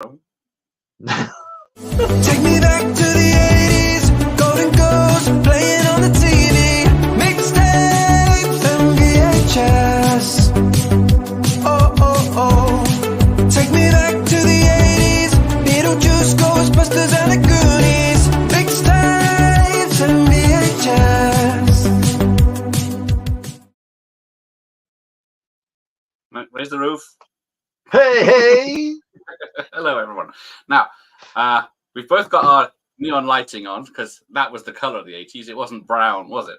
Take me back to the 80s, golden ghost playing on the TV, mixtapes and VHS. Oh, oh, oh. Take me back to the 80s, Beetlejuice, Ghostbusters and the Goonies, mixtapes and VHS. Raise the roof. Hey! Hello, everyone. Now, we've both got our neon lighting on because that was the color of the 80s. It wasn't brown, was it?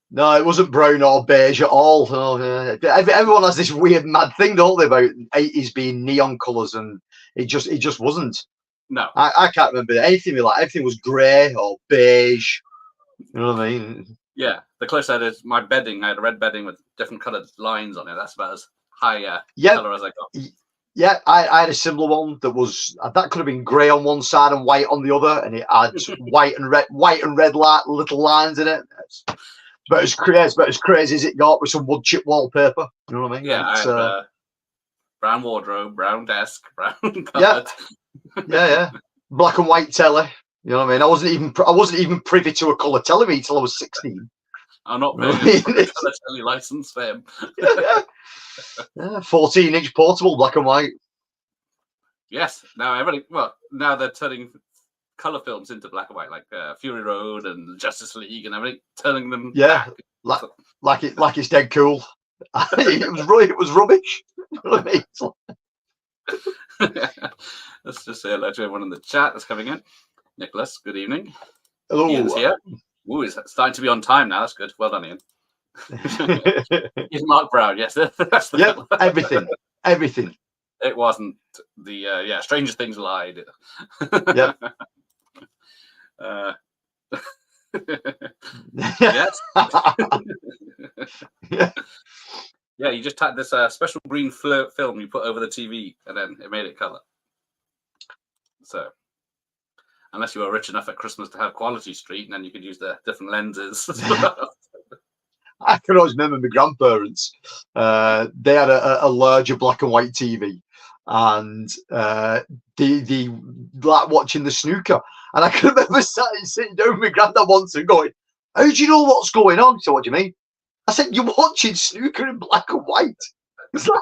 No, it wasn't brown or beige at all. Oh, everyone has this weird mad thing, don't they, about 80s being neon colours, and it just wasn't. No. I can't remember anything like. Everything was grey or beige. You know what I mean? Yeah. The closer I did my bedding, I had a red bedding with different coloured lines on it. That's about as high colour as I got. Yeah, I had a similar one that was that could have been grey on one side and white on the other, and it had white and red little lines in it. But as crazy as it got with some wood chip wallpaper. You know what I mean? Yeah, I had brown wardrobe, brown desk, brown yeah, cupboard. yeah, black and white telly. You know what I mean? I wasn't even privy to a colour television till I was 16. I'm not paying a colour telly license for him. Yeah, 14-inch portable black and white. Yes, now now they're turning color films into black and white, like Fury Road and Justice League and everything, turning them back. like it's dead cool. it was rubbish. You know what I mean? Let's just say hello to everyone in the chat that's coming in. Nicholas, good evening. Hello. Ian's here. Ooh, it's starting to be on time now. That's good. Well done, Ian. Is Mark Brown? Yes, that's the yep, everything. It wasn't the Stranger Things lied. Yep. Yes. Yeah. Yeah, you just had this special green film you put over the TV, and then it made it color. So, unless you were rich enough at Christmas to have Quality Street, and then you could use the different lenses. I can always remember my grandparents. They had a larger black and white TV, and the like watching the snooker. And I can remember sitting down with my granddad once and going, "How do you know what's going on?" So, what do you mean? I said, "You're watching snooker in black and white." It's like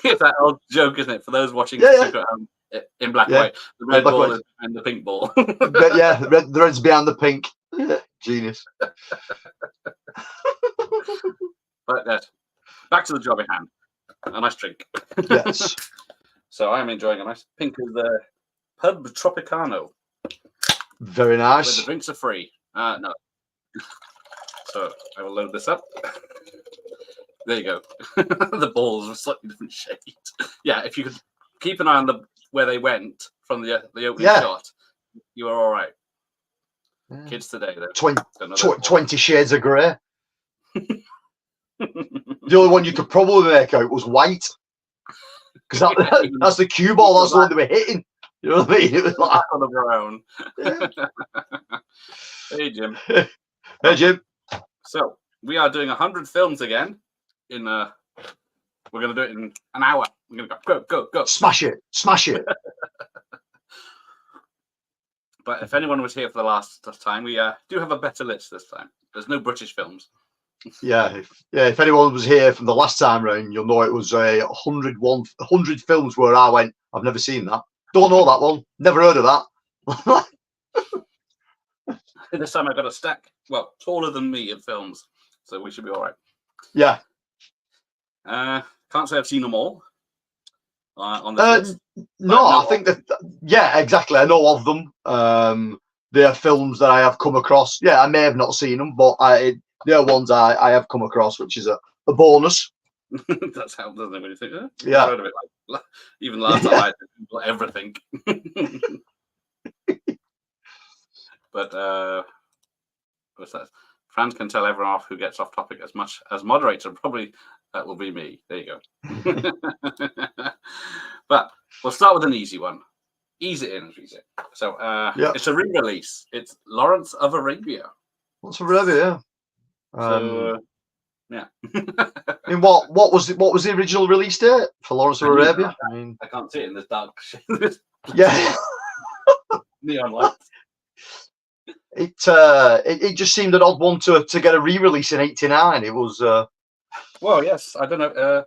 it's that old joke, isn't it? For those watching snooker at home in black and white, the red ball is behind the pink ball. But yeah, the red's behind the pink. Genius. But back to the job at hand. A nice drink. Yes. So I'm enjoying a nice pink of the Pub Tropicano. Very Where nice. the drinks are free. No. So I will load this up. There you go. The balls are slightly different shade. Yeah, if you could keep an eye on where they went from the opening shot, you are all right. Yeah. Kids today, though. 20 shades of grey. The only one you could probably make out was white, because that's the cue ball. That's the one they were hitting. You know what I mean? It was like on the brown. Yeah. Hey, Jim. Hey, Jim. So we are doing 100 films again. We're going to do it in an hour. We're going to go. Smash it. But if anyone was here for the last time, we do have a better list this time. There's no British films. Yeah, if anyone was here from the last time round, you'll know it was 100 films where I went, I've never seen that. Don't know that one. Never heard of that. This time I've got a stack, taller than me of films, so we should be all right. Yeah. Can't say I've seen them all on this list. No, I think that, exactly. I know of them. They are films that I have come across. Yeah, I may have not seen them, but they are ones I have come across, which is a bonus. That's how, doesn't it, when you think, yeah. I've heard of it, even last time I did everything. But what's that? Fran can tell everyone off who gets off topic as much as moderator. Probably that will be me. There you go. But we'll start with an easy one. Ease it in, as we say. So it's a re-release. It's Lawrence of Arabia. Lawrence of Arabia, yeah. So Yeah. I mean, what was the original release date for Lawrence of Arabia? I mean, I can't see it in this dark yeah, neon lights. it just seemed an odd one to get a re-release in '89. It was Well, yes, I don't know.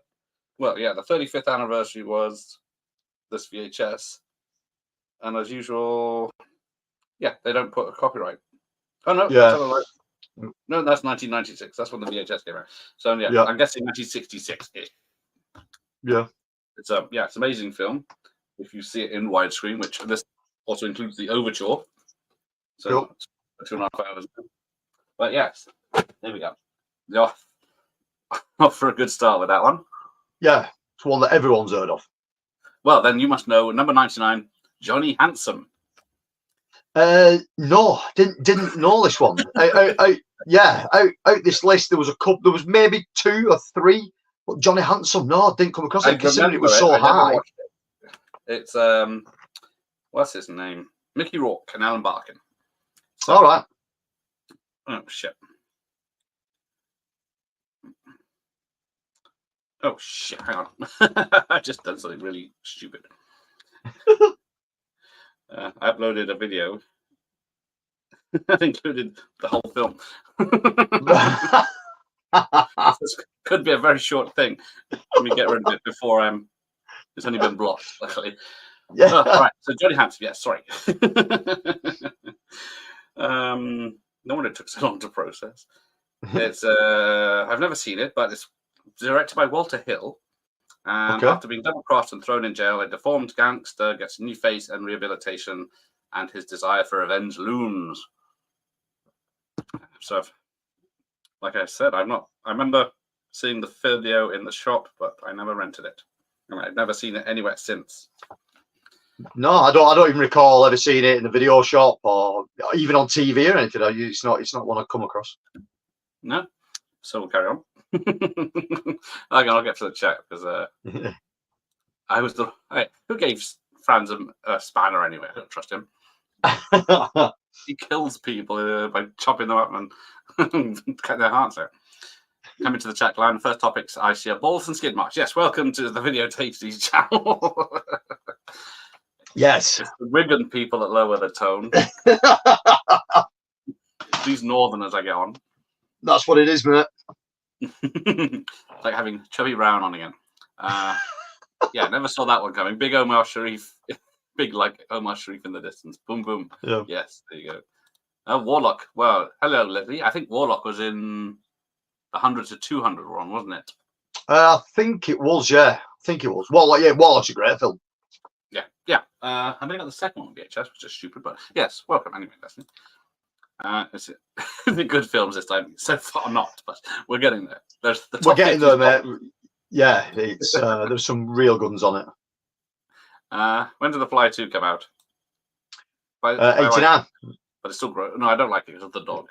Well, yeah, the 35th anniversary was this VHS, and as usual, yeah, they don't put a copyright. Oh no, yeah, no, that's 1996. That's when the VHS came out. So yeah, yeah, I'm guessing 1966. yeah. It's a it's an amazing film. If you see it in widescreen, which this also includes the overture, so Cool. it's 2.5 hours. But yes, there we go. Yeah, off for a good start with that one. Yeah, it's one that everyone's heard of. Well, then you must know number 99, Johnny Handsome. No, didn't know this one. Out this list there was a couple. There was maybe 2 or 3. But Johnny Handsome, no, didn't come across it. Considering it was so I never high. watched it. It's what's his name? Mickey Rourke and Alan Barkin. So, All right. oh shit. Oh shit! Hang on, I just done something really stupid. I uploaded a video that included the whole film. This could be a very short thing. Let me get rid of it before it's only been blocked, luckily. Yeah. Oh, all right, so Johnny Handsome, yeah, sorry. No wonder it took so long to process. It's I've never seen it, but it's directed by Walter Hill. And Okay. after being double-crossed and thrown in jail, a deformed gangster gets a new face and rehabilitation, and his desire for revenge looms. So, like I said, I remember seeing the video in the shop, but I never rented it, and I've never seen it anywhere since. No, I don't even recall ever seeing it in the video shop or even on TV or anything. It's not one I come across. No, so we'll carry on. I'll get to the chat because I was who gave Franz a spanner anyway? I don't trust him. He kills people by chopping them up and cutting their hearts out. Coming to the chat line, first topics I see are balls and skid marks. Yes, welcome to the Video Tasties channel. Yes. It's the Wigan people that lower the tone. These northerners I get on. That's what it is, mate. Like having Chubby Brown on again. Yeah, never saw that one coming. Big Omar Sharif. Big like Omar Sharif in the distance. Boom, boom. Yeah. Yes, there you go. Warlock. Well, hello, Leslie. I think Warlock was in the 100 to 200 one, wasn't it? I think it was, yeah. I think it was. Warlock, yeah, Warlock's a great film. Yeah. I think got the second one on VHS, which is stupid, but yes, welcome anyway, Leslie. It's the good films this time. So far not, but we're getting there. We're getting there, mate. Yeah, it's there's some real guns on it. When did The Fly 2 come out? 89. But it's still gross. No, I don't like it because of the dog.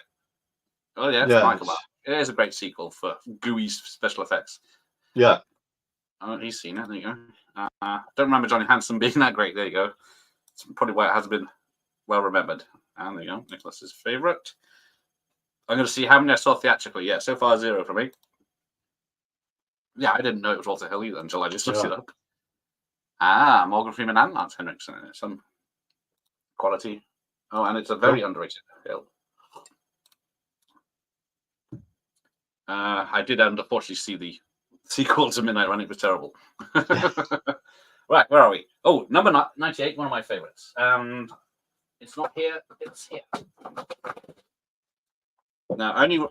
Oh yeah, it's Michael Mann. It is a great sequel for gooey special effects. Yeah. Oh, he's seen it. There you go. Don't remember Johnny Handsome being that great. There you go. It's probably why it hasn't been well remembered. And there you go. Nicholas's favourite. I'm going to see how many I saw theatrically. Yeah, so far 0 for me. Yeah, I didn't know it was Walter Hill either until I just looked it up. Morgan Freeman and Lance Henriksen in it. Some quality. Oh, and it's a very underrated film. I did unfortunately see the sequel to Midnight Run. It was terrible. Right, where are we? Oh, number 98, one of my favorites. It's not here, it's here. Now, I only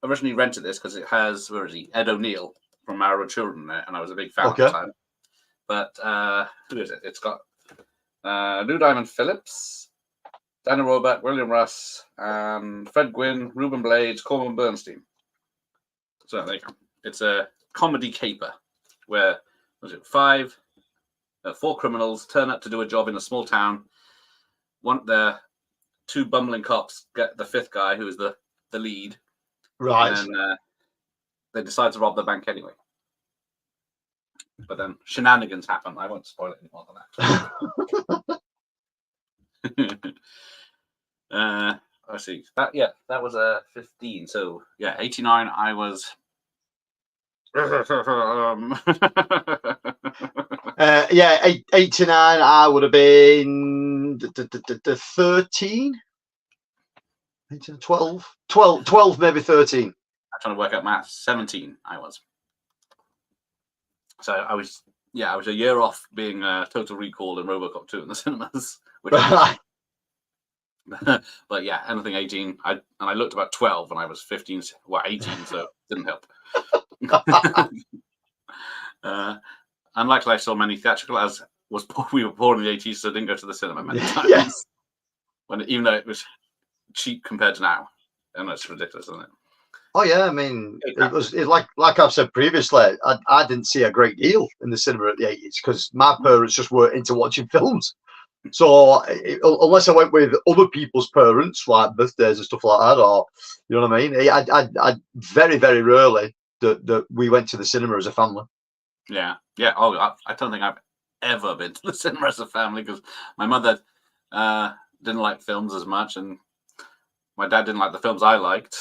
originally rented this because it has, where is he? Ed O'Neill from Marrow Children there, and I was a big fan at the time. But who is it? It's got Lou Diamond Phillips, Daniel Roebuck, William Russ, and Fred Gwynn, Ruben Blades, Coleman Bernstein. So there you go. It's a comedy caper where, was it 4 criminals turn up to do a job in a small town. The 2 bumbling cops get the 5th guy, who is the lead. Right. And they decide to rob the bank anyway. But then shenanigans happen. I won't spoil it any more than that. Let's see. That was 15. So yeah, 89. I was Yeah, 89. I would have been 13, 18, 12, maybe 13. I'm trying to work out maths. 17, I was. So I was a year off being Total Recall and RoboCop 2 in the cinemas. Which but yeah, anything 18. I looked about 12 when I was 15, 18, so it didn't help. Unlikely I saw many theatrical, as we were born in the 80s, so I didn't go to the cinema many times. Yes. Even though it was cheap compared to now. And it's ridiculous, isn't it? Oh yeah, I mean, like I've said previously, I didn't see a great deal in the cinema at the 80s because my parents just weren't into watching films. So unless I went with other people's parents, like birthdays and stuff like that, or you know what I mean, I very, very rarely that we went to the cinema as a family. Yeah. Oh, I don't think I've ever been to the cinema as a family because my mother didn't like films as much, and my dad didn't like the films I liked.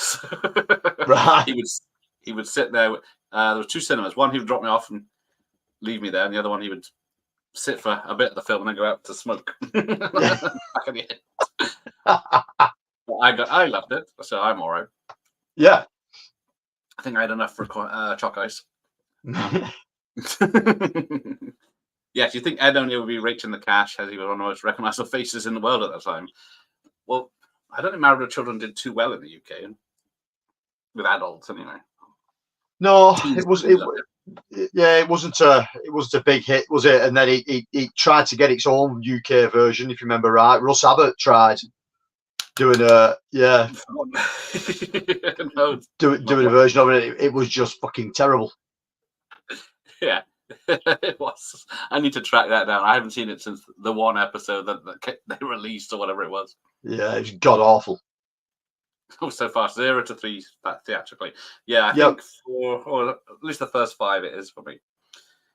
Right. He would sit there. There were two cinemas. One he would drop me off and leave me there, and the other one he would sit for a bit of the film and then go out to smoke. Back at the end. I loved it, so I'm all right. Yeah. I think I had enough for chalk ice. Yeah, do you think Ed O'Neill would be rich in the cash as he was one of the most recognisable faces in the world at that time? Well, I don't think Married with Children did too well in the UK with adults anyway. No, it wasn't a big hit, was it? And then it tried to get its own UK version, if you remember right. Russ Abbott tried doing doing a version of it. It was just fucking terrible. Yeah. It was. I need to track that down. I haven't seen it since the one episode that they released or whatever it was. Yeah, it's god awful. Oh, so far 0 to 3 theatrically. Yeah, I think or at least the first 5 it is for me.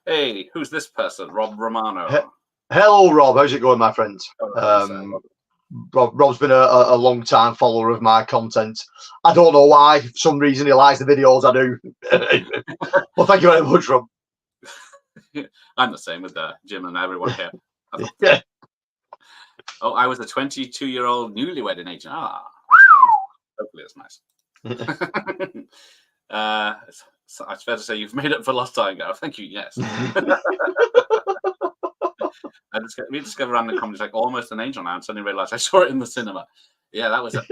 Hey, who's this person? Rob Romano. Hello, Rob. How's it going, my friend? Rob's been a long time follower of my content. I don't know why. For some reason, he likes the videos I do. Well, thank you very much, Rob. I'm the same with Jim and everyone here. Yeah. Oh, I was a 22-year-old newlywed in agent. Hopefully it's nice. It's fair to say you've made up for lost time, Gareth. Thank you. Yes. I rediscovered random comedies like Almost an Angel now and suddenly realised I saw it in the cinema. Yeah, that was a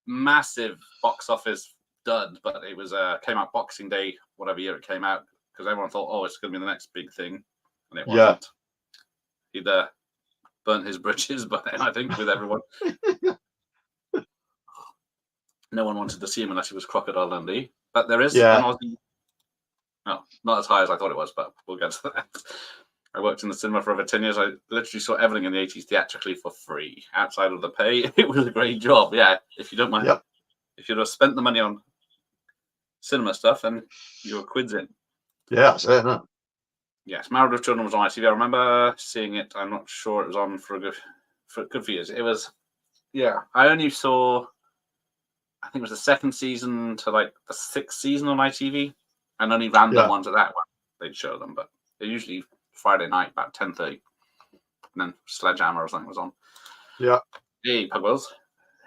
massive box office dud, but it was came out Boxing Day, whatever year it came out, because everyone thought, oh, it's going to be the next big thing, and it wasn't. He'd burnt his bridges, but I think with everyone. No one wanted to see him unless he was Crocodile Dundee. But there is an Aussie. No, not as high as I thought it was, but we'll get to that. I worked in the cinema for over 10 years. I literally saw everything in the 80s theatrically for free, outside of the pay. It was a great job. Yeah, if you don't mind. Yep. If you'd have spent the money on cinema stuff, then you were quids in. Yeah, that's it, no? Yes, Married with Children was on my TV. I remember seeing it. I'm not sure it was on for a good few years. It was, I only saw, I think it was the second season to like the 6th season on ITV, and only random ones at that one. They'd show them, but they're usually Friday night about 10:30, and then Sledgehammer or something was on. Yeah. Hey, Pugwells.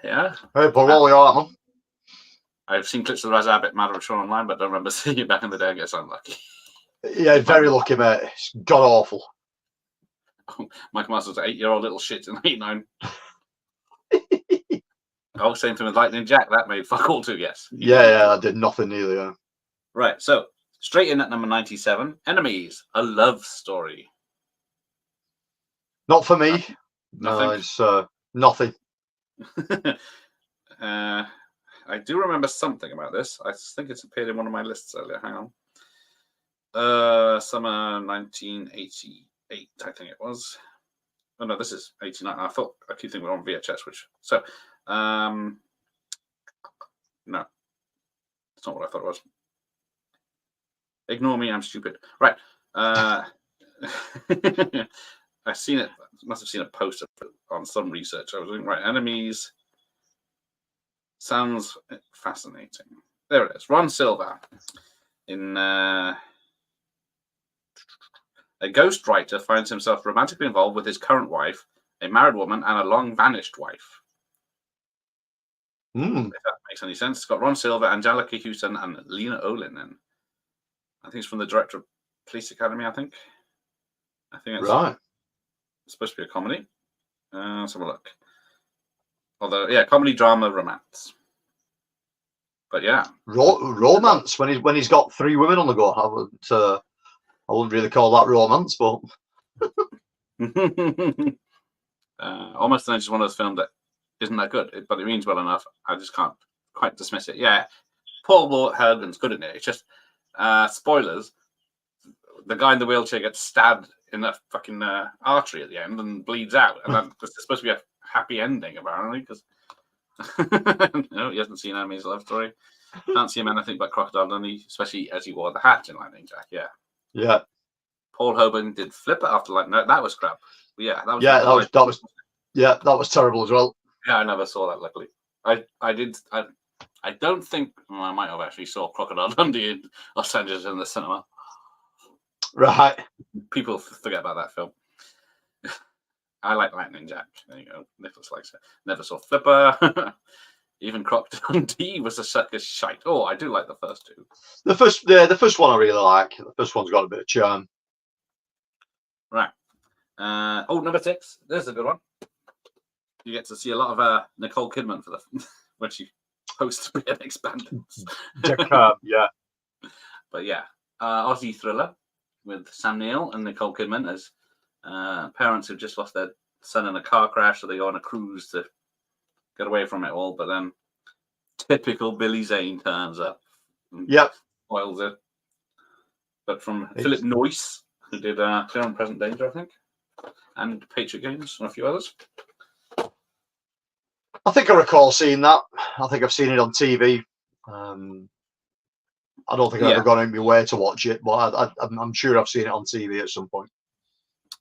Yeah. Hey, Pugwell, you all right, man? I've seen clips of the Raz Abbott Matter of Sean online, but don't remember seeing it back in the day. I guess I'm lucky. Yeah, very lucky, mate. It's god awful. Michael Masters was an 8-year-old little shit in '89. Oh, same thing with Lightning Jack. That made fuck all too, yes. Yeah, I did nothing either, yeah. Right, so straight in at number 97, Enemies, a love story. Not for me. Nothing. No, it's nothing. I do remember something about this. I think it's appeared in one of my lists earlier. Hang on. Summer 1988, I think it was. Oh no, this is 89. I keep thinking we're on VHS, no, it's not what I thought it was. Ignore me, I'm stupid. Right. I've seen it. Must have seen a poster on some research I was doing. Right, Enemies. Sounds fascinating. There it is. Ron Silver. In a ghostwriter finds himself romantically involved with his current wife, a married woman, and a long vanished wife. Mm. If that makes any sense. It's got Ron Silver, Angelica Houston, and Lena Olin in. I think it's from the director of Police Academy, I think. I think it's Right. supposed to be a comedy. Let's have a look. Although, yeah, comedy, drama, romance. But yeah. Romance when he's got 3 women on the go. I wouldn't really call that romance, but Almost just one of those films that isn't that good, but it means well enough. I just can't quite dismiss it. Yeah, Paul Hogan's good in it. It's just spoilers. The guy in the wheelchair gets stabbed in a fucking artery at the end and bleeds out, and that's supposed to be a happy ending apparently because no, he hasn't seen Amy's love story. Can't see him anything but Crocodile Dundee, especially as he wore the hat in Lightning Jack. Yeah. Paul Hogan did Flipper after Lightning. No, that was crap. Yeah, that was terrible as well. Yeah, I never saw that. Luckily, I did. I don't think I might have actually saw Crocodile Dundee in Los Angeles in the cinema. Right. People forget about that film. I like Lightning Jack. There you go. Nicholas likes it. Never saw Flipper. Even Crocodile Dundee was a circus shite. Oh, I do like the first 2. The first one I really like. The first one's got a bit of charm. Right. Number 6. There's a good one. You get to see a lot of Nicole Kidman for when she hosts Weird Expanders. Yeah. But yeah, Aussie thriller with Sam Neill and Nicole Kidman as parents who've just lost their son in a car crash, so they go on a cruise to get away from it all. But then typical Billy Zane turns up. Yep. Spoils it. But from Philip Noyce, who did Clear and Present Danger, I think, and Patriot Games and a few others. I think I recall seeing that. I think I've seen it on TV. I don't think I've ever gone out of my way to watch it, but I'm sure I've seen it on TV at some point.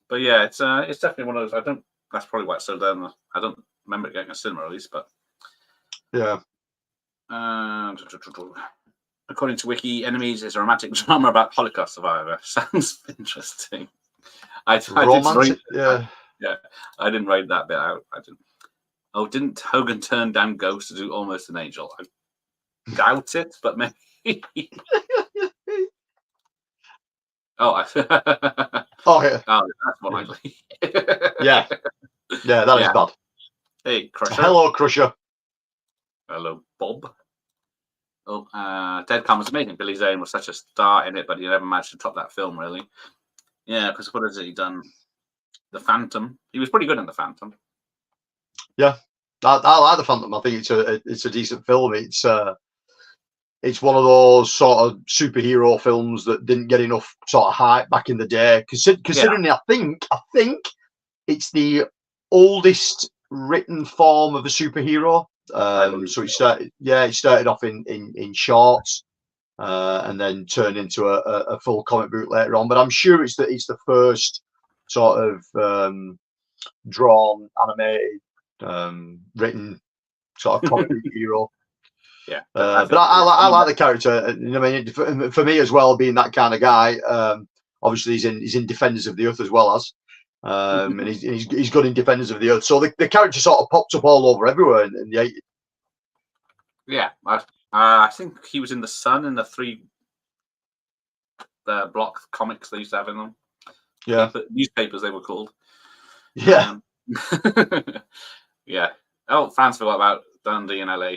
But yeah, it's definitely one of those. That's probably why it's so down. I don't remember it getting a cinema release, but yeah. According to Wiki, Enemies is a romantic drama about Holocaust survivor. Sounds interesting. I didn't write that bit out. I didn't. Oh, didn't Hogan turn down Ghost to do Almost an Angel? I doubt it, but maybe. Yeah. Oh, that's more likely. Yeah, that is bad. Hey, Crusher. Hello, Crusher. Hello, Bob. Oh, Dead Calm was amazing. Billy Zane was such a star in it, but he never managed to top that film, really. Yeah, because what has he done? The Phantom. He was pretty good in The Phantom. Yeah, I like The Phantom. I think it's a decent film. It's one of those sort of superhero films that didn't get enough sort of hype back in the day. Considering I think it's the oldest written form of a superhero. So it started off in shorts, and then turned into a full comic book later on. But I'm sure it's the first sort of drawn, animated, written sort of comic book hero. Yeah, but I like the character. I mean, for me as well, being that kind of guy. Obviously, he's in Defenders of the Earth as well as, and he's good in Defenders of the Earth. So the character sort of popped up all over everywhere in the 80s. Yeah, I think he was in The Sun in the 3 block comics they used to have in them. Yeah, newspapers they were called. Yeah, yeah. Oh, fans forgot about Dundee in LA.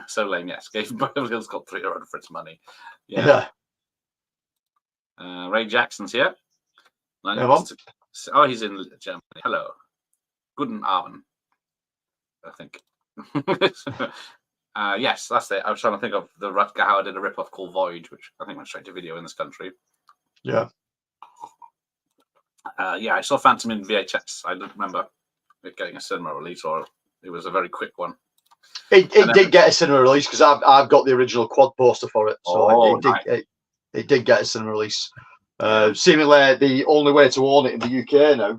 So lame. Yes, gave Beverly Hills Cop 300 for its money. Yeah. Ray Jackson's here. Oh, he's in Germany. Hello. Guten Abend. I think. Yes, that's it. I was trying to think of the Rutger Hauer did a rip-off called Voyage, which I think went straight to video in this country. Yeah. I saw Phantom in VHS. I don't remember it getting a cinema release, or it was a very quick one. It did get a cinema release because I've got the original quad poster for it, so it did get a cinema release. Seemingly, the only way to own it in the UK now,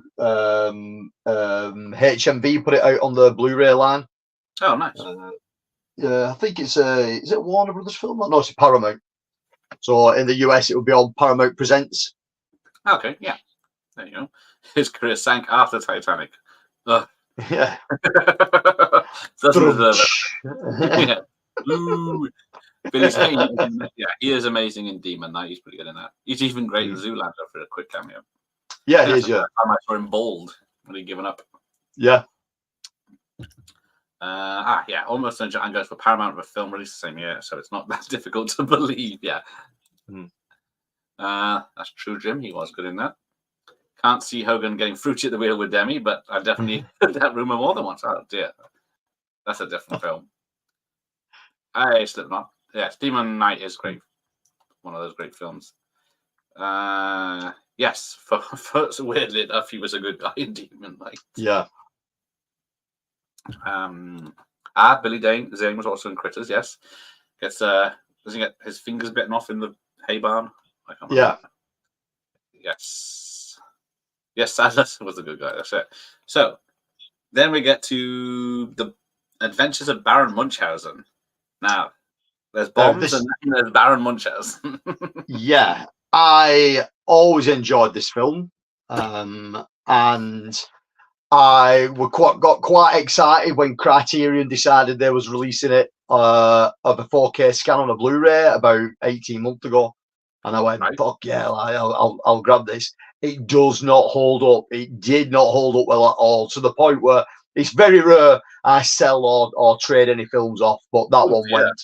HMV put it out on the Blu-ray line. Oh, nice. Yeah, I think is it Warner Brothers film? No, it's Paramount. So in the US, it would be on Paramount Presents. Okay, yeah. There you go. His career sank after Titanic. Ugh. Yeah. Doesn't deserve it. Yeah. Ooh. Billy Zane, yeah, he is amazing in Demon Knight. He's pretty good in that. He's even great in Zoolander for a quick cameo. Yeah, he That's is. the Yeah. first time I saw him bald when he'd given up. Yeah. Yeah, Almost a Giant goes for Paramount with a film released the same year, so it's not that difficult to believe. Yeah. That's true, Jim. He was good in that. Can't see Hogan getting fruity at the wheel with Demi, but I've definitely heard that rumor more than once. Oh dear, that's a different film. I slipped not. Yes, Demon Knight is great. One of those great films. Yes, for weirdly enough, he was a good guy in Demon Knight. Yeah. Billy Zane was also in Critters. Yes, gets does he get his fingers bitten off in the hay barn? I can't remember. Yeah. Yes, Sadness was a good guy. That's it. So then we get to the Adventures of Baron Munchausen. Now, there's bombs and then there's Baron Munchausen. Yeah, I always enjoyed this film, and I got quite excited when Criterion decided they was releasing it of a 4K scan on a Blu-ray about 18 months ago, and I went, Right. "Fuck yeah, I'll grab this." It does not hold up. It did not hold up well at all, to the point where it's very rare I sell or trade any films off, but that one went.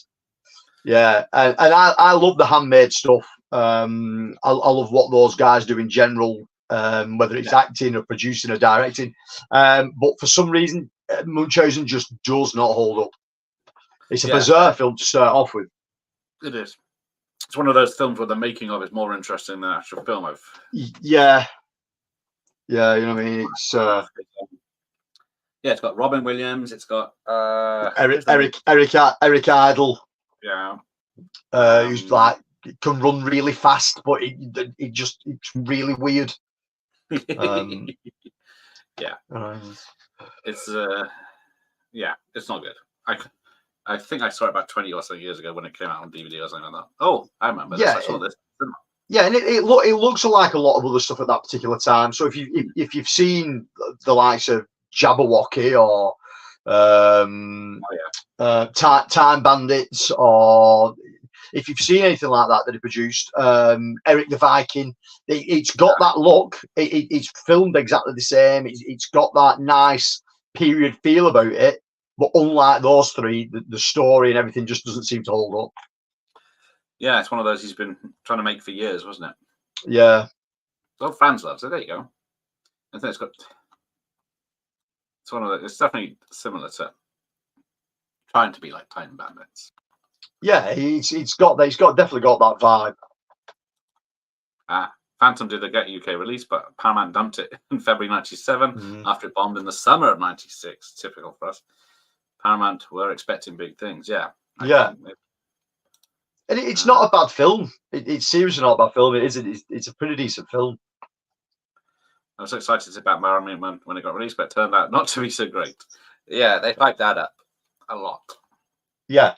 Yeah, and I love the handmade stuff. I love what those guys do in general, whether it's acting or producing or directing. But for some reason, Munchausen just does not hold up. It's a bizarre film to start off with. It is. It's one of those films where the making of is more interesting than the actual film of. Yeah. Yeah, you know what I mean? It's it's got Robin Williams, it's got Eric Idle. Yeah. Who's like can run really fast, but it's really weird. Yeah. It's it's not good. I think I saw it about 20 or so years ago when it came out on DVD or something like that. Oh, I remember this. I saw this. Yeah, and it looks like a lot of other stuff at that particular time. So if you've seen the likes of Jabberwocky or Time Bandits, or if you've seen anything like that he produced, Eric the Viking, it's got that look. It's filmed exactly the same. It's got that nice period feel about it. But unlike those three, the story and everything just doesn't seem to hold up. Yeah, it's one of those he's been trying to make for years, wasn't it? Yeah. So fans love. So there you go. I think it's one of the. It's definitely similar to trying to be like Time Bandits. Yeah, it's definitely got that vibe. Phantom did get a UK release, but Paramount dumped it in February '97 after it bombed in the summer of '96. Typical for us. Paramount were expecting big things. Yeah. And it's not a bad film. It's seriously not a bad film. It's a pretty decent film. I was so excited about Baron when it got released, but it turned out not to be so great. Yeah, they hyped that up a lot. Yeah.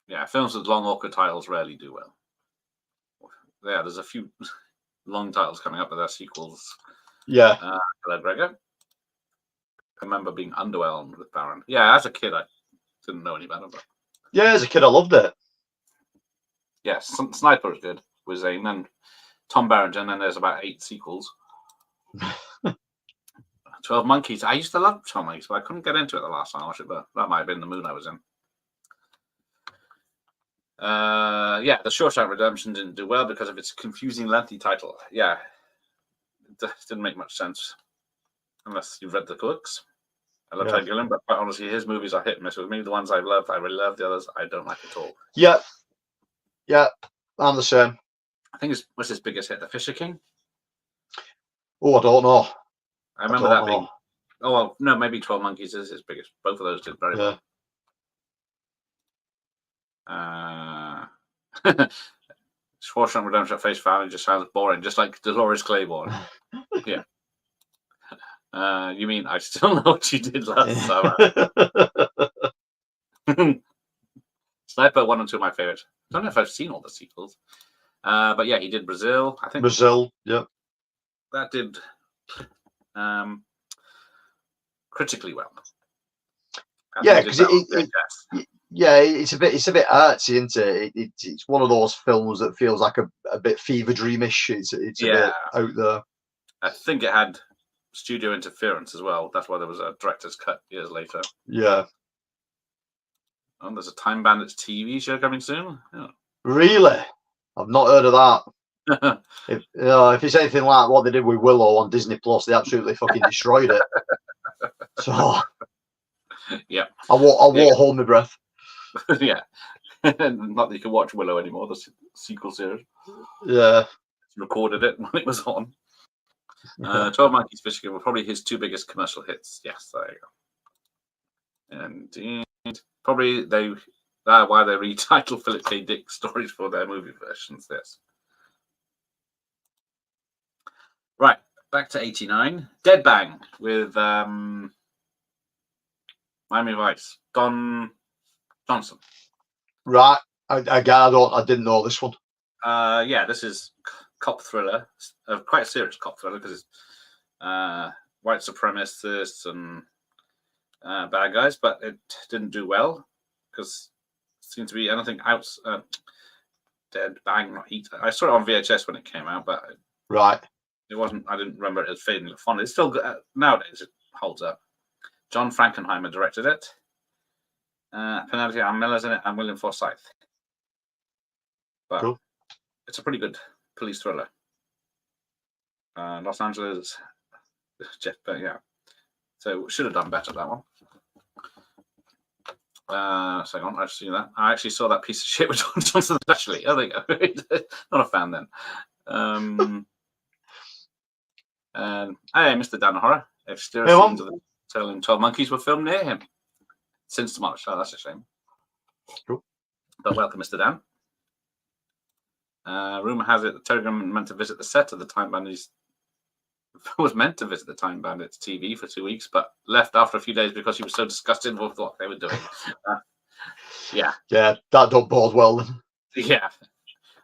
Yeah, films with long, awkward titles rarely do well. Yeah, there's a few long titles coming up with their sequels. Yeah. Hello, Gregor. I remember being underwhelmed with Baron. Yeah, as a kid, I didn't know any better. But yeah, as a kid, I loved it. Yeah, Sniper is good with Zane and Tom Barrington, and there's about 8 sequels. 12 Monkeys. I used to love 12 Monkeys, but I couldn't get into it the last time I watched it, but that might have been the mood I was in. The Shawshank Redemption didn't do well because of its confusing, lengthy title. Yeah, it didn't make much sense unless you've read the books. I love Ted Gilliam, but quite honestly, his movies are hit and miss with me. The ones I've loved, I really love. The others, I don't like at all. Yeah, I'm the same. I think what's his biggest hit? The Fisher King? Oh, I don't know. I remember that being. Oh, well, no, maybe 12 Monkeys is his biggest. Both of those did very well. Shawshank Redemption at face value just sounds boring, just like Dolores Claiborne. Yeah. You mean I still know what you did last summer? Sniper 1 and 2 are my favorites. I don't know if I've seen all the sequels. But yeah, he did Brazil. I think Brazil, yeah. that did critically well. Yeah, because it's a bit artsy, isn't it? It's one of those films that feels like a bit fever dreamish. It's a bit out there. I think it had studio interference as well. That's why there was a director's cut years later. Yeah. And there's a Time Bandits TV show coming soon. Yeah. Really? I've not heard of that. If it's anything like what they did with Willow on Disney Plus, they absolutely fucking destroyed it. So yeah, I won't hold my breath. Yeah, not that you can watch Willow anymore. The sequel series. Yeah, recorded it when it was on. 12 Monkeys Fishing were probably his 2 biggest commercial hits. Yes, there you go. Indeed, probably why they retitled Philip K. Dick stories for their movie versions. This. Right, back to 89. Dead Bang with Miami Vice. Don Johnson. Right. I didn't know this one. Yeah, this is cop thriller. Quite a serious cop thriller because it's white supremacists and bad guys, but it didn't do well because it seemed to be anything else. Dead Bang, not Heat. I saw it on VHS when it came out, but right. It wasn't. I didn't remember it as fading fun. It's still good nowadays. It holds up. John Frankenheimer directed it. Penelope Ann Miller's in it, and William Forsythe. But cool. It's a pretty good police thriller. Los Angeles, Jeff. Yeah. So should have done better that one. Hang on, I've seen that. I actually saw that piece of shit with John Johnson. Actually, oh, there you go. Not a fan then. Hey, Mr. Dan Horror. Exterior scenes of the Telling 12 Monkeys were filmed near him since March. Oh, that's a shame. Cool. But welcome, Mr. Dan. Rumor has it that Telegram meant to visit the set of the Time Bandits. Was meant to visit the Time Bandits TV for 2 weeks, but left after a few days because he was so disgusted with what they were doing. Yeah, that don't bode well then. Yeah.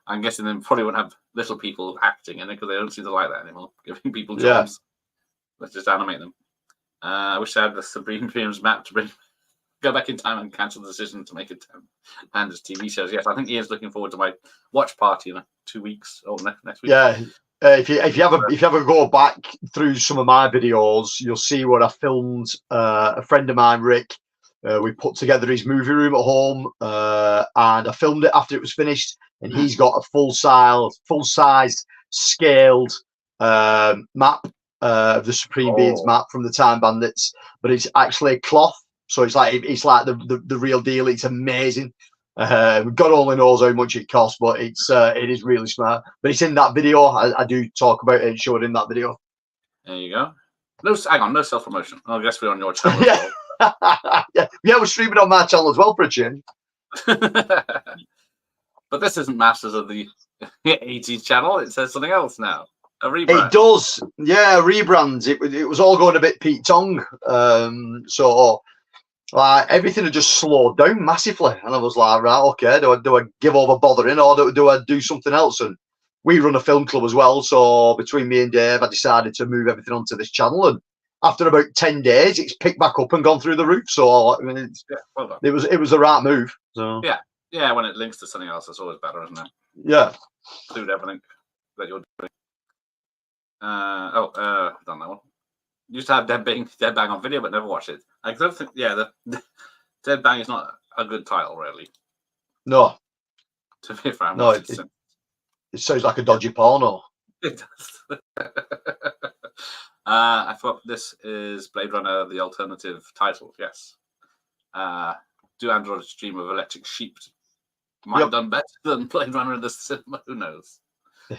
I'm guessing they probably won't have little people acting in it because they don't seem to like that anymore. Giving people jobs. Yeah. Let's just animate them. I wish I had the Supreme Films map to go back in time and cancel the decision to make it Panda's TV shows. Yes, I think Ian's looking forward to my watch party in 2 weeks or next week. Yeah. If you ever go back through some of my videos, you'll see what I filmed. A friend of mine, Rick, we put together his movie room at home, and I filmed it after it was finished. And he's got a full-sized scaled map of the Supreme Beings map from the Time Bandits, but it's actually cloth, so it's like the real deal. It's amazing. God only knows how much it costs, but it is really smart. But it's in that video. I do talk about it and show it in that video. There you go. No, hang on, no self-promotion. I guess we're on your channel. Yeah. Yeah, we're streaming on my channel as well for a change. But this isn't Masters of the 80s channel. It says something else now. A rebrand. It does. Yeah, rebrands. It was all going a bit Pete Tong. So like everything had just slowed down massively. And I was like, right, okay, do I give over bothering or do I do something else? And we run a film club as well. So between me and Dave, I decided to move everything onto this channel. And after about 10 days, it's picked back up and gone through the roof. So I mean, it was the right move. So yeah, when it links to something else, it's always better, isn't it? Yeah. Include everything that you're doing. Done that one. Used to have Dead Bang on video, but never watched it. I don't think. Yeah, the Dead Bang is not a good title, really. No. To be fair, no, it sounds like a dodgy porno. It does. I thought this is Blade Runner, the alternative title. Yes. Do androids dream of electric sheep? Might have done better than Blade Runner in the cinema. Who knows?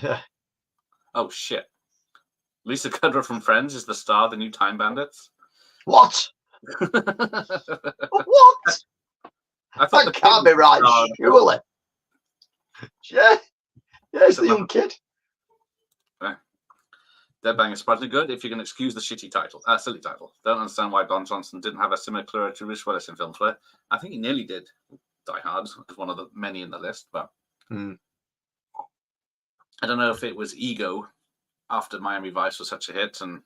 Yeah. Oh shit. Lisa Kudrow from Friends is the star of the new Time Bandits. What? What? I thought that can't be right, surely. Yeah, it's the young kid. Dead Bang is surprisingly good if you can excuse the silly title. Don't understand why Don Johnson didn't have a similar career to Bruce Willis in films where I think he nearly did. Die Hard as one of the many in the list, but Mm. I don't know if it was ego after Miami Vice was such a hit and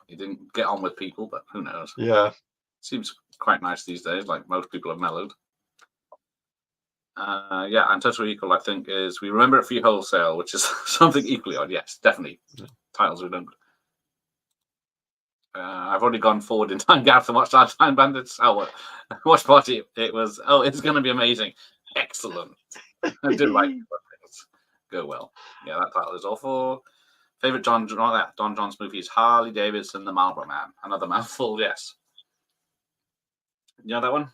he didn't get on with people, but who knows? Yeah. Seems quite nice these days, like most people have mellowed. Yeah, and Total Recall, I think, is We Remember It For You Wholesale, which is something equally odd. Yes, definitely. Titles we don't. I've already gone forward in time, Gareth, and watched our Time Bandits. Watch Party. It was, it's going to be amazing. Excellent. I do like it when things go well. Yeah, that title is awful. Favorite Don John's movie is Harley Davidson, The Marlboro Man. Another mouthful, yes. You know that one?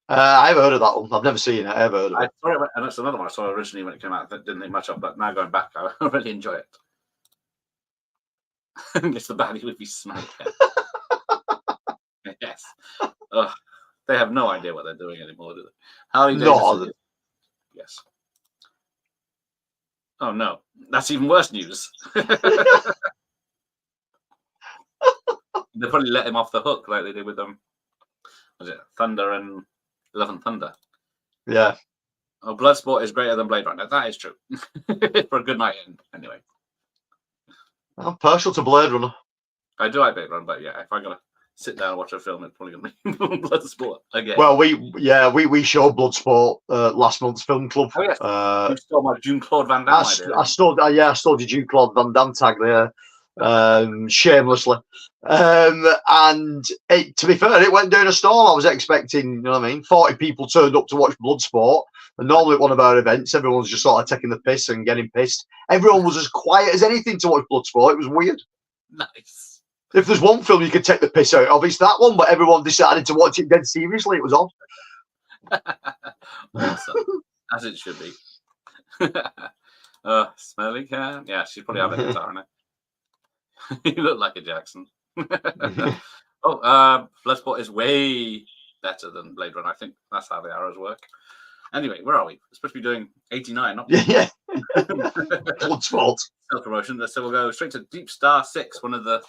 I've heard of that one. I've never seen it. I've heard of I it. saw it, and it's another one I saw originally when it came out. That didn't think much of, but now going back, I really enjoy it. It's the baddie would be smacked. Yes. Ugh. They have no idea what they're doing anymore, do they? Harley Davidson. No. Yes. Oh no, that's even worse news. They probably let him off the hook like they did with was it Thunder and Love and Thunder? Yeah. Oh, Bloodsport is greater than Blade Runner. That is true. For a good night in, anyway. I'm partial to Blade Runner. I do like Blade Runner, but yeah, if I'm gonna sit down and watch a film, it's probably gonna be Bloodsport again. Well, we showed Bloodsport last month's film club. Oh, yes. You stole my Jean-Claude Van Damme idea. I stole the Jean-Claude Van Damme tag there, shamelessly. And to be fair, it went down a storm. I was expecting, you know what I mean, 40 people turned up to watch Bloodsport. And normally at one of our events, everyone's just sort of taking the piss and getting pissed. Everyone was as quiet as anything to watch Bloodsport. It was weird. Nice. If there's one film you could take the piss out of, it's that one, but everyone decided to watch it dead seriously. It was on. Awesome. As it should be. Smelly cat. Yeah, she'd probably have a guitar in it. You look like a Jackson. Bloodsport is way better than Blade Runner. I think that's how the arrows work. Anyway, where are we? We're supposed to be doing 89, not yeah. Bloodsport. Self-promotion. So we'll go straight to Deep Star 6, one of the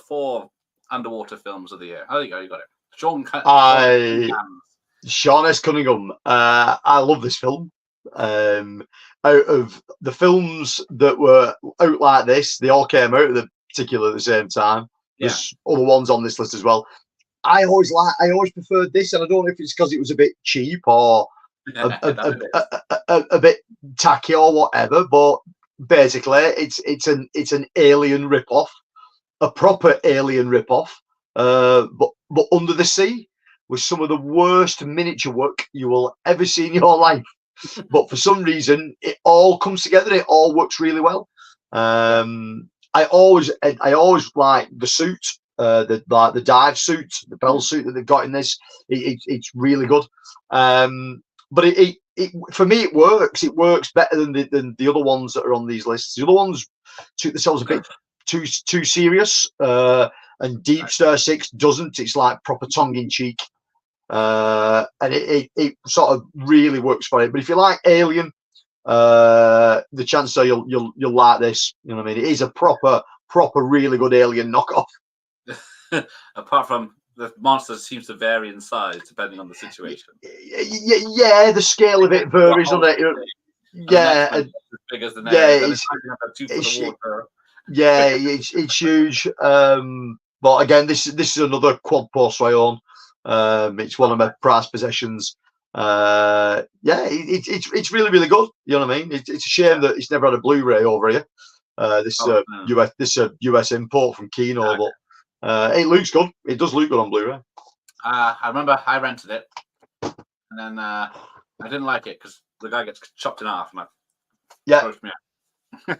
four underwater films of the year. Oh, there you go, you got it. Sean S. Cunningham. I love this film. Out of the films that were out like this, they all came out at the same time. There's other ones on this list as well. I always preferred this, and I don't know if it's because it was a bit cheap or a bit tacky or whatever, but basically it's an Alien rip-off, a proper Alien rip-off, but under the sea, with some of the worst miniature work you will ever see in your life. But for some reason, it all comes together. It all works really well. I always like the suit, the dive suit, the bell suit that they've got in this. It's really good. But it for me it works. It works better than the other ones that are on these lists. The other ones took themselves a bit too serious. And Deep Star 6 doesn't. It's like proper tongue in cheek. And it sort of really works for it. But if you like Alien, the chances are you'll like this. You know what I mean? It is a proper really good Alien knockoff. Apart from the monster seems to vary in size depending on the situation. Yeah, the scale of it varies on it. Yeah, as big as the next. It's huge. But again, this is another quad post I own. It's one of my prized possessions. It's really, really good. You know what I mean? It's a shame that it's never had a Blu-ray over here. This is a US import from Kino, but it looks good. It does look good on Blu-ray. I remember I rented it, and then I didn't like it because the guy gets chopped in half, and grossed me out.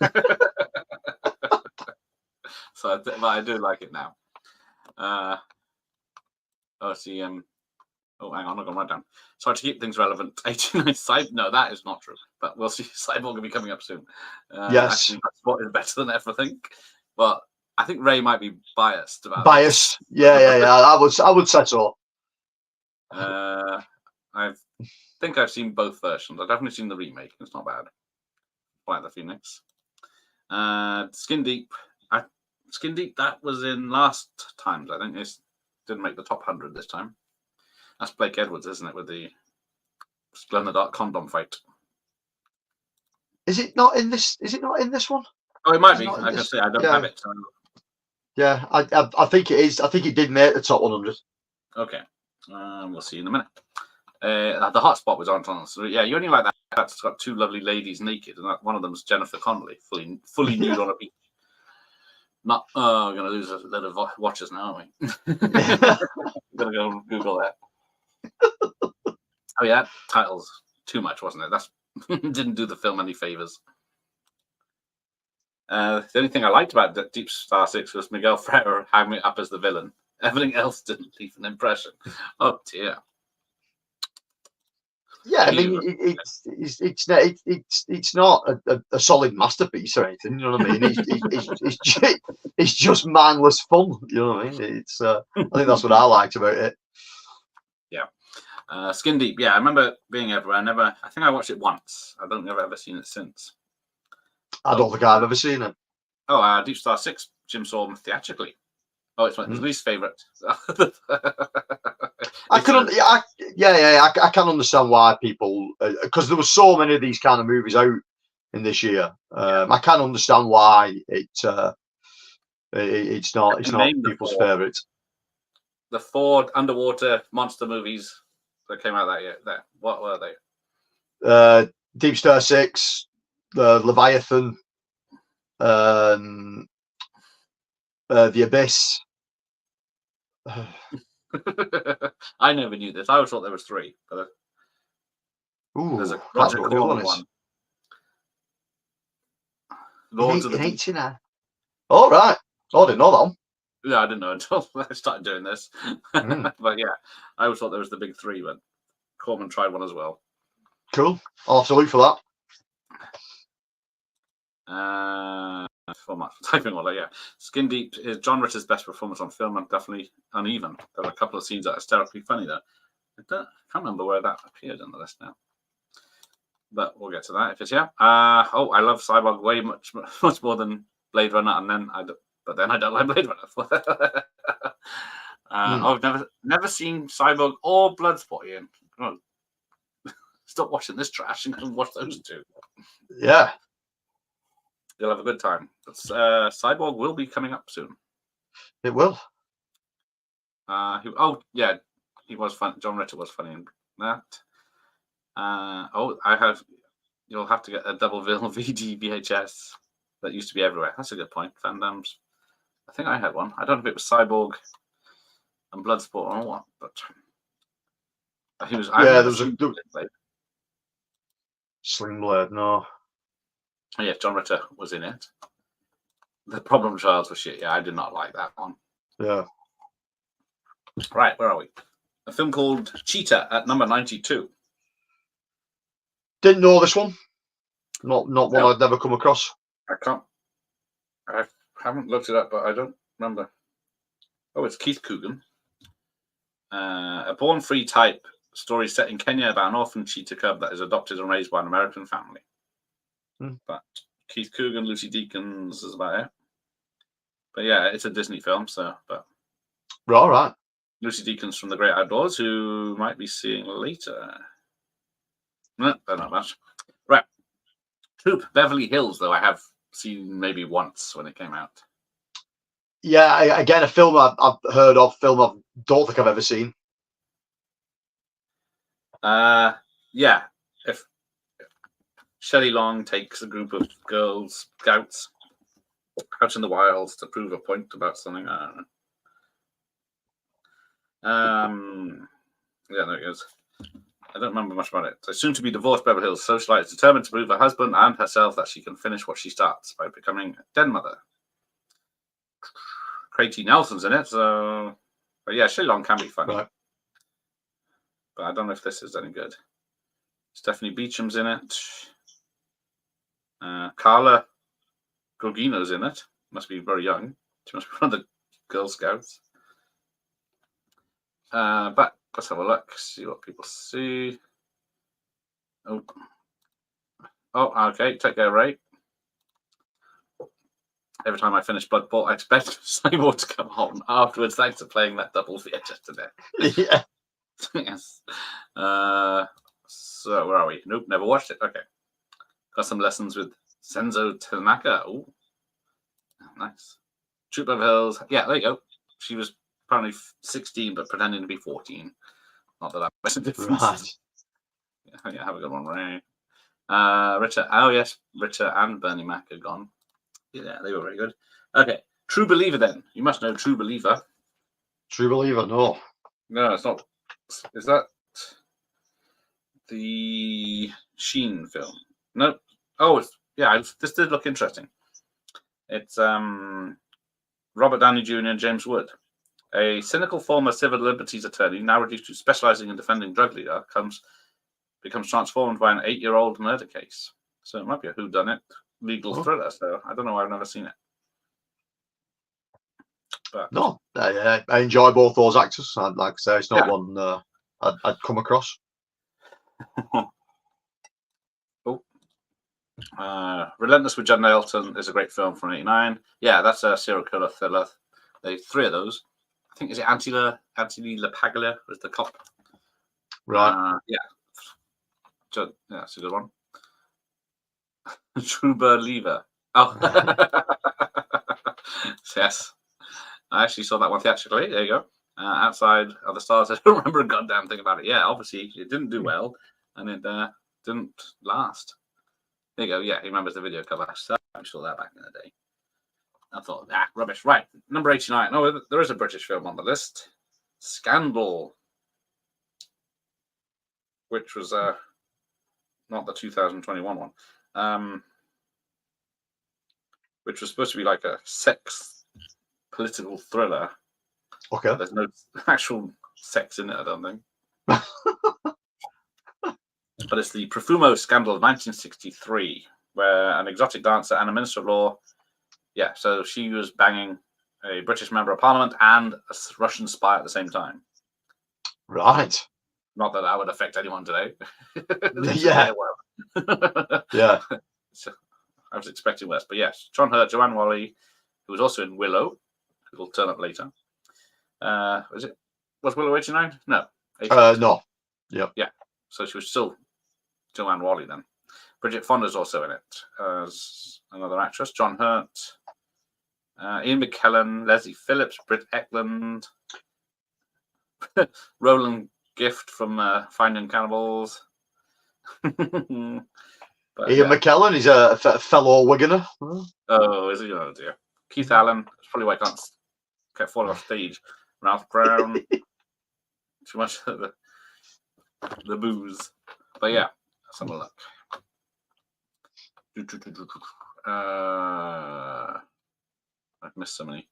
So, but I do like it now. Hang on, I've gone right down. Sorry, to keep things relevant. 89 no, that is not true. But we'll see. Cyborg will be coming up soon. Yes. Actually, Spot is better than everything. But I think Ray might be biased about biased. Yeah. I would say so. I think I've seen both versions. I've definitely seen the remake. It's not bad. Flight of the Phoenix. Skin Deep. Skin Deep, that was in last times. I think it didn't make the top 100 this time. That's Blake Edwards, isn't it? With the glow in the dark condom fight. Is it not in this? Is it not in this one? Oh, it might Is it be. not in I can this? say I don't Yeah. have it. So... Yeah, I think it is. I think it did make the top 100. Okay, we'll see in a minute. The hotspot was on. So yeah, you only like that. That's got two lovely ladies naked, and one of them's Jennifer Connelly, fully nude on a beach. Not. Oh, we're gonna lose a lot of watchers now, aren't we? We're gonna go Google that. Oh yeah, titles too much, wasn't it? That's didn't do the film any favors. The only thing I liked about Deep Star 6 was Miguel Ferrer hanging up as the villain. Everything else didn't leave an impression. Oh dear. Yeah, I mean, it's not a solid masterpiece or anything. You know what I mean? It's just mindless fun. You know what I mean? It's I think that's what I liked about it. Yeah. Skin Deep. Yeah, I remember being everywhere. I think I watched it once. I don't think I've ever seen it since. I don't think I've ever seen it. Oh, Deep Star 6. Jim saw them theatrically. Oh, it's my least favorite. I can understand why people, because there were so many of these kind of movies out in this year. I can understand why it's not people's favourites. The 4 underwater monster movies that came out that year. What were they? Deep Star 6, the Leviathan, the Abyss. I never knew this. I always thought there was 3. But there's a that's Roger what the other Corman one is. one. Lords of the In Deep. 89. All right. Oh, I didn't know that one. Yeah, I didn't know until I started doing this. But yeah, I always thought there was the big 3, but Corman tried one as well. Cool. I'll have to look for that. Format typing order, yeah. Skin Deep is John Ritter's best performance on film and definitely uneven. There are a couple of scenes that are hysterically funny though. I can't remember where that appeared on the list now. But we'll get to that if it's here. I love Cyborg way much more than Blade Runner, and then I don't like Blade Runner. I've never seen Cyborg or Bloodsport, Ian. Oh, stop watching this trash and go watch those 2. Yeah. You'll have a good time. But, Cyborg will be coming up soon. It will. He was fun. John Ritter was funny in that. You'll have to get a double bill VD VHS that used to be everywhere. That's a good point. Van Damme's. I think I had one. I don't know if it was Cyborg and Bloodsport or what, but he was. Yeah, there was a Sling Blade. No. Oh, yeah, John Ritter was in it. The Problem Childs was shit. Yeah, I did not like that one. Yeah. Right, where are we? A film called Cheetah at number 92. Didn't know this one. Not one I'd never come across. I haven't looked it up, but I don't remember. Oh, it's Keith Coogan. A born-free type story set in Kenya about an orphan cheetah cub that is adopted and raised by an American family. But Keith Coogan, Lucy Deakins is about it. But yeah, it's a Disney film, but all right. Lucy Deakins from The Great Outdoors, who might be seeing later. No, they're not much. Right. Troop Beverly Hills, though I have seen maybe once when it came out. Yeah, again, a film I've heard of, film I don't think I've ever seen. Yeah. If Shelley Long takes a group of girls, scouts, out in the wilds to prove a point about something. I don't know. Yeah, there it goes. I don't remember much about it. So soon to be divorced Beverly Hills socialite is determined to prove her husband and herself that she can finish what she starts by becoming a den mother. Craig Nelson's in it, but yeah, Shelley Long can be funny. Right. But I don't know if this is any good. Stephanie Beacham's in it. Carla Gugino's in it. Must be very young. She must be one of the Girl Scouts. But let's have a look, see what people see. Oh, okay, take care, Ray. Every time I finish Bloodsport, I expect Cyborg to come on afterwards, thanks to playing that double VHS today. Yeah. Yes. So where are we? Nope, never watched it. Okay. Got some lessons with Senzo Tanaka. Oh, nice. Troop of Hills. Yeah, there you go. She was apparently 16, but pretending to be 14. Not that makes a difference. Right. Yeah, have a good one, Ray. Richard. Oh yes, Richard and Bernie Mac are gone. Yeah, they were very good. Okay, True Believer. Then you must know True Believer. True Believer, no. No, it's not. Is that the Sheen film? No. Oh, yeah. This did look interesting. It's Robert Downey Jr. and James Wood. A cynical former civil liberties attorney, now reduced to specializing in defending drug leader, becomes transformed by an 8-year-old murder case. So it might be a whodunit legal thriller. So I don't know why I've never seen it. But No, I enjoy both those actors. Like I say, it's not one I'd come across. Relentless with Judd Nelson is a great film from '89. Yeah, that's a serial killer thriller. There's 3 of those. I think is it Anthony LaPaglia was the cop. Right. Yeah, that's a good one. True Believer. Oh, yes. I actually saw that one theatrically. There you go. Outside of the Stars. I don't remember a goddamn thing about it. Yeah, obviously it didn't do well, and it didn't last. There you go. Yeah, he remembers the video cover. So I saw that back in the day. I thought, rubbish. Right, number 89. No, there is a British film on the list. Scandal, which was not the 2021 one, which was supposed to be like a sex political thriller. Okay. There's no actual sex in it, I don't think. But it's the Profumo scandal of 1963, where an exotic dancer and a minister of law, so she was banging a British member of parliament and a Russian spy at the same time. Right. Not that would affect anyone today. Yeah. Yeah. So I was expecting worse, but yes, John Hurt, Joanne Whalley, who was also in Willow, who will turn up later. Was Willow 89? No. 88. No. Yep. Yeah. So she was still Joanne Whalley then. Bridget Fonda's also in it as another actress. John Hurt, Ian McKellen, Leslie Phillips, Britt Eklund, Roland Gift from Finding Cannibals. Ian McKellen is a fellow Wiganer. Oh, is he? Oh dear. Keith Allen. That's probably why I can't kept falling off stage. Ralph Brown. Too much of the booze. But yeah, let's have a look. I've missed so many.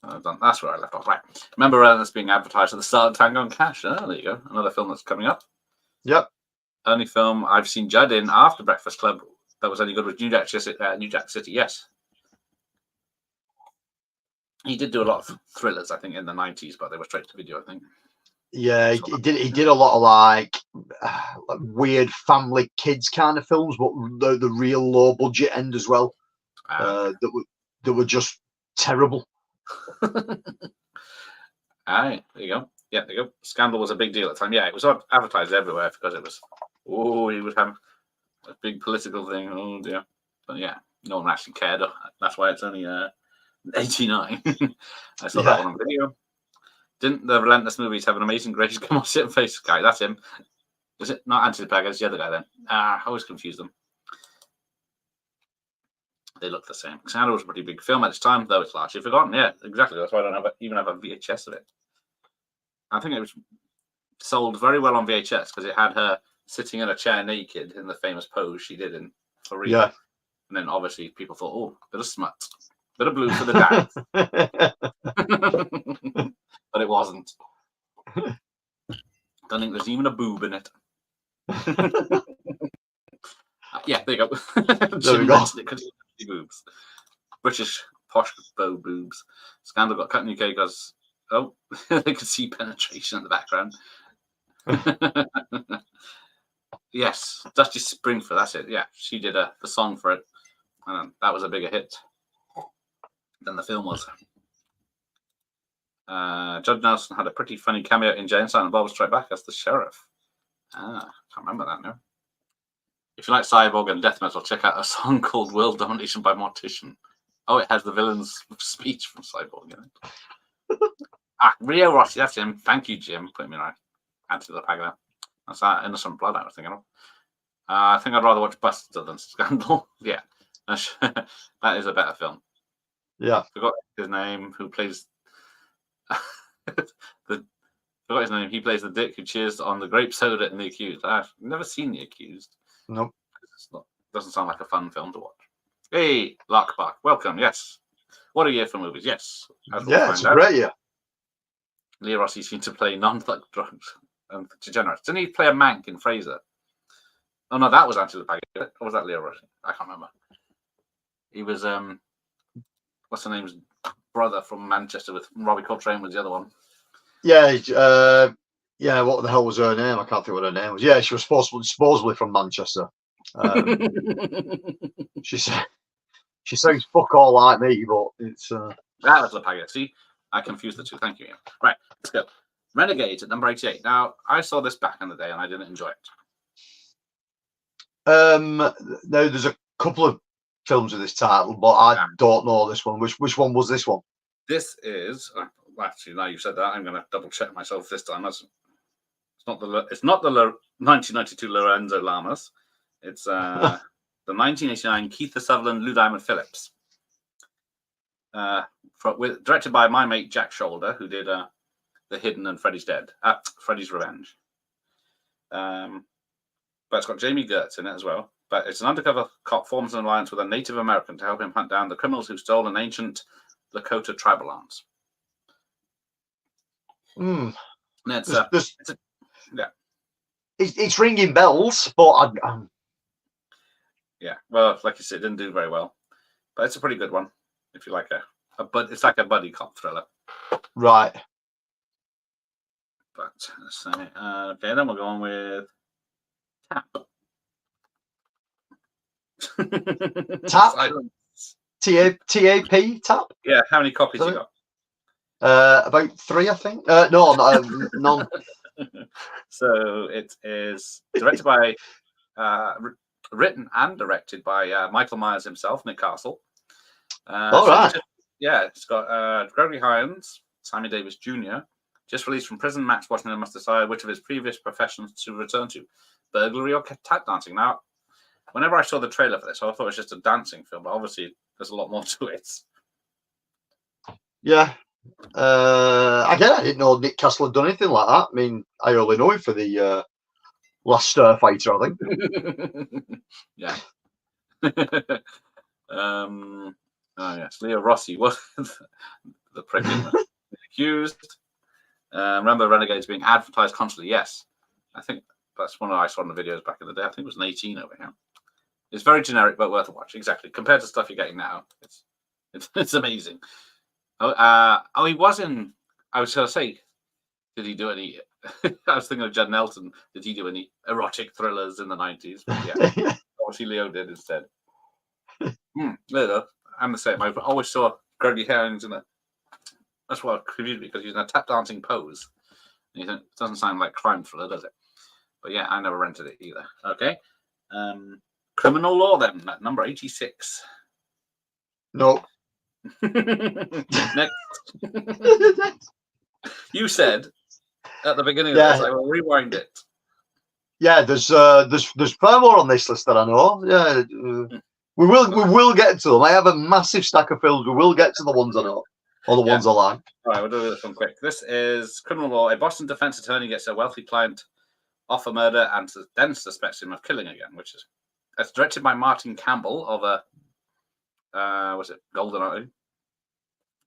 That's where I left off. Right. Remember that's being advertised at the start of Tango and Cash. Oh, there you go. Another film that's coming up. Yep. Only film I've seen Judd in after Breakfast Club that was any good was New Jack City. Yes. He did do a lot of thrillers, I think, in the 90s, but they were straight to video, I think. Yeah, he did a lot of like weird family kids kind of films, but the real low budget end as well. That were just terrible. Aye, there you go. Yeah, there you go. Scandal was a big deal at the time. Yeah, it was advertised everywhere because it was, he would have a big political thing. Oh dear. But yeah, no one actually cared. That's why it's only 89. I saw that one on video. Didn't the Relentless movies have an amazing Grace come on sit and face guy? That's him. Is it not Anthony Peggers? The other guy then. I always confuse them. They look the same. Scandal was a pretty big film at its time, though it's largely forgotten. Yeah, exactly. That's why I don't even have a VHS of it. I think it was sold very well on VHS because it had her sitting in a chair naked in the famous pose she did in For Real. Yeah. And then obviously people thought, oh, bit of smut, bit of blue for the dad. But it wasn't. Don't think there's even a boob in it. Yeah, there you go. There we go. Boobs. British posh bow boobs. Scandal got cut in the UK because they could see penetration in the background. Yes, Dusty Springfield. That's it. Yeah, she did the song for it, and that was a bigger hit than the film was. Judd Nelson had a pretty funny cameo in Jay and Silent Bob Strike Back as the sheriff. Can't remember that now. If you like Cyborg and death metal, check out a song called World Domination by Mortician. Oh, it has the villain's speech from Cyborg in it. Rio Rossi, that's him. Thank you, Jim. Putting me right. Add to the pack there. That's that Innocent Blood I was thinking of. I think I'd rather watch Buster than Scandal. Yeah. That is a better film. Yeah. Forgot his name, who plays... Forgot his name. He plays the dick who cheers on the grape soda in The Accused. I've never seen The Accused. Nope. Doesn't sound like a fun film to watch. Hey, Larkbach, welcome. Yes. What a year for movies. Yes. Yeah, it's a great year. Leo Rossi seemed to play non-thug drugs and degenerates. Didn't he play a Mank in Fraser? Oh no, that was Angela Baggett. Or was that Leo Rossi? I can't remember. He was what's her name's brother from Manchester with Robbie Coltrane was the other one. Yeah, yeah. What the hell was her name? I can't think what her name was. Yeah, she was supposedly from Manchester. She sounds fuck all like me, but it's that was the Baggett. See, I confused the two. Thank you. Ian. Right, let's go. Renegade at number 88. Now, I saw this back in the day and I didn't enjoy it. No, there's a couple of films with this title, but I don't know this one. Which one was this one? This is actually, now you've said that, I'm going to double check myself this time. It's not the 1992 Lorenzo Lamas. It's the 1989 Keith Sutherland, Lou Diamond Phillips. Directed by my mate Jack Shoulder, who did The Hidden and Freddy's Dead, Freddy's Revenge. But it's got Jamie Gertz in it as well. But it's an undercover cop forms an alliance with a Native American to help him hunt down the criminals who stole an ancient Lakota tribal arms. It's ringing bells, but yeah. Well, like you said, it didn't do very well, but it's a pretty good one if you like it's like a buddy cop thriller, right? But let's say okay, then we'll go on with Tap. Tap. T-A-P. Tap. Yeah. How many copies you got? About 3, I think. No, none. So it is directed by, written and directed by Michael Myers himself, Nick Castle. All right. Yeah, it's got Gregory Hines, Sammy Davis Jr., just released from prison. Max Washington must decide which of his previous professions to return to, burglary or tap dancing. Now, whenever I saw the trailer for this, I thought it was just a dancing film, but obviously there's a lot more to it. Yeah. Again, I didn't know Nick Castle had done anything like that. I mean, I only know him for the Last Starfighter, I think. Yeah. Oh yes, Leo Rossi was the prick accused. Remember Renegades being advertised constantly? Yes, I think that's one I saw in the videos back in the day. I think it was an 18 over here. It's very generic, but worth a watch. Exactly, compared to stuff you're getting now, it's amazing. Oh, he was in. I was going to say, did he do any? I was thinking of Judd Nelson. Did he do any erotic thrillers in the 90s? But yeah, obviously Leo did instead. Later, I'm the same. I always saw Gregory Hines in it. That's what confused me because he's in a tap dancing pose. And you think it doesn't sound like crime thriller, does it? But yeah, I never rented it either. Okay, Criminal Law then at number 86. No. Next. You said at the beginning of this, I will rewind it. Yeah, there's far more on this list that I know. Yeah, we will get to them. I have a massive stack of films. We will get to the ones I know or the ones I like. All right, we'll do this one quick. This is Criminal Law. A Boston defense attorney gets a wealthy client off a murder and then suspects him of killing again, it's directed by Martin Campbell of was it Golden Eye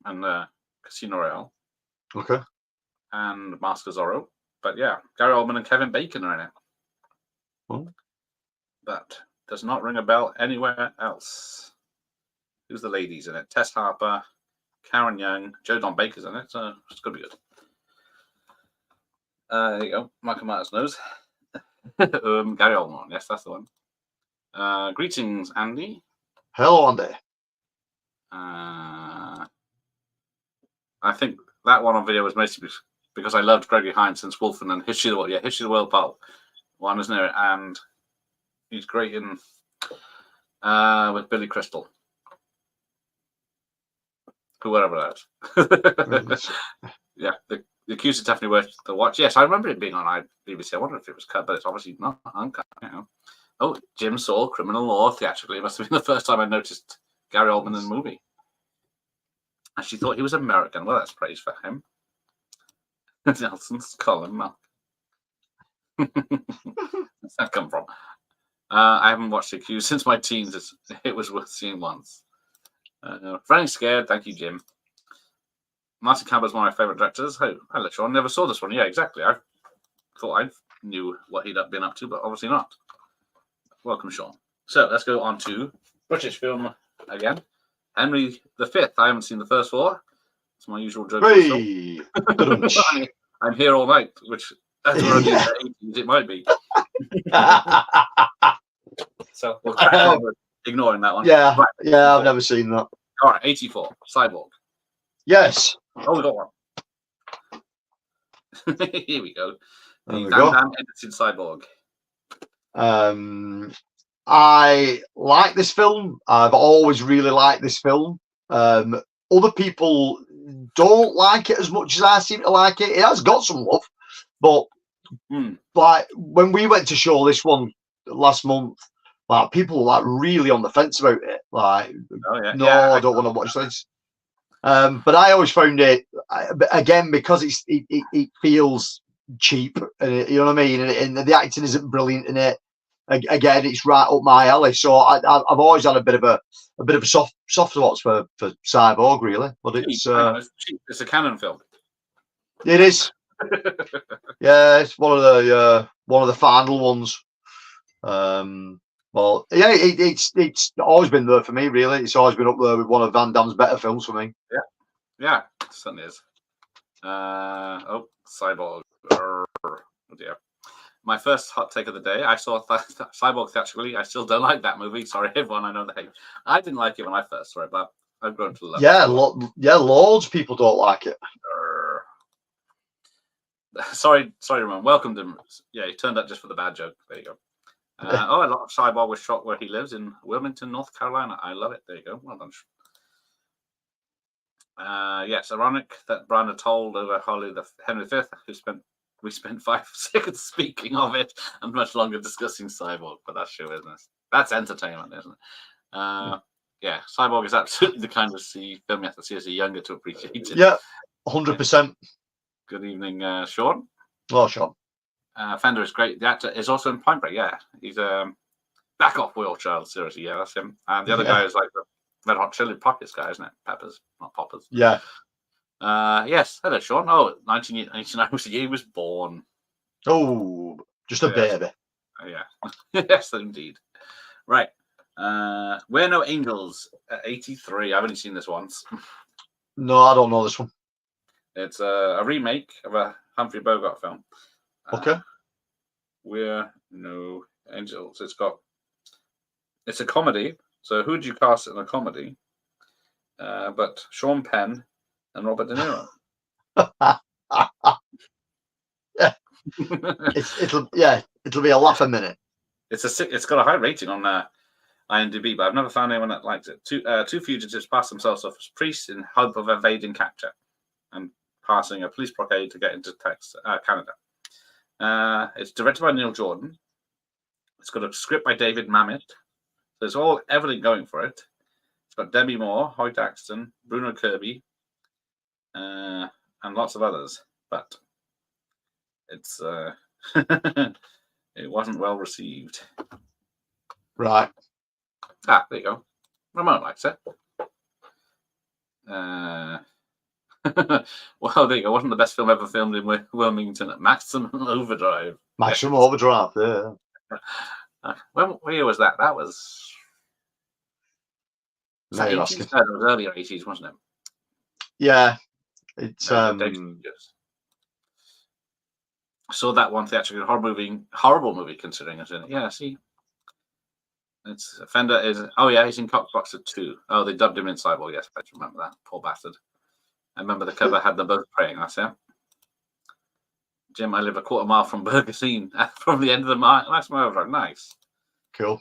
and Casino Royale. Okay. And Mask of Zorro. But yeah, Gary Oldman and Kevin Bacon are in it. Oh. But does not ring a bell anywhere else. Who's the ladies in it? Tess Harper, Karen Young, Joe Don Baker's in it, so it's going to be good. There you go. Michael Myers knows. Gary Oldman, yes, that's the one. Greetings, Andy. Hello, Andy. I think that one on video was mostly because I loved Gregory Hines since Wolfen and History of the World. Yeah, History of the World Part 1, isn't it? And he's great in with Billy Crystal. Whoever that is. Yeah, the Accused is definitely worth the watch. Yes, I remember it being on BBC. I wonder if it was cut, but it's obviously not uncut. You know. Oh, Jim Saul, Criminal Law, theatrically. It must have been the first time I noticed Gary Oldman in the movie. And she thought he was American. Well, that's praise for him. Nelson's Colin Milk. Where's that come from? I haven't watched The Accused since my teens. It was worth seeing once. Friendly Scared, thank you, Jim. Martin Campbell's one of my favourite directors. Oh, hello, Sean. Never saw this one. Yeah, exactly. I thought I knew what he'd been up to, but obviously not. Welcome, Sean. So let's go on to British film again. Henry V. I haven't seen the first four. It's my usual joke. Hey. I'm here all night, which as we're only in the 80s, it might be. So we'll crack on with ignoring that one. Yeah, right. Yeah, I've never seen that. All right, 84, Cyborg. Yes. Oh, we got one. Here we go. The Damme edited Cyborg. I like this film. I've always really liked this film. Other people don't like it as much as I seem to like it. It has got some love, but like when we went to show this one last month, like people were like really on the fence about it. Like, I don't want to watch this. But I always found it again because it feels cheap, and you know what I mean. And the acting isn't brilliant in it. Again, it's right up my alley. So I've always had a bit of a soft spot for Cyborg, really. But it's a canon film. It is. Yeah, it's one of the final ones. Well, yeah, it's always been there for me. Really, it's always been up there with one of Van Damme's better films for me. Yeah, it certainly is. Cyborg. Oh dear. My first hot take of the day. I saw Cyborg theatrically. I still don't like that movie. Sorry, everyone. I know the hate. I didn't like it when I first saw it, but I've grown to love it. Yeah, loads of people don't like it. Sorry, Ramon. Welcome to. Yeah, he turned up just for the bad joke. There you go. A lot of Cyborg was shot where he lives in Wilmington, North Carolina. I love it. There you go. Well done. Yes, ironic that Brian had told over Holly the Henry V, we spent 5 seconds speaking of it and much longer discussing Cyborg, but that's show business. That's entertainment, isn't it? Yeah, Cyborg is absolutely the kind of film you have to see as a younger to appreciate it. Yeah, 100%. Good evening, Sean. Oh, Sean. Fender is great. The actor is also in Point Break. Yeah, he's back off Will Child. Seriously, yeah, that's him. And the other guy is like the Red Hot Chili Peppers guy, isn't it? Peppers, not Poppers. Yeah. Yes. Hello, Sean. Oh, 1989 was the year he was born. Oh, just a baby. Yeah. Yes, indeed. Right. We're No Angels at 83. I've only seen this once. No, I don't know this one. It's a remake of a Humphrey Bogart film. Okay. We're No Angels. It's a comedy. So who'd you cast in a comedy? But Sean Penn and Robert De Niro. Yeah. It'll be a laugh a minute. It's got a high rating on IMDb, but I've never found anyone that likes it. Two fugitives pass themselves off as priests in hope of evading capture and passing a police blockade to get into Canada. It's directed by Neil Jordan. It's got a script by David Mamet. There's everything going for it. It's got Demi Moore, Hoyt Axton, Bruno Kirby, and lots of others. But it's it wasn't well received. Right. There you go. Ramon likes it. Well, there you go. Wasn't the best film ever filmed in Wilmington at Maximum Overdrive. Maximum Overdrive, yeah. What year was that? That was... No, it was earlier 80s, wasn't it? Yeah. It's I saw that one theatrically. Horrible movie considering it's in it. Yeah, see. It's Fender is... Oh, yeah, he's in Cockboxer 2. Oh, they dubbed him in Cyborg. Yes, I remember that. Poor bastard. I remember the cover had them both praying. That's it. Jim, I live a quarter mile from Burger Scene, from the end of the last mile. Right, nice. Cool.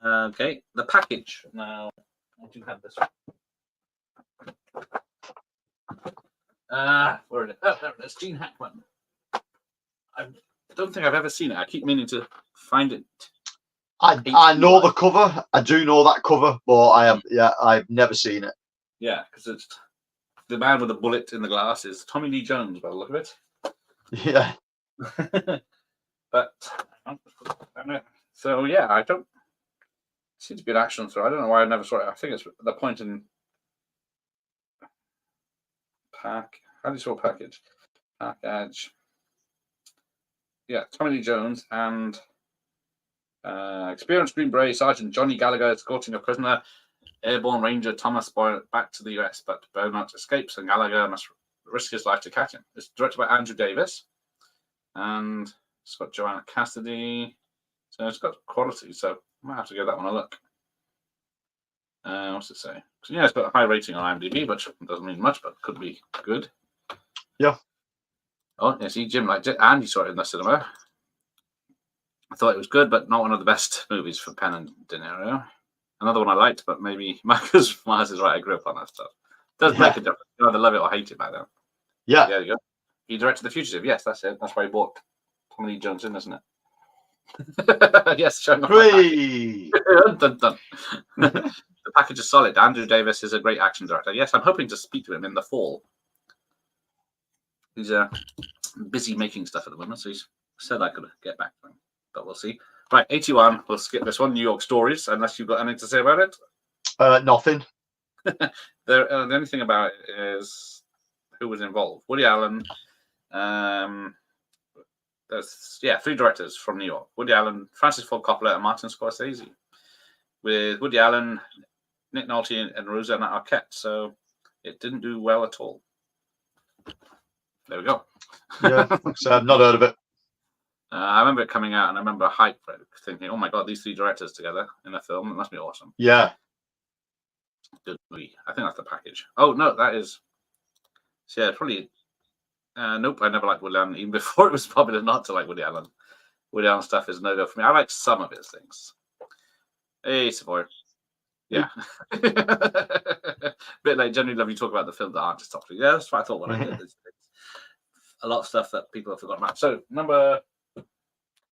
Okay, the package. Now, I do have this one. Where is it? Oh, there it is. Gene Hackman. I don't think I've ever seen it. I keep meaning to find it. I know the cover. I do know that cover, but I've never seen it. Yeah, because it's the man with the bullet in the glasses, Tommy Lee Jones, by the look of it. Yeah. But so yeah, I don't. It seems to be an action throw. I don't know why I never saw it. I think it's the point in pack. How do you spell package? Package. Yeah, Tommy Lee Jones and experienced Green Beret Sergeant Johnny Gallagher escorting a prisoner, airborne Ranger Thomas Boyle, back to the US, but Beaumont escapes and Gallagher must risk his life to catch him. It's directed by Andrew Davis, and it's got Joanna Cassidy, so it's got quality. So I might have to give that one a look. What's it say? So, yeah, it's got a high rating on IMDb, which doesn't mean much, but could be good. Yeah. Oh, yeah, see, Jim liked it, and he saw it in the cinema. I thought it was good, but not one of the best movies for Penn and De Niro. Another one I liked, but maybe Marcus Mars is right. I grew up on that stuff. It does make a difference. You either love it or hate it by then. Yeah. There you go. He directed The Fugitive. Yes, that's it. That's why he brought Tommy Lee Jones in, isn't it? Yes, showing off my dun, dun. The package is solid. Andrew Davis is a great action director. Yes, I'm hoping to speak to him in the fall. He's busy making stuff at the moment, so he's said I could get back to him, but we'll see. Right, 81. We'll skip this one. New York Stories, unless you've got anything to say about it. Nothing. The only thing about it is who was involved. Woody Allen. There's 3 directors from New York: Woody Allen, Francis Ford Coppola, and Martin Scorsese. With Woody Allen, Nick Nolte, and Rosanna Arquette. So it didn't do well at all. There we go. Yeah, so I've not heard of it. I remember it coming out, and I remember a hype for it, thinking, "Oh my god, these 3 directors together in a film! It must be awesome." Yeah. Good movie. I think that's the package. Oh no, that is. So yeah, probably. Nope, I never liked Woody Allen even before it was popular not to like Woody Allen. Woody Allen stuff is no go for me. I like some of his things. Hey, Savoy. Yeah. Bit like generally love you talk about the film that aren't just top 3. Yeah, that's what I thought when I did this. A lot of stuff that people have forgotten about. So number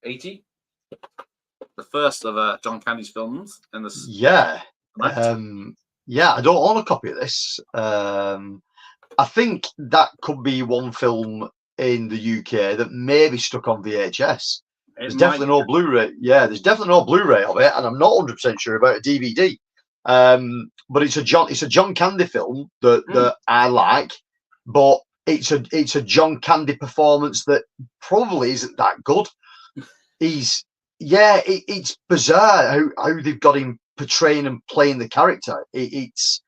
80, the first of John Candy's films in this. Yeah. Right? Yeah, I don't own a copy of this. I think that could be one film in the UK that may be stuck on VHS. There's definitely no Blu-ray. Yeah, there's definitely no Blu-ray of it, and I'm not 100% sure about a DVD. But it's a John Candy film that I like, but it's a John Candy performance that probably isn't that good. It's bizarre how they've got him portraying and playing the character. It's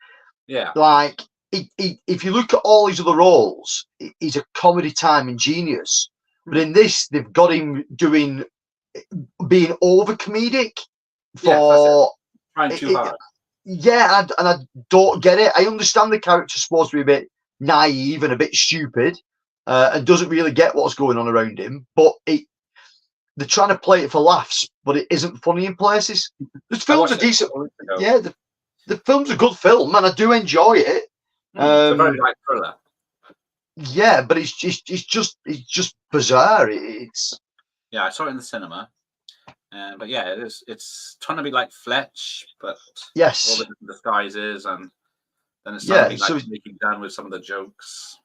like if you look at all his other roles, he's a comedy timing genius. But in this, they've got him being over comedic for trying too hard. Yeah, and I don't get it. I understand the character's supposed to be a bit naive and a bit stupid, and doesn't really get what's going on around him. But they're trying to play it for laughs, but it isn't funny in places. The film's a decent. Yeah, the film's a good film, and I do enjoy it. It's a very light thriller. Yeah, but it's just bizarre. Yeah, I saw it in the cinema, but yeah, it's trying to be like Fletch, but yes, all the different disguises, and then it's trying to be like making down with some of the jokes.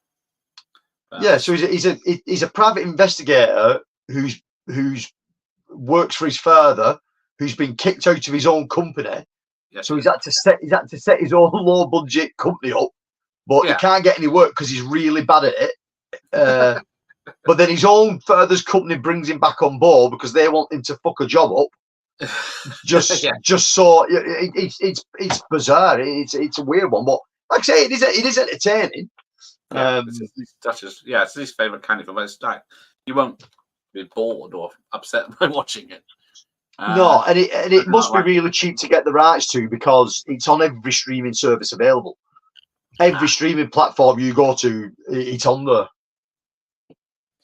But, so he's a private investigator who's works for his father, who's been kicked out of his own company. Yes, so he's had to set his own low budget company up. But he can't get any work because he's really bad at it. But then his own father's company brings him back on board because they want him to fuck a job up. Just so it's bizarre. It's a weird one, but like I say, it is entertaining. It's his favorite Candy film. But it's like you won't be bored or upset by watching it. No, and it must be really cheap to get the rights to because it's on every streaming service available. Every streaming platform you go to, it's on there.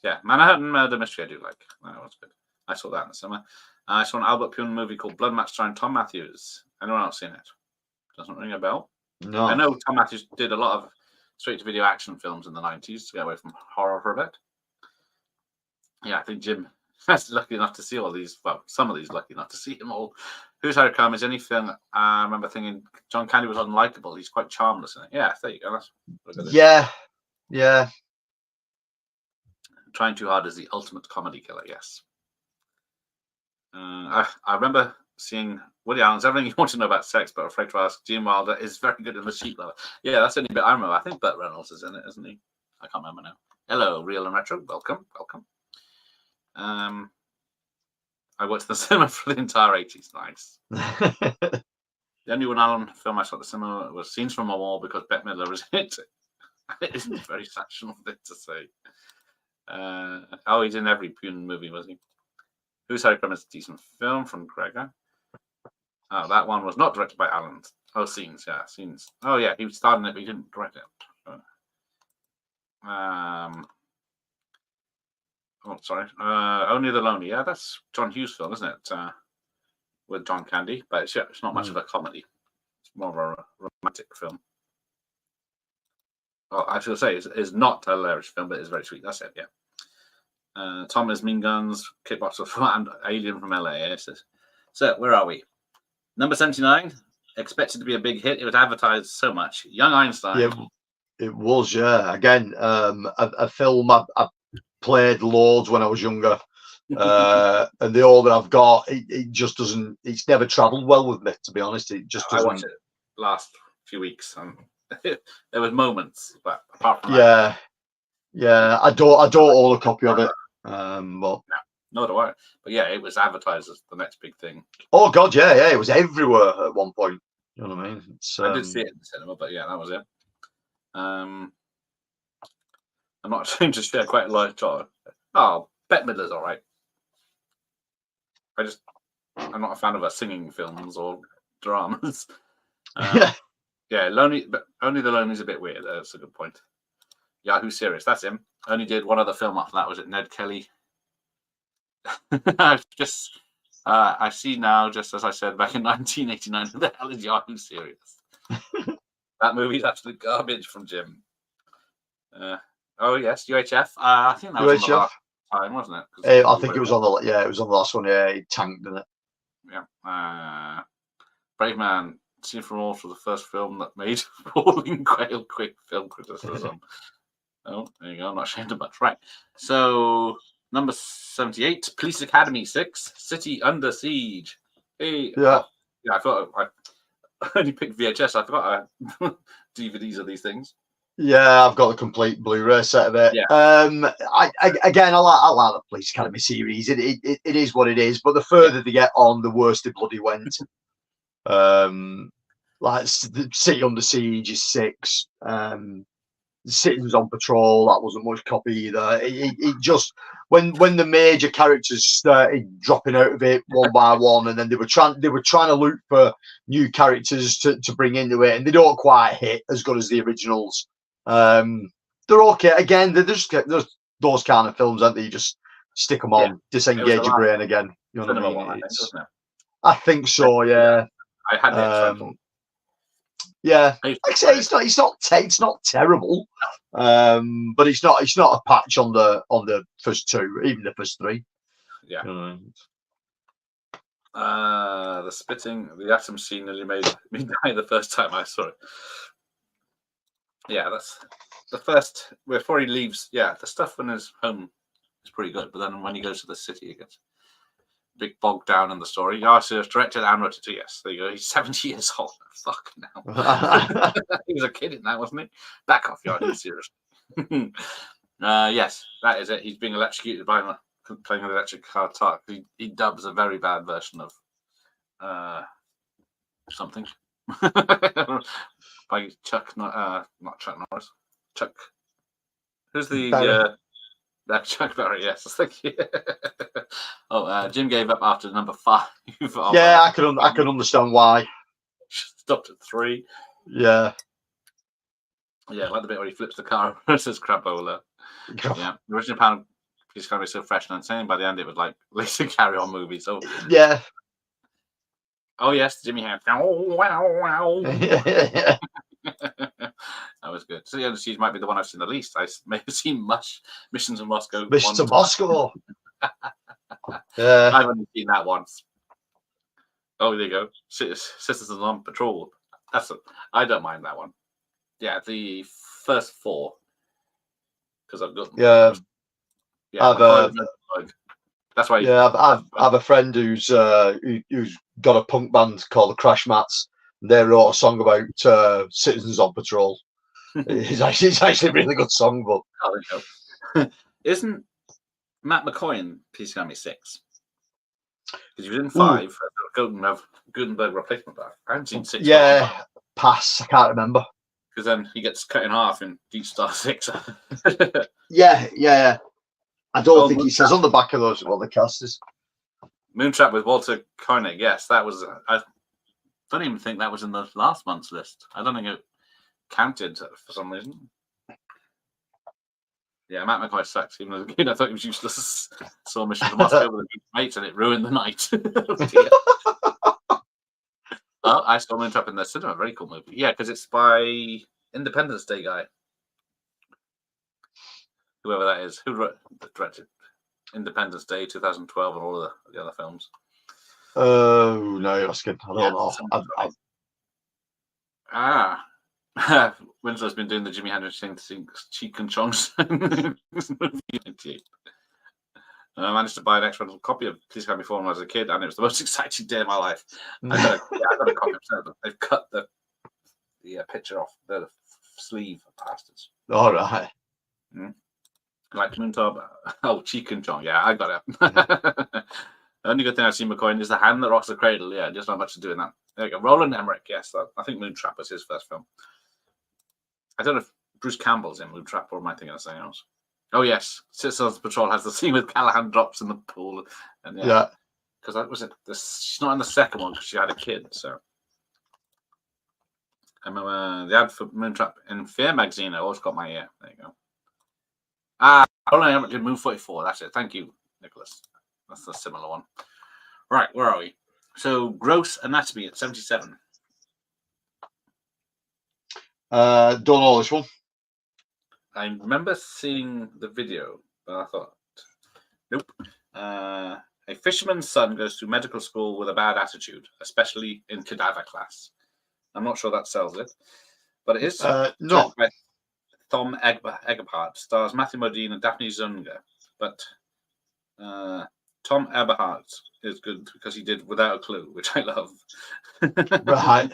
Yeah, Manhattan Murder Mystery I do like. That was good. I saw that in the summer. I saw an Albert Pune movie called Blood Match starring Tom Matthews. Anyone else seen it? Doesn't ring a bell. No. I know Tom Matthews did a lot of straight-to-video action films in the 90s to get away from horror for a bit. Yeah, I think Jim is lucky enough to see all these. Well, some of these lucky enough to see them all. Who's Harry Come is anything. I remember thinking John Candy was unlikable. He's quite charmless in it. Yeah, there you go. Yeah. Trying Too Hard is the ultimate comedy killer. Yes. I remember seeing Woody Allen's Everything You Want to Know About Sex, but Afraid to Ask. Gene Wilder is very good in The Sheep Lover. Yeah, that's the only bit I remember. I think Burt Reynolds is in it, isn't he? I can't remember now. Hello, Real and Retro. Welcome. I worked in the cinema for the entire 80s. Nice. The only Woody Allen film I saw at the cinema was Scenes from a Wall because Bette Midler was in it. It isn't a very sectional thing to say. He's in every Pune movie, was he? Who's Harry Come is a decent film from Gregor. Oh, that one was not directed by Allen. Oh, Scenes. Oh, yeah, he starred in it, but he didn't direct it. Only the Lonely. Yeah, that's John Hughes' film, isn't it? With John Candy, but it's not much of a comedy. It's more of a romantic film. Well, I should say it's not a hilarious film, but it's very sweet. That's it. Yeah. Thomas Mean Guns, Kickboxer and Alien from LA. So where are we? Number 79. Expected to be a big hit. It was advertised so much. Young Einstein. Yeah, it was. Yeah. Again, a film I played loads when I was younger, and the older I've got, it just doesn't. It's never travelled well with me, to be honest. It just doesn't. I watched it last few weeks, and there was moments, but apart from that, I don't own a copy of it. But no, do I. But yeah, it was advertised as the next big thing. Oh God, yeah, it was everywhere at one point. You know what I mean? I did see it in the cinema, but yeah, that was it. I'm not ashamed to share quite a lot. Oh, Bette Midler's all right. I'm not a fan of her singing films or dramas. Yeah, Lonely, but Only the Lonely's a bit weird. That's a good point. Yahoo Serious, that's him. Only did one other film after that. Was it Ned Kelly? I see now, just as I said back in 1989, who the hell is Yahoo Serious? That movie's absolute garbage from Jim. Oh yes, UHF. I think that was on the last time, wasn't it? I think it was on the it was on the last one. Yeah, he tanked, didn't it? Yeah. Brave Man. Seen from All for the first film that made Pauline Quayle quick film criticism. Oh, there you go. I'm not ashamed of much. Right. So, number 78, Police Academy 6, City Under Siege. Hey. Yeah. I thought I only picked VHS. I forgot I DVDs of these things. Yeah, I've got the complete Blu-ray set of it. Yeah. I like the Police Academy series. It is what it is. But the further they get on, the worse they bloody went. Like City Under Siege is 6. Citizens on Patrol, that wasn't much copy either. It just when the major characters started dropping out of it one by one, and then they were trying to look for new characters to bring into it, and they don't quite hit as good as the originals. They're okay. Again, there's those kind of films, aren't they? You just stick them on, disengage your brain again. You know what I mean? I think so. Yeah. I had that. Yeah, like I say, it's not terrible, but it's not a patch on the first 2, even the first 3. Yeah. The spitting, the atom scene nearly made me die the first time I saw it. Yeah, that's the first before he leaves. Yeah, the stuff when he's home is pretty good, but then when he goes to the city, it gets big bogged down in the story. So it's directed and wrote it too. Yes, there you go. He's 70 years old. Fuck now. He was a kid in that, wasn't he? Back off, you're seriously. Yes, that is it. He's being electrocuted by playing an electric guitar. He dubs a very bad version of something by Chuck. Not Chuck Norris. Chuck. Who's the? Chuck Berry, yes. Thank you. Jim gave up after number 5. Yeah, I can understand why. Stopped at 3. Yeah. Yeah, I like the bit where he flips the car versus crapola. Yeah, the original pan is going to be so fresh and insane. By the end, it was like Lisa Carry On movie. So, Yeah. oh yes, Jimmy Ham. Oh, wow. Yeah. That was good. So yeah, she might be the one I've seen the least. I may have seen Missions in Moscow. Mission to one time. Moscow. Yeah. I've only seen that once. Oh, there you go. Citizens on Patrol. I don't mind that one. Yeah, the first four. Because I've got Yeah. that's why. Yeah, I've a friend who's got a punk band called the Crash Mats. They wrote a song about citizens on patrol. It's actually a really good song, but Oh, there you go. Isn't Matt McCoy in Peace Army 6? Because he was in 5. Gutenberg replacement back. I haven't seen 6. Yeah, pass. I can't remember. Because then he gets cut in half in Deep Star 6. Yeah. I don't think it says on the back of those what the cast is. Moontrap with Walter Koenig. Yes, that was. I don't even think that was in the last month's list. I don't think it counted for some reason. Yeah, Matt McCoy sucks. Even as a kid, I thought he was useless. Saw Mission to Moscow with a group of mates and it ruined the night. Oh, I saw Moontrap in the cinema. Very cool movie. Yeah, because it's by Independence Day guy. Whoever that is. Who directed Independence Day 2012 and all of the other films? Oh, no, you're asking. I don't know. Winslow's been doing the Jimi Hendrix thing to sing Cheek and Chong's movie. And I managed to buy an extra copy of Please Come Before when I was a kid, and it was the most exciting day of my life. I got a copy of it. They've cut the picture off the sleeve, bastards. All right. Like Moontop. Oh, Cheek and Chong. Yeah, I got it. The only good thing I've seen McCoy is the hand that rocks the cradle. Yeah, just not much to do in that. There you go. Roland Emmerich. Yes, I think Moontrap was his first film. I don't know if Bruce Campbell's in Moontrap or am I thinking of something else? Oh yes, Citizens Patrol has the scene with Callahan drops in the pool, and yeah, because that was it. She's not in the second one because she had a kid. So I remember the ad for Moontrap in Fear magazine. I always got my ear. There you go. Roland Emmerich did Moon 44. That's it. Thank you, Nicholas. That's a similar one. Right, where are we? So, Gross Anatomy at 77. Don't know this one. I remember seeing the video, but I thought, nope. A fisherman's son goes to medical school with a bad attitude, especially in cadaver class. I'm not sure that sells it, but it is. No. Tom Eberhardt stars Matthew Modine and Daphne Zuniga, but Tom Eberhardt is good because he did Without a Clue, which I love. Right.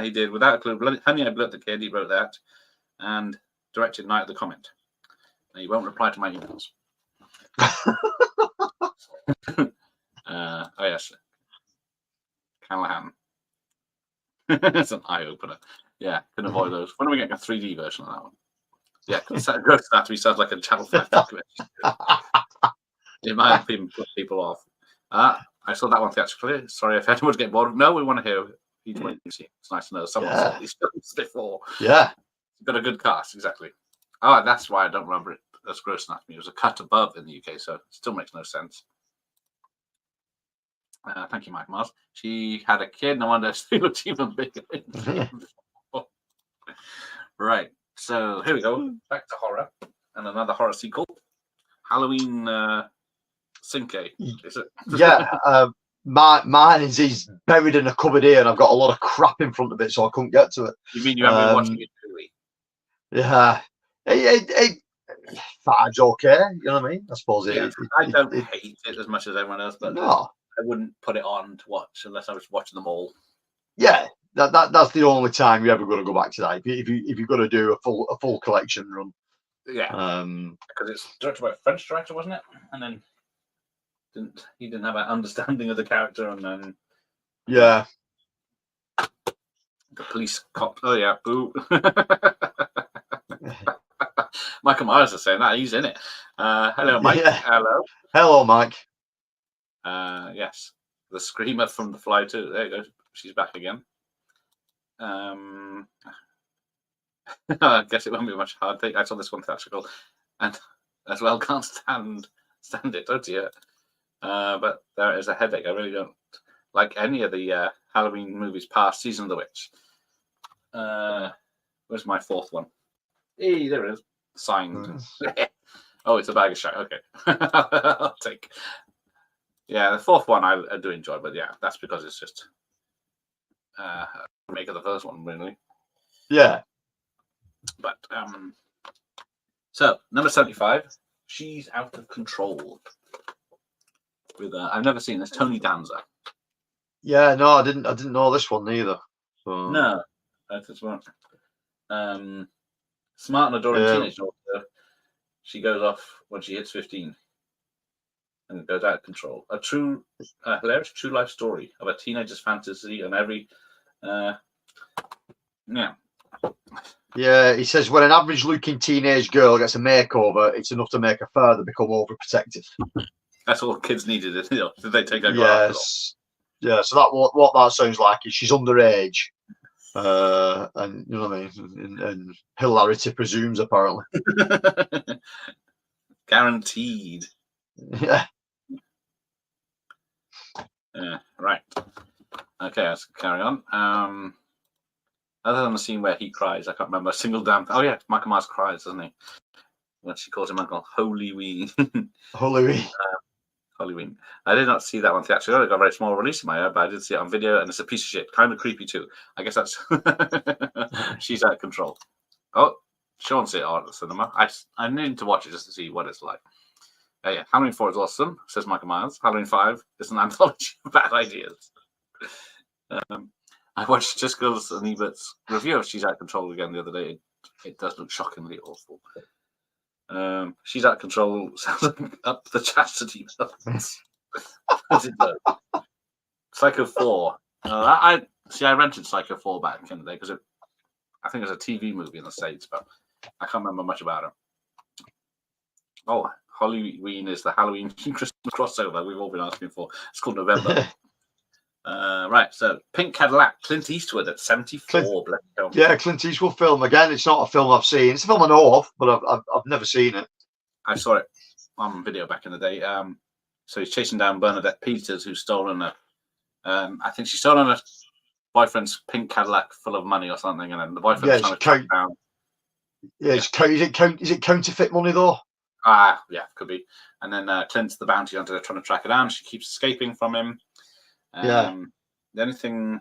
He did Without a Clue, Honey, I Blew Up the Kid, he wrote that, and directed Night of the Comet. And he won't reply to my emails. Oh, yes. Callahan. It's an eye-opener. Yeah, can avoid those. When are we getting a 3D version of that one? Yeah, Ghost Anatomy sounds like a Channel 5 documentary. It might have even put people off. I saw that one theatrically. Sorry if anyone's getting bored. No, we want to hear each one you see. It's nice to know someone saw these films before. Yeah. It's got a good cast, exactly. Oh, that's why I don't remember it as Gross Anatomy. It was a cut above in the UK, so it still makes no sense. Thank you, Mike Mars. She had a kid, no wonder she looked even bigger. Right, so here we go. Back to horror and another horror sequel. Halloween 5. Is it? Yeah. Mine is buried in a cupboard here, and I've got a lot of crap in front of it, so I couldn't get to it. You mean you haven't been watching it truly? Yeah. It 5's okay. You know what I mean? I suppose I don't hate it as much as everyone else, but no. I wouldn't put it on to watch unless I was watching them all. Yeah, that's the only time you're ever going to go back to that. If you're going to do a full collection run. Yeah. Because it's directed by a French director, wasn't it? And then he didn't have an understanding of the character, and then yeah, the police cop. Oh yeah, boo. Michael Myers is saying that he's in it. Hello, Mike. Yeah. Hello, Mike. Yes, the screamer from The Fly too. There you go. She's back again. I guess it won't be much hard. I saw this one theatrical, and as well can't stand it. Oh dear. But there is a headache. I really don't like any of the Halloween movies past Season of the Witch. Where's my fourth one? Hey, there it is. Signed. Oh, it's a bag of shit. Okay. I'll take. Yeah, the fourth one I do enjoy, but yeah, that's because it's just a remake of the first one, really. Yeah. But so number 75, She's Out of Control. With I've never seen this, Tony Danza. Yeah, no, I didn't know this one either. So. No, that's one. Smart and adoring teenage daughter. She goes off when she hits 15 and goes out of control. A true, hilarious true life story of a teenager's fantasy and every, yeah. Yeah, he says when an average-looking teenage girl gets a makeover, it's enough to make her father become overprotective. That's all kids needed. Did they take her? Yes. Yeah. So that what that sounds like is she's underage, and you know what I mean, and hilarity presumes apparently. Guaranteed. Yeah. Right. Okay, let's carry on. Other than the scene where he cries, I can't remember a single damn. Oh yeah, Michael Myers cries, doesn't he? When she calls him Uncle Hollyween. Hollyween. Hollyween. I did not see that one theatrically. I got a very small release in my head, but I did see it on video, and it's a piece of shit. Kind of creepy too. I guess that's She's Out of Control. Oh, Sean see it at the cinema. I need to watch it just to see what it's like. Yeah, Halloween 4 is awesome, says Michael Myers. Halloween 5 is an anthology of bad ideas. I watched Jessica's and Ebert's review of She's Out of Control again the other day. It does look shockingly awful. She's Out of Control sounds like up the chastity belt. Psycho 4. I rented Psycho 4 back in the day because I think it's a TV movie in the States, but I can't remember much about it. Oh, Halloween is the Halloween Christmas crossover we've all been asking for. It's called November. Right, so Pink Cadillac, Clint Eastwood at 74. Yeah, Clint Eastwood film again. It's not a film I've seen. It's a film I know of, but I've never seen it. I saw it on video back in the day. So he's chasing down Bernadette Peters, who's stolen I think she's stolen her boyfriend's pink Cadillac full of money or something, and then the boyfriend's trying to track down. Yeah, is it counterfeit money though? Yeah, could be. And then Clint's the bounty hunter trying to track her down. She keeps escaping from him. The only thing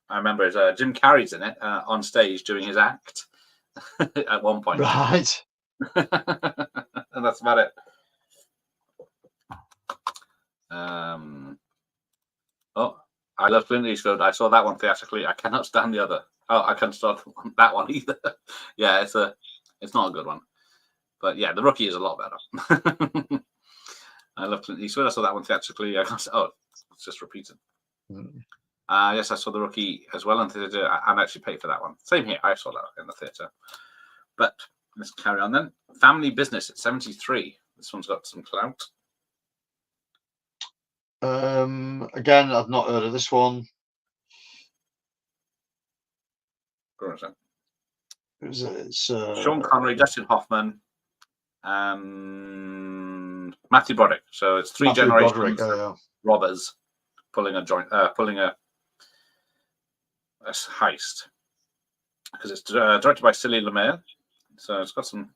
I remember is Jim Carrey's in it on stage doing his act at one point. Right. And that's about it. Oh, I love Clint Eastwood. I saw that one theatrically. I cannot stand the other. Oh, I can't stand that one either. Yeah, it's not a good one. But yeah, The Rookie is a lot better. I love Clint Eastwood. I saw that one theatrically. It's just repeated. Yes, I saw The Rookie as well in theatre. I actually paid for that one. Same here. I saw that in the theatre. But let's carry on then. Family Business at 73. This one's got some clout. Again, I've not heard of this one. It's Sean Connery, Dustin Hoffman, and Matthew Broderick. So it's three generations of robbers pulling a heist. Because it's directed by Cillian LeMaire, so it's got some,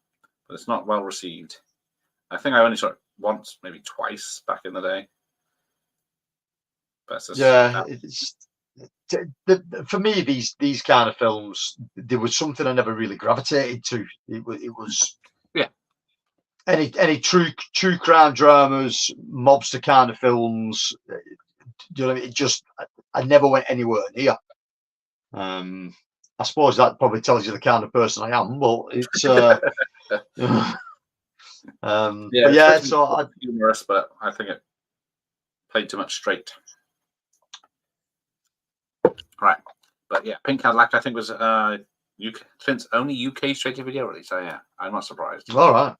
but it's not well received. I think I only saw it once, maybe twice back in the day. But for me, these kind of films, there was something I never really gravitated to. It was any true crime dramas, mobster kind of films. You know what I mean? It just I never went anywhere near. I suppose that probably tells you the kind of person I am. But it's so humorous, but I think it played too much straight. Right, but yeah, Pink Cadillac I think was Clint's only UK straight-to-video release. So yeah, I'm not surprised. All right.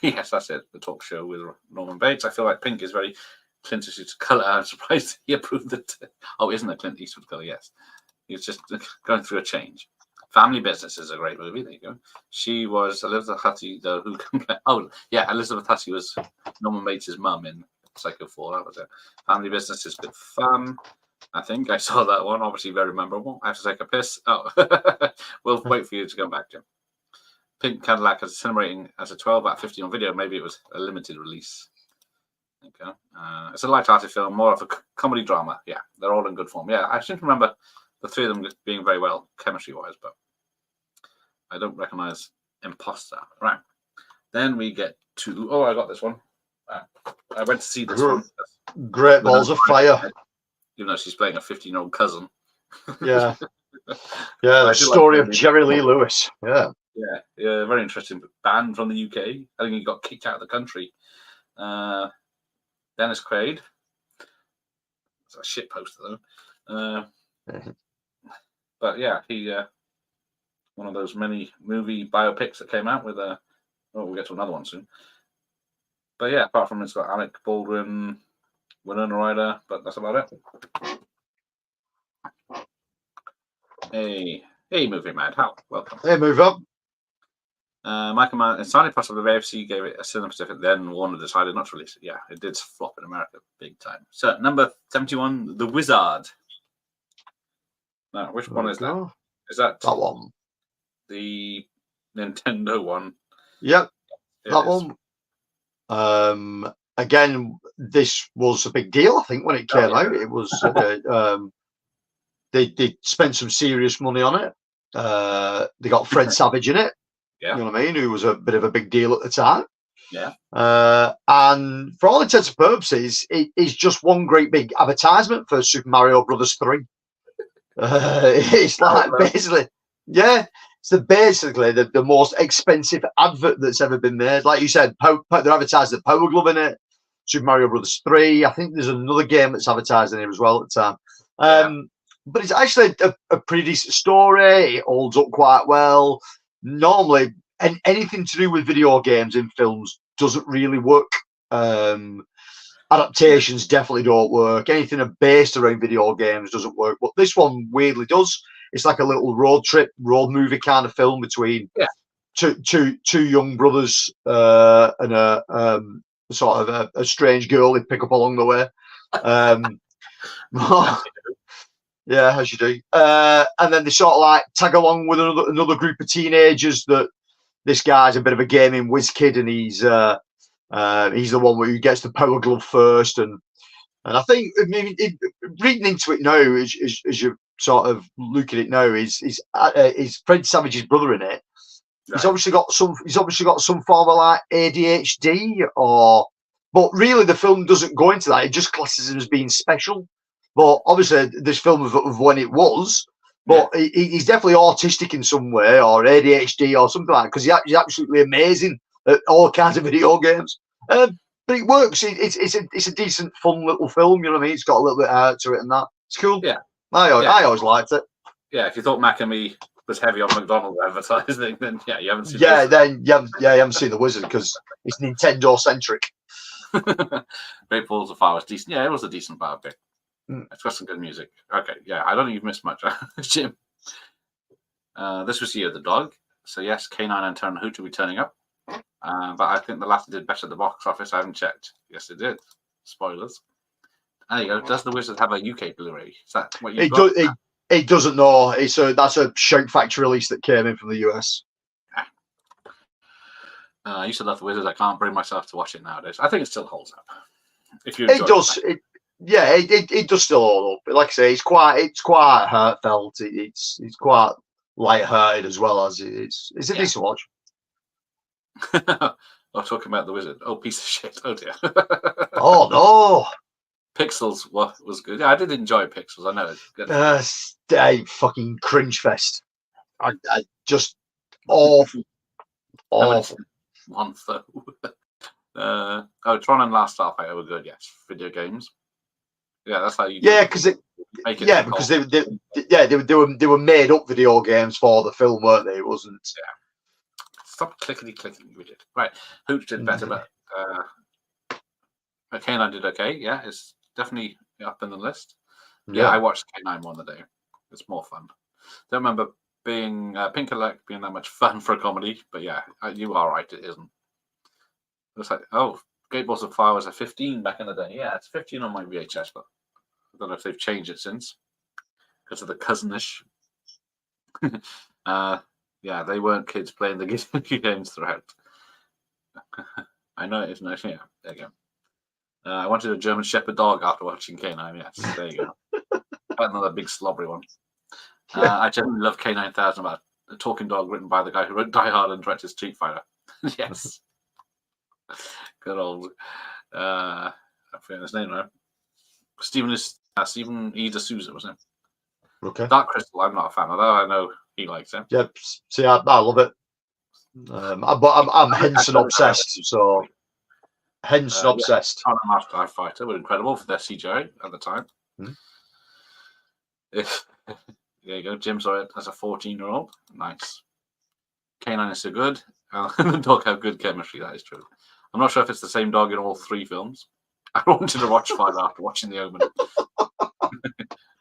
Yes, that's it. The talk show with Norman Bates. I feel like Pink is very Clint Eastwood's colour. I'm surprised he approved it. Oh, isn't it Clint Eastwood colour? Yes, he's just going through a change. Family Business is a great movie. There you go. She was Elizabeth Hutty, though, who can play. Oh, yeah, Elizabeth Hutty was Norman Bates' mum in Psycho 4. That was it. Family Business is good fun. I think I saw that one. Obviously, very memorable. I have to take a piss. Oh, we'll wait for you to come back, Jim. Pink Cadillac has a cinema rating as a 12 out of 15 on video. Maybe it was a limited release. Okay. It's a light-hearted film, more of a comedy drama. Yeah, they're all in good form. Yeah, I seem to remember the three of them being very well chemistry-wise, but I don't recognize Imposter. Right. Then we get to... Oh, I got this one. I went to see this one. Great Balls of Fire. Even though she's playing a 15-year-old cousin. Yeah. Yeah, the story of Jerry Lee Lewis. Yeah. Yeah, very interesting. Banned from the UK. I think he got kicked out of the country. Dennis Quaid. It's a shit poster, though. But yeah, he one of those many movie biopics that came out with we'll get to another one soon. But yeah, apart from it's got Alec Baldwin, Winona Ryder, but that's about it. Hey, Movie Mad. How? Welcome. Hey, move up. Michael Mann, it's highly possible the AFC gave it a cinema certificate, then Warner decided not to release it. Yeah, it did flop in America big time. So, number 71, The Wizard. Now, which one is that? Is that one? The Nintendo one? Yep, that one. Again, this was a big deal, I think, when it came out. It was, they spent some serious money on it. They got Fred Savage in it. Yeah. You know what I mean? Who was a bit of a big deal at the time. Yeah. And for all intents and purposes, it is just one great big advertisement for Super Mario Brothers 3. It's like basically, yeah, it's basically the most expensive advert that's ever been made. Like you said, they're advertising the Power Glove in it. Super Mario Brothers 3. I think there's another game that's advertised in here as well at the time. But it's actually a pretty decent story. It holds up quite well. Normally, anything to do with video games in films doesn't really work. Adaptations definitely don't work. Anything based around video games doesn't work. But this one weirdly does. It's like a little road movie kind of film between two young brothers and a sort of a strange girl they pick up along the way. Yeah, as you do. And then they sort of like tag along with another group of teenagers that this guy's a bit of a gaming whiz kid, and he's the one who gets the Power Glove first. And I think, I mean, reading into it now, as you sort of look at it now, is Fred Savage's brother in it. Right. He's obviously got some form of like ADHD, but really the film doesn't go into that. It just classes him as being special. But obviously, this film of when it was, but he's definitely autistic in some way, or ADHD, or something like that, because he's absolutely amazing at all kinds of video games. But it works. It's a decent, fun little film. You know what I mean? It's got a little bit of heart to it, and that it's cool. Yeah, I always liked it. Yeah, if you thought Macamee was heavy on McDonald's advertising, then you haven't seen. Yeah, then you haven't seen The Wizard because it's Nintendo centric. Great Balls of Fire was decent. Yeah, it was a decent biopic. It's got some good music. Okay, yeah, I don't think you've missed much, Jim. This was Year of the Dog. So yes, K9 and Turner Hoot will be turning up. But I think the latter did better at the box office. I haven't checked. Yes, it did. Spoilers. There you go. Does The Wizard have a UK Blu-ray? Is that what you got? It doesn't know. That's a Shout Factory release that came in from the US. I used to love The Wizard. I can't bring myself to watch it nowadays. I think it still holds up. If you it does. It does still hold up. Like I say, it's quite heartfelt. It's quite light-hearted as well as it's a decent watch. I'm talking about The Wizard. Oh, piece of shit. Oh dear. Oh no. Pixels was good. Yeah, I did enjoy Pixels. I know it's good. A fucking cringe fest. I just awful. One though. Tron and Last Starfighter were good. Yes, video games. Yeah, that's how you. Yeah, because they were made up video games for the film, weren't they? It wasn't. Yeah. Stop clicking. We did right. Hooch did better, but K9 did okay. Yeah, it's definitely up in the list. Yeah, I watched K9 one the day. It's more fun. Don't remember being Pink Elect being that much fun for a comedy, but yeah, you are right. It isn't. It's like, oh, Great Balls of Fire was a 15 back in the day. Yeah, it's 15 on my VHS, but I don't know if they've changed it since because of the cousinish. Yeah, they weren't kids playing the games throughout. I know it isn't actually. Yeah, there you go. I wanted a German Shepherd dog after watching K9. Yes, there you go. Another big slobbery one. I generally love K9000, about a talking dog written by the guy who wrote Die Hard and directed Street Fighter. Yes. Good old. I forget his name now. Stephen E. D'Souza, wasn't it? Okay. Dark Crystal, I'm not a fan of that. I know he likes it. Yep. See, I love it. But I'm Henson obsessed, so Henson obsessed. Yeah, Master Knife Fighter were incredible for their CGI at the time. There you go. Jim saw it as a 14-year-old. Nice. K9 is so good. The dog have good chemistry. That is true. I'm not sure if it's the same dog in all 3 films. I wanted to watch 5 after watching The Omen.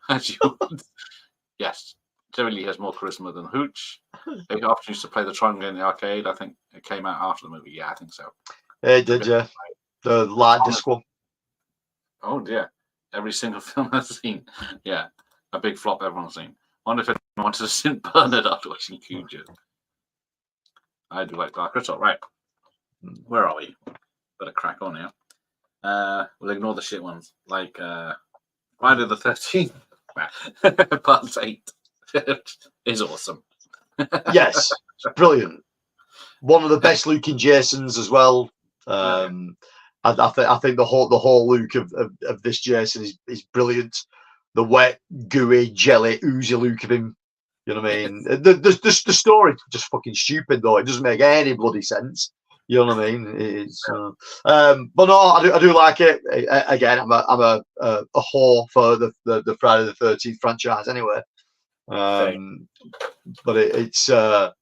As you would. Yes. Generally has more charisma than Hooch. They often used to play the Tron game in the arcade. I think it came out after the movie. Yeah, I think so. It did, yeah. The light disc one. Oh dear. Every single film I've seen. Yeah. A big flop everyone's seen. I wonder if anyone wanted to St. Bernard after watching Cujo. I do like Dark Crystal. Right. Where are we? Better crack on here. We'll ignore the shit ones. Like Friday the 13th. Part 8. Is awesome. Yes. Brilliant. One of the best looking Jasons as well. I think the whole look of this Jason is brilliant. The wet, gooey, jelly, oozy look of him. You know what I mean? The story just fucking stupid though. It doesn't make any bloody sense. You know what I mean? It's but no, I do like it. Again, I'm a whore for the Friday the 13th franchise anyway. But it's not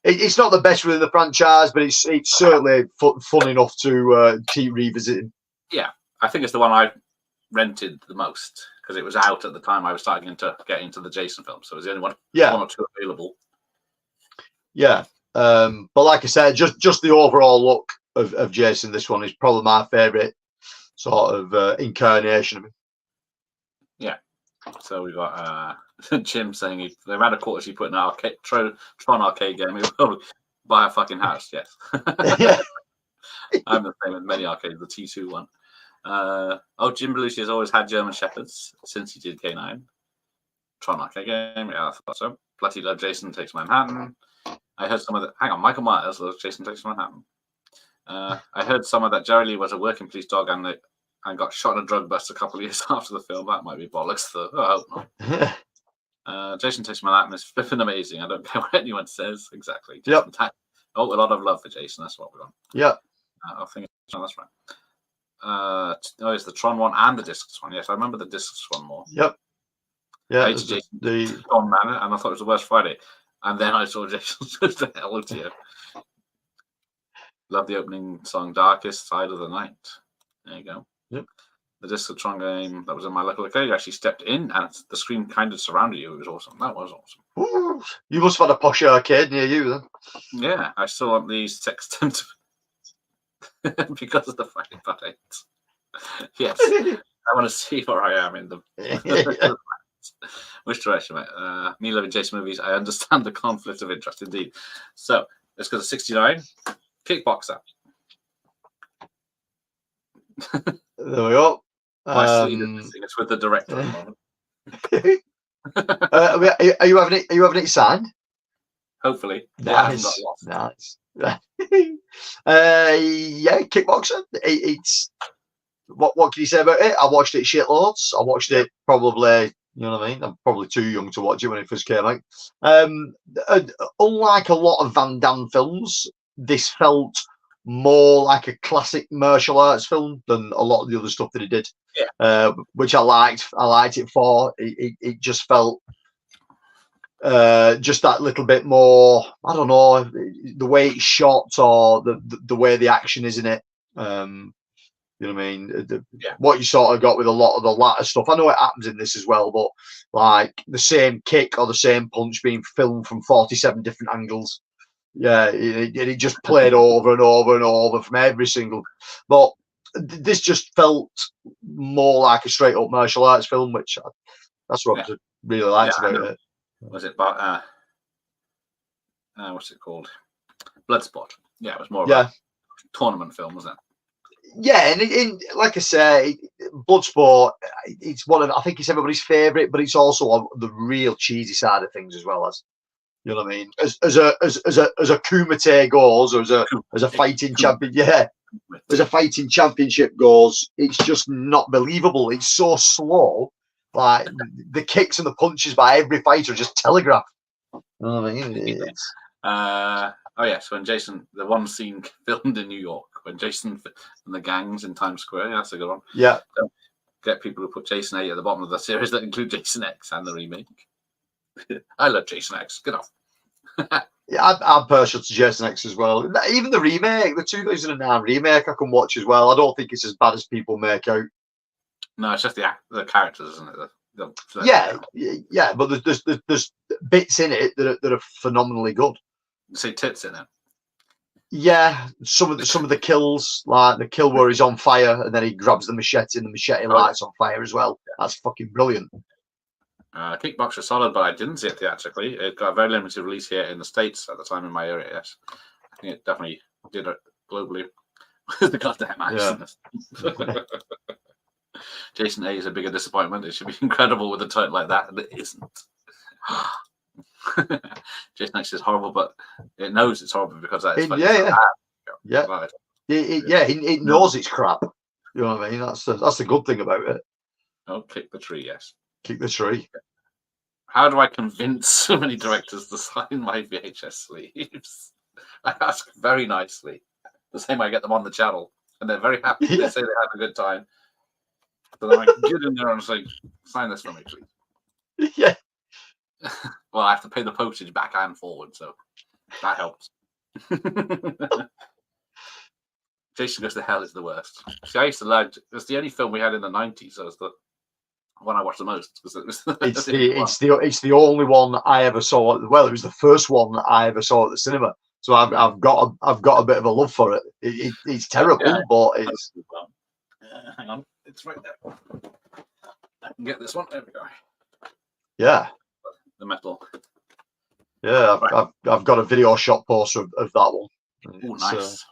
the best within the franchise, but it's certainly fun enough to keep revisiting. Yeah, I think it's the one I rented the most because it was out at the time I was starting to get into the Jason film, so it was the only one or two available. Yeah. But like I said, just the overall look of Jason, this one is probably my favourite sort of incarnation of him. Yeah. So we got Jim saying if they had a quarter she put in an Tron arcade game, he would probably buy a fucking house. Yes. Yeah. I'm the same with many arcades, the T2 one. Jim Belushi has always had German Shepherds since he did K9. Tron arcade game, yeah, I thought so. Bloody love Jason Takes Manhattan. I heard some of that. Hang on, Michael Myers loves Jason Takes Manhattan. I heard some of that Jerry Lee was a working police dog and got shot in a drug bust a couple of years after the film. That might be bollocks, though. I hope not. Jason Takes Manhattan is flipping amazing. I don't care what anyone says. Exactly. Yep. A lot of love for Jason. That's what we want. Yep. I think that's right. It's the Tron one and the Discs one. Yes, I remember the Discs one more. Yep. Yeah. I hated Jason Tron Man, and I thought it was the worst Friday. And then I saw Jason. The hell with you. Love the opening song, Darkest Side of the Night. There you go. Yep. The Disc of Tron game that was in my local arcade actually stepped in and the screen kind of surrounded you. It was awesome. That was awesome. Ooh, you must have had a posh arcade near you then. Yeah, I still want these sextant because of the Friday Part 8. Yes. I want to see where I am in the which direction, mate? Me loving Jason movies. I understand the conflict of interest, indeed. So let's go to 69. Kickboxer. There we go. It's with the director. Are you having it signed? Hopefully. Nice. Yeah, Kickboxer. It's what can you say about it? I watched it shitloads. I watched it probably. You know what I mean? I'm probably too young to watch it when it first came out. Unlike a lot of Van Damme films, this felt more like a classic martial arts film than a lot of the other stuff that he did. Yeah. Which I liked. I liked it for. It just felt just that little bit more. I don't know the way it's shot or the way the action is in it. You know what I mean? Yeah. What you sort of got with a lot of the latter stuff. I know it happens in this as well, but like the same kick or the same punch being filmed from 47 different angles. Yeah, it just played over and over and over from every single. But this just felt more like a straight up martial arts film, which that's what I really liked about it. Was it about what's it called? Bloodsport. Yeah, it was more of a tournament film, wasn't it? Yeah, and like I say, Bloodsport, it's one of, I think it's everybody's favourite, but it's also on the real cheesy side of things as well. As you know what I mean, as a Kumite goes, or as a fighting champion, as a fighting championship goes, it's just not believable. It's so slow. Like the kicks and the punches by every fighter are just telegraphed. You know what I mean? Oh yes, when Jason, the one scene filmed in New York, when Jason and the gangs in Times Square, that's a good one. Yeah. Don't get people who put Jason 8 at the bottom of the series that include Jason X and the remake. I love Jason X. Get off. Yeah, I'm partial to Jason X as well. Even the remake, the 2009 remake, I can watch as well. I don't think it's as bad as people make out. No, it's just the characters, isn't it? Yeah, but there's bits in it that are phenomenally good. You see tits in it. Yeah, some of the kills, like the kill where he's on fire and then he grabs the machete and the machete lights on fire as well. That's fucking brilliant. Kickboxer solid, but I didn't see it theatrically. It got a very limited release here in the States at the time in my area. Yes, I think it definitely did it globally. The goddamn accent. Yeah. Jason A is a bigger disappointment. It should be incredible with a title like that, and it isn't. Jason X is horrible, but it knows it's horrible because that is it knows it's crap. You know what I mean? That's the good thing about it. Oh, kick the tree, yes. Kick the tree. How do I convince so many directors to sign my VHS sleeves? I ask very nicely. The same way I get them on the channel, and they're very happy. They say they had a good time. So then I can get in there and say, sign this for me, please. Yeah. Well, I have to pay the postage back and forward, so that helps. Jason Goes to Hell is the worst. See, I used to like, it's the only film we had in the 90s, so it's the one I watched the most. Because it's the only one I ever saw. Well, it was the first one I ever saw at the cinema. So I've got a bit of a love for it. It's terrible, but it's. Hang on, it's right there. I can get this one. There we go. Yeah. The metal. Yeah, I've got a video shop poster of that one. Oh, nice.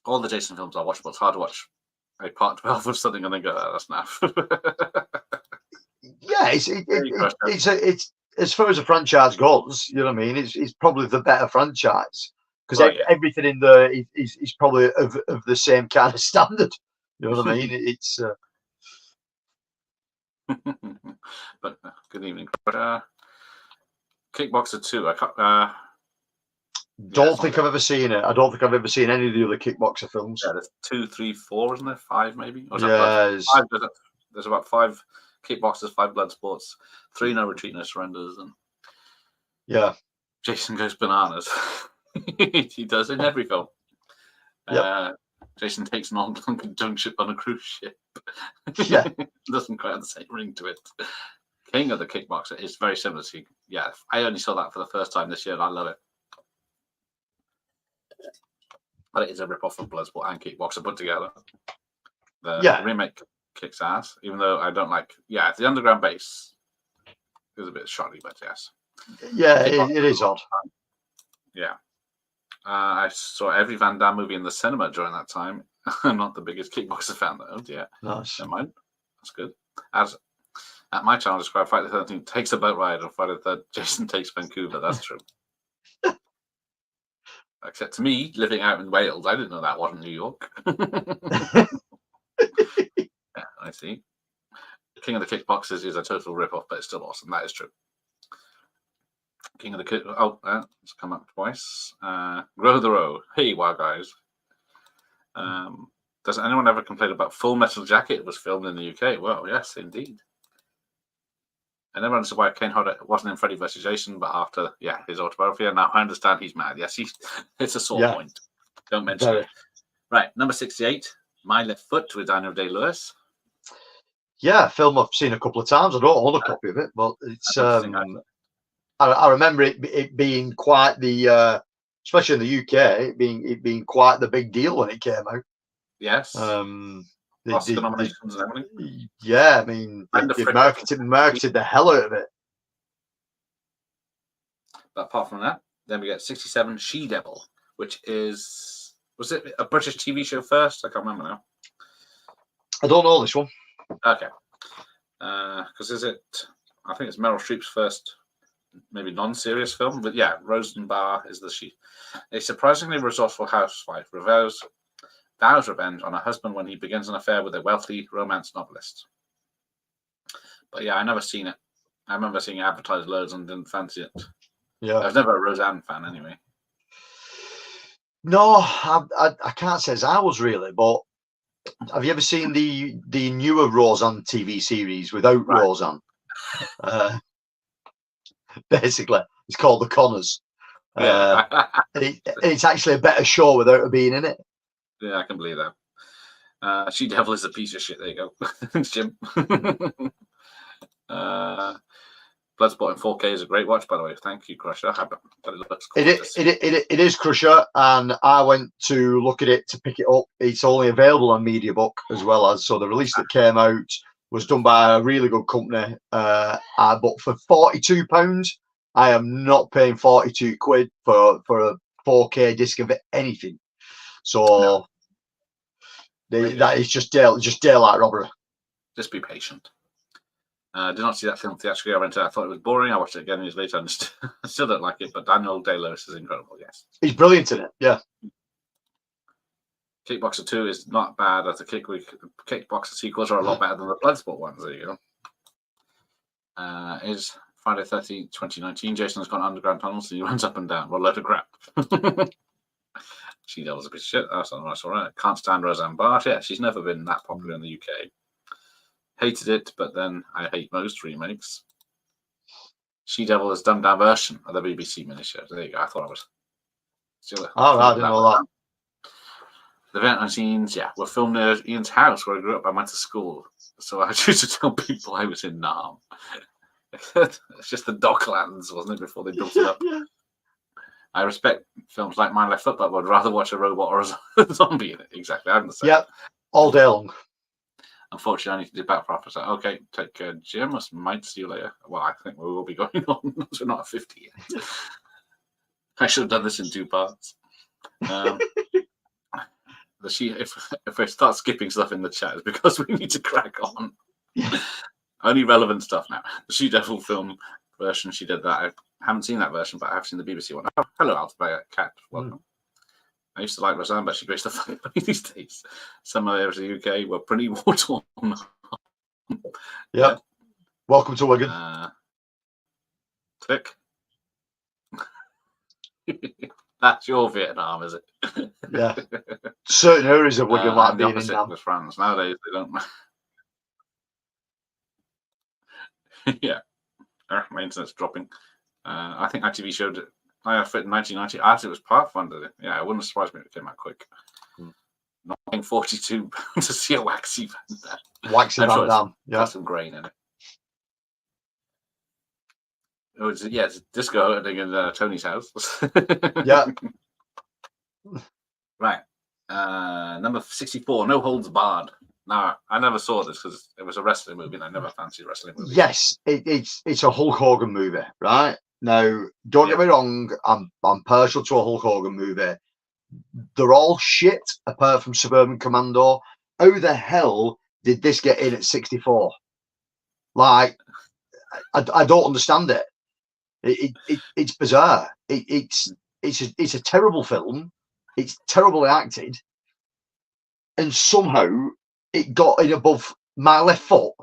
All the Jason films I watch, but it's hard to watch a part 12 of something and then go, that's naff. Yeah, it's as far as a franchise goes, you know what I mean? It's probably the better franchise because everything in there is probably of the same kind of standard. You know what I mean? It's. But good evening. Kickboxer 2. Don't think I've ever seen it. I don't think I've ever seen any of the other Kickboxer films. Yeah, there's 2, 3, 4, isn't there? 5 maybe? Or yes. There's about 5 Kickboxers, 5 Bloodsports, 3 No Retreat, No Surrenders, and Jason Goes Bananas. He does in every film. Jason takes an old junk ship on a cruise ship. Yeah. Doesn't quite have the same ring to it. King of the Kickboxer is very similar to, I only saw that for the first time this year and I love it. But it is a rip-off of Bloodsport and Kickboxer put together. The remake kicks ass, even though I don't like, the underground base is a bit shoddy, but yes. Yeah, it is odd. Yeah. I saw every Van Damme movie in the cinema during that time. I'm not the biggest Kickboxer fan, though. Yeah. Nice. Never mind. That's good. As at my channel, describe Friday the 13th takes a boat ride and Friday the 3rd, Jason takes Vancouver. That's true. Except to me, living out in Wales, I didn't know that wasn't New York. I see. King of the Kickboxers is a total rip-off, but it's still awesome. That is true. King of the Kick. It's come up twice. Grow the Row. Hey, wow, guys. Does anyone ever complain about Full Metal Jacket was filmed in the UK? Well, yes, indeed. I never understood why Kane Hodder wasn't in Freddy vs. Jason, but after his autobiography, and now I understand he's mad. Yes, it's a sore point. Don't mention it. Right, number 68. My Left Foot with Daniel Day-Lewis. Yeah, a film I've seen a couple of times. I don't own a copy of it, but it's. I remember it being quite the, especially in the UK, it being quite the big deal when it came out. Yes. Oscar nominations and everything. Yeah, I mean, they marketed the hell out of it. But apart from that, then we get 67 She-Devil, which was it a British TV show first? I can't remember now. I don't know this one. Okay. Because I think it's Meryl Streep's first, maybe non-serious film, but yeah, Rosenbar is the she. A surprisingly resourceful housewife vows revenge on her husband when he begins an affair with a wealthy romance novelist. But yeah, I never seen it. I remember seeing it advertised loads and didn't fancy it. Yeah, I was never a Roseanne fan anyway. No, I can't say as I was really, but have you ever seen the newer Roseanne TV series without Roseanne? Basically, it's called The Connors. Yeah. And it's actually a better show without her being in it. Yeah, I can believe that. She-Devil is a piece of shit. There you go. Thanks, Jim. Bloodsport in 4K is a great watch, by the way. Thank you, Crusher. But it looks it is Crusher, and I went to look at it to pick it up. It's only available on MediaBook as well as the release that came out was done by a really good company. But for £42, I am not paying 42 quid for a 4K disc of anything. So that is just daylight robbery. Just be patient. Did not see that film theatrically. I went to. I thought it was boring. I watched it again years later and I still don't like it. But Daniel Day-Lewis is incredible. Yes, he's brilliant in it. Yeah. Kickboxer 2 is not bad. As the Kickboxer sequels are a lot better than the Bloodsport ones. There you go. Is Friday 13th, 2019. Jason has gone underground tunnels and he runs up and down. What a load of crap. She-Devil's a bit of shit. That's all right. Can't stand Roseanne Barr. Yeah, she's never been that popular in the UK. Hated it, but then I hate most remakes. She-Devil is dumbed down version of the BBC miniseries. There you go. I thought I was. I didn't know that. The Vietnam scenes, were filmed near Ian's house where I grew up. I went to school, so I used to tell people I was in Damme. It's just the Docklands, wasn't it, before they built it up? I respect films like My Left Foot, but would rather watch a robot or a zombie in it. Exactly, I'm the same. Yeah, all day long. Unfortunately, I need to dip out for office. Okay, take care, Jim. I might see you later. Well, I think we will be going on. We're not at 50 yet. I should have done this in 2 parts. If I start skipping stuff in the chat, it's because we need to crack on. Only relevant stuff now. The She-Devil film version, she did that. I haven't seen that version, but I have seen the BBC one. Oh, hello, Alphabet Cat. Welcome. I used to like Roseanne, but she breaks the funny these days. Some areas of the UK were pretty war-torn. Yeah. Welcome to Wigan. Click. That's your Vietnam, is it? Yeah. Certain areas of Wigan like being in Damme. France. Nowadays, they don't. Yeah. My internet's dropping. I think ITV showed it. I have fit in 1990. I thought it was Pathfinder. Yeah, it wouldn't surprise me if it came out quick. Not paying 42 to see a waxy Van Damme. Waxy Van Damme. Yeah. Got some grain in it. It's a disco happening in Tony's house. Yeah. Right. Number 64, No Holds Barred. Now, I never saw this because it was a wrestling movie and I never fancied wrestling movies. Yes, it's a Hulk Hogan movie, right? Now, don't get me wrong, I'm partial to a Hulk Hogan movie. They're all shit apart from Suburban Commando. How the hell did this get in at 64? Like, I don't understand it. It's bizarre. It's a terrible film. It's terribly acted, and somehow it got in above My Left Foot.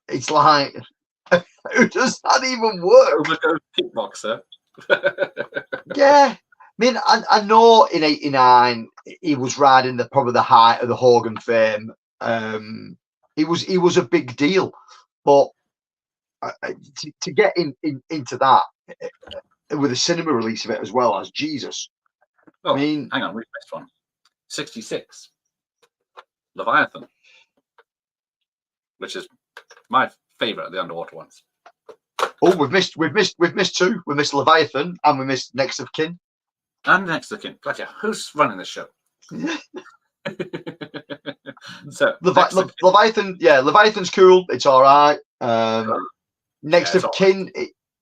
It's like, how does that even work? Kickboxer. Yeah, I mean, I know in '89 he was riding probably the height of the Hogan fame. He was a big deal, but to get into that with a cinema release of it as well as Jesus. Oh, I mean, hang on, we missed one. 66. Leviathan, which is my favourite of the underwater ones. Oh, we've missed two. We missed Leviathan and we missed Next of Kin. And Next of Kin. Bloody hell, who's running this show? So Leviathan, yeah, Leviathan's cool. It's all right. Next of Kin,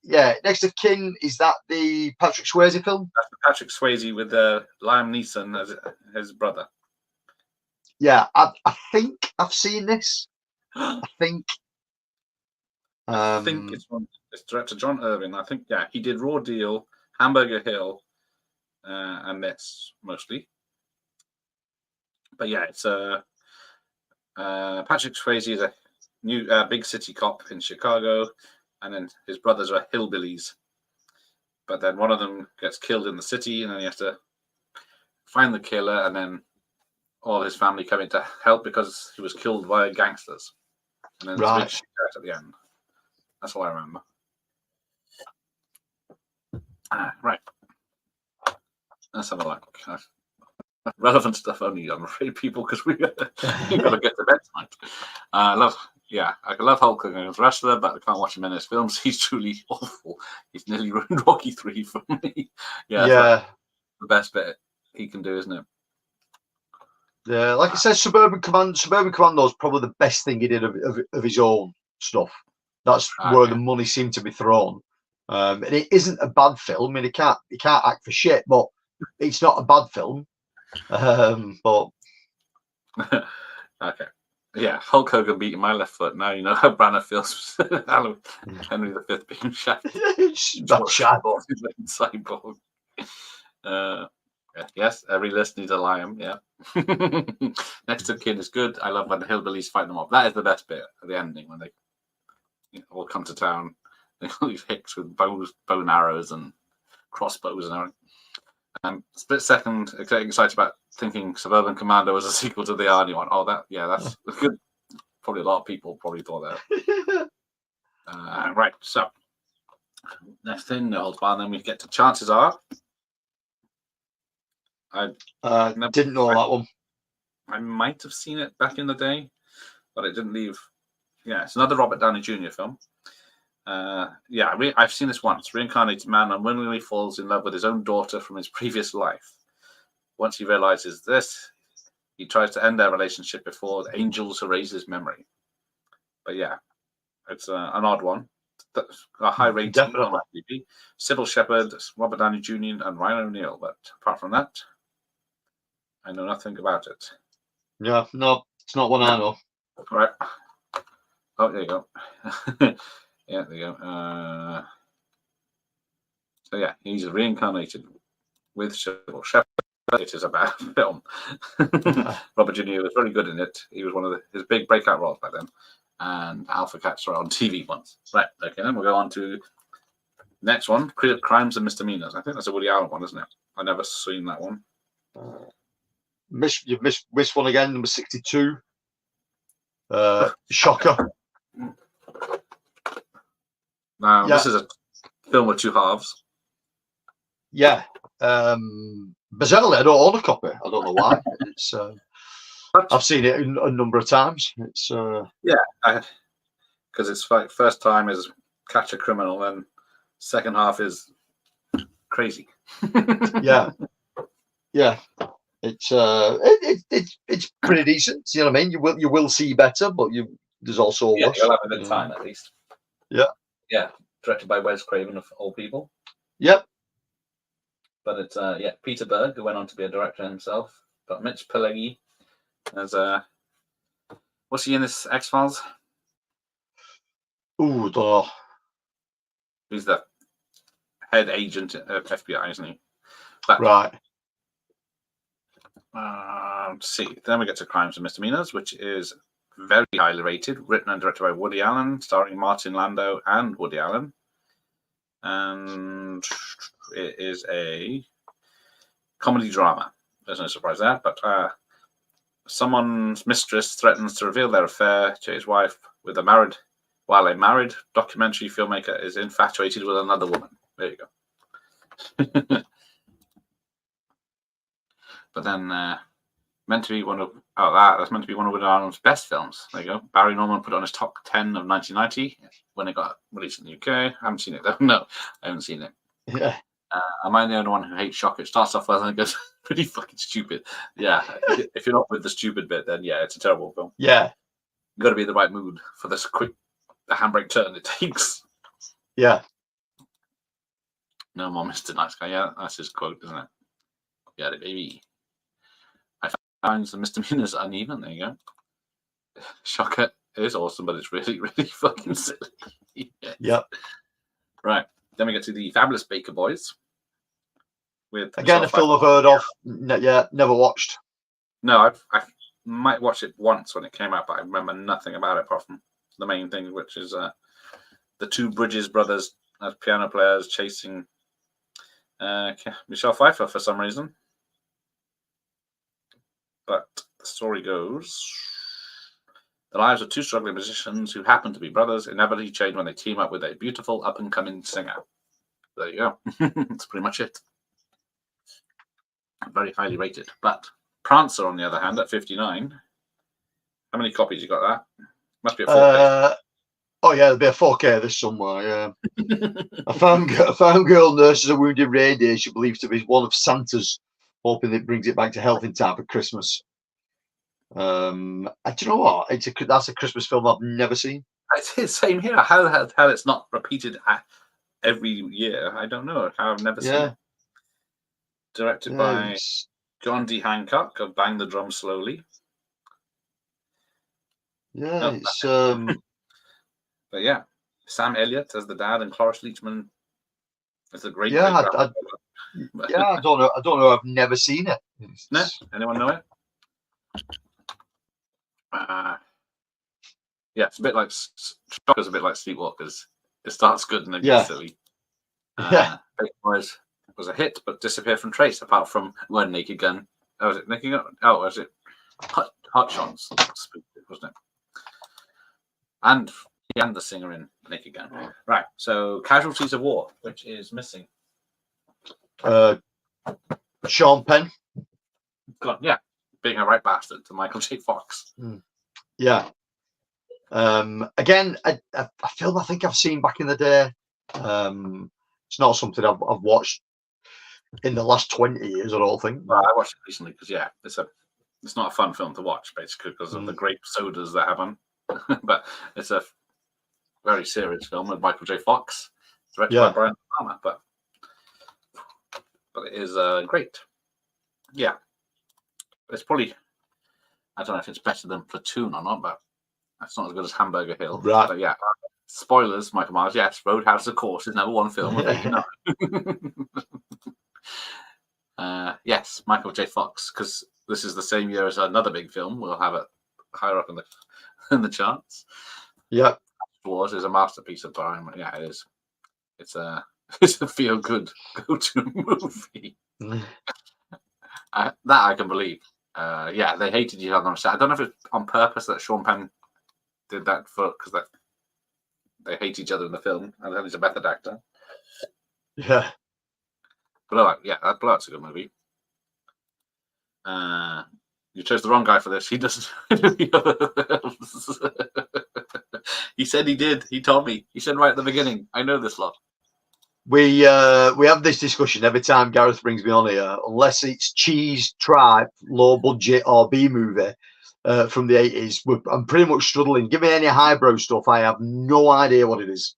Next of Kin, is that the Patrick Swayze film? That's Patrick Swayze with Liam Neeson as his brother. Yeah, I think I've seen this. I think it's director John Irving. I think he did Raw Deal, Hamburger Hill, and this mostly. But yeah, it's Patrick Swayze is a new big city cop in Chicago, and then his brothers are hillbillies. But then one of them gets killed in the city, and then he has to find the killer, and then all his family come in to help because he was killed by gangsters. And then there's a big shootout at the end. That's all I remember. Right. Let's have a look. Relevant stuff only, I'm afraid, people, because we've got to get to bed tonight. I love Hulk Hogan as a wrestler, but I can't watch him in his films. He's truly awful. He's nearly ruined Rocky 3 for me. The best bit he can do, isn't it? Yeah, like I said, Suburban Commando is probably the best thing he did of his own stuff. That's where the money seemed to be thrown. And it isn't a bad film. I mean, he can't act for shit, but it's not a bad film. But okay, yeah, Hulk Hogan beating my left foot. Now you know how Branagh feels. Henry V being shafted. Cyborg. Yes, every list needs a lion. Yeah. Next of Kin is good. I love when the hillbillies fight them off. That is the best bit at the ending when they all come to town. They all these hicks with bone arrows and crossbows and everything. Split second, getting excited about thinking Suburban Commando was a sequel to the Arnie one. Oh, that's good. Probably a lot of people probably thought that. Right, so next thing, no holds barred. Then we get to Chances Are. I didn't know that one. I might have seen it back in the day, but it didn't leave. Yeah, it's another Robert Downey Jr. film. I've seen this once. Reincarnated man unwillingly falls in love with his own daughter from his previous life. Once he realizes this, he tries to end their relationship before the angels erase his memory. But yeah, it's an odd one. A high rating on IMDb. Sybil Shepherd, Robert Downey Jr., and Ryan O'Neal. But apart from that, I know nothing about it. Yeah, no, it's not one I know. Right. Oh, there you go. Yeah, there you go. So yeah, he's reincarnated with Sybil Shepherd. It is a bad film. Robert Jr. was very good in it. He was one of his big breakout roles back then. And Alpha Cats were on TV once. Right, okay, then we'll go on to next one, Crimes and Misdemeanors. I think that's a Woody Allen one, isn't it? I've never seen that one. You've missed one again, number 62. Shocker. Now, this is a film with two halves. Yeah. Bizarrely, I don't own a copy. I don't know why. It's I've seen it a number of times. It's because it's like first time is catch a criminal, and second half is crazy. yeah. It's it's pretty decent. You know what I mean? You will see better, but there's also worse. You'll have a good time at least. Yeah. Directed by Wes Craven of all people. Yep. But it's Peter Berg, who went on to be a director himself. Got Mitch Pileggi as what's he in this X-Files? Ooh, duh. He's the head agent of FBI, isn't he? Right. Let's see. Then we get to Crimes and Misdemeanors, which is very highly rated, written and directed by Woody Allen, starring Martin Landau and Woody Allen. And it is a comedy drama. There's no surprise there, but someone's mistress threatens to reveal their affair to his wife while a married documentary filmmaker is infatuated with another woman. There you go. But then Meant to be one of that's meant to be one of Woody Allen's best films. There you go. Barry Norman put it on his top 10 of 1990 when it got released in the UK. I haven't seen it though. No, I haven't seen it. Yeah. Am I the only one who hates shock? It starts off well and it goes pretty fucking stupid. Yeah, if you're not with the stupid bit, then yeah, it's a terrible film. Yeah. You got to be in the right mood for this quick the handbrake turn it takes. Yeah. No more Mr. Nice Guy. Yeah, that's his quote, isn't it? Yeah, the baby. I find the misdemeanors uneven. There you go. Shocker is awesome, but it's really, really fucking silly. Yeah. Yep. Right. Then we get to the Fabulous Baker Boys. With Again, a film I've heard of. Yeah, never watched. No, I might watch it once when it came out, but I remember nothing about it apart from the main thing, which is the two Bridges brothers as piano players chasing Michelle Pfeiffer for some reason. But the story goes: the lives of two struggling musicians who happen to be brothers inevitably change when they team up with a beautiful up-and-coming singer. There you go. That's pretty much it. Very highly rated. But Prancer, on the other hand, at 59. How many copies you got that? Must be a 4K. Oh yeah, there'll be a 4K this somewhere. Yeah. I found girl nurses a wounded reindeer she believes to be one of Santa's, hoping it brings it back to health in time for Christmas. Do you know what? That's a Christmas film I've never seen. It's the same here. How the hell it's not repeated every year? I don't know. I've never seen it. Directed by John D. Hancock of Bang the Drum Slowly. Yeah, it's But yeah, Sam Elliott as the dad and Cloris Leachman as the great. I don't know. I've never seen it. No, anyone know it? Yeah, it's a bit like Shocker's a bit like Sleepwalkers. It starts good and then gets silly. Baker Boys was a hit, but disappeared from trace apart from one Naked Gun. Oh, was it Naked Gun? Oh, was it Hot Shots? Wasn't it? And the singer in Naked Gun. Right. So, Casualties of War, which is missing. Sean Penn. God, yeah, being a right bastard to Michael J. Fox. Yeah. Again, a film I think I've seen back in the day. It's not something I've watched in the last 20 years, I don't think. Well, I watched it recently because it's not a fun film to watch basically because of the grape sodas that happen. But it's a very serious film with Michael J. Fox, directed by Brian Palmer. But it is great. Yeah, it's probably, I don't know if it's better than Platoon or not, but it's not as good as Hamburger Hill. Right. But yeah, spoilers, Michael Myers. Yes, Roadhouse, of course, is number one film of 89. Yes, Michael J. Fox, because this is the same year as another big film. We'll have it higher up in the charts. Yeah, Wars is a masterpiece of Brian. Yeah, it is. It's a feel good go-to movie. That I can believe. Yeah, they hated each other on set. I don't know if it's on purpose that Sean Penn did that because they hate each other in the film, and then he's a method actor. Yeah. Blowout, yeah, that Blowout's a good movie. You chose the wrong guy for this. He doesn't. He said he did. He told me. He said right at the beginning. I know this lot. We have this discussion every time Gareth brings me on here, unless it's cheese, tripe, low budget, or B movie from the 80s. I'm pretty much struggling. Give me any highbrow stuff. I have no idea what it is.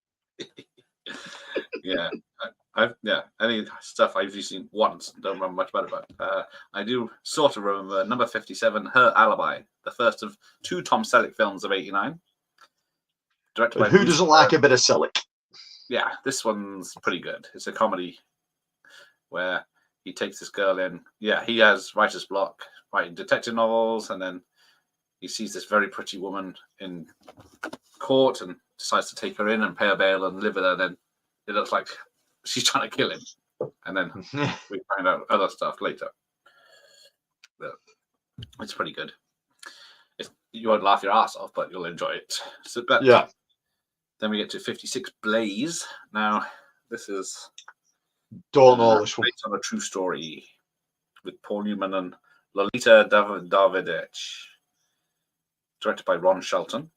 Yeah. Any stuff I've usually seen once, don't remember much about it, but I do sort of remember number 57, Her Alibi, the first of two Tom Selleck films of 89. Directed by Who doesn't like a bit of Selleck? Yeah, this one's pretty good. It's a comedy where he takes this girl in. Yeah, he has writer's block, writing detective novels, and then he sees this very pretty woman in court and decides to take her in and pay her bail and live with her. Then it looks like she's trying to kill him, and then we find out other stuff later. But it's pretty good. You won't laugh your ass off, but you'll enjoy it. So, yeah. Then we get to 56, Blaze. Now, this is don't know this one. Based on a true story with Paul Newman and Lolita Davidich, directed by Ron Shelton.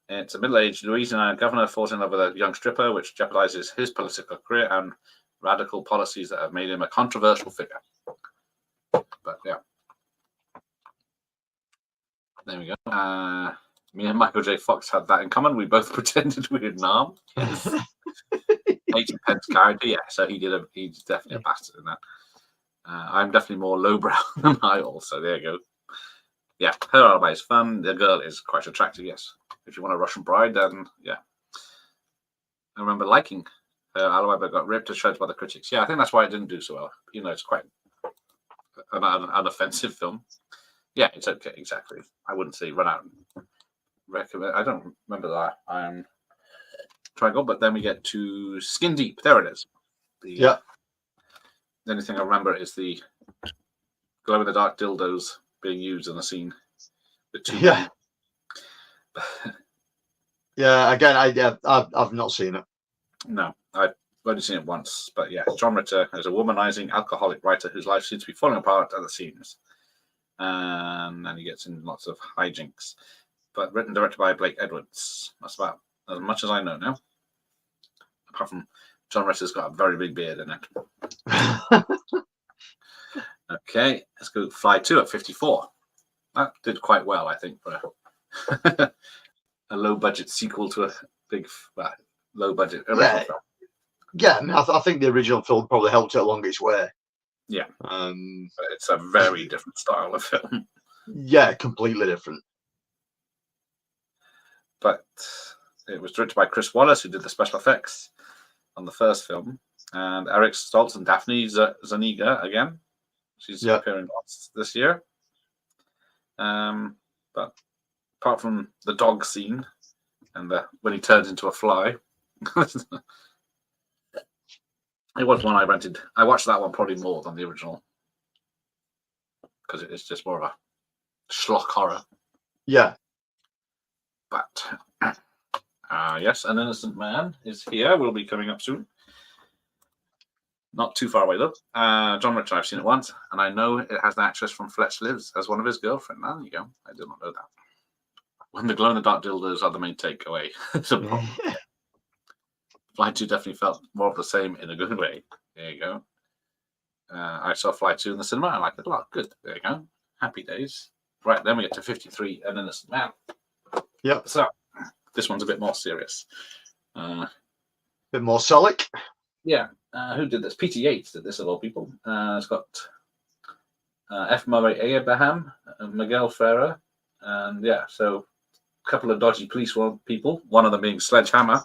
It's a middle-aged Louisiana governor falls in love with a young stripper, which jeopardizes his political career and radical policies that have made him a controversial figure. But yeah, there we go. Me and Michael J. Fox had that in common. We both pretended we were Nam. Yes. 80 pence character, yeah. So he's definitely a bastard in that. I'm definitely more lowbrow than I also. There you go. Yeah, her alibi is fun. The girl is quite attractive, yes. If you want a Russian bride, then yeah. I remember liking her alibi, but got ripped to shreds by the critics. Yeah, I think that's why it didn't do so well. You know, it's quite an unoffensive film. Yeah, it's okay, exactly. I wouldn't say run out and recommend. I don't remember that triangle, but then we get to Skin Deep. There it is. The only thing I remember is the glow-in-the-dark dildos being used in the scene. With two men. Yeah, again, I've not seen it. No, I've only seen it once. But yeah, John Ritter is a womanizing alcoholic writer whose life seems to be falling apart at the seams. And then he gets in lots of hijinks. But written and directed by Blake Edwards. That's about as much as I know now. Apart from John Ritter's got a very big beard in it. Okay, let's go Fly 2 at 54. That did quite well, I think, for a low-budget sequel to a big, low-budget original film. Yeah, I mean, I think the original film probably helped it along its way. Yeah. But it's a very different style of film. Yeah, completely different. But it was directed by Chris Wallace, who did the special effects on the first film, and Eric Stoltz and Daphne Zuniga again. She's appearing this year. But apart from the dog scene and when he turns into a fly, it was one I rented. I watched that one probably more than the original because it's just more of a schlock horror. Yeah. But yes, An Innocent Man is here. Will be coming up soon. Not too far away though. John Ritter, I've seen it once, and I know it has the actress from Fletch Lives as one of his girlfriends. There you go. I did not know that. When the glow-in-the-dark dildos are the main takeaway, it's a problem. Fly 2 definitely felt more of the same in a good way. There you go. I saw Fly 2 in the cinema. I liked it a lot. Good. There you go. Happy days. Right, then we get to 53, An Innocent Man. Yep. So this one's a bit more serious. Bit more solic. Yeah. Who did this? Peter Yates did this, of all people. It's got F. Murray Abraham, Miguel Ferrer, and yeah, so a couple of dodgy police people, one of them being Sledgehammer,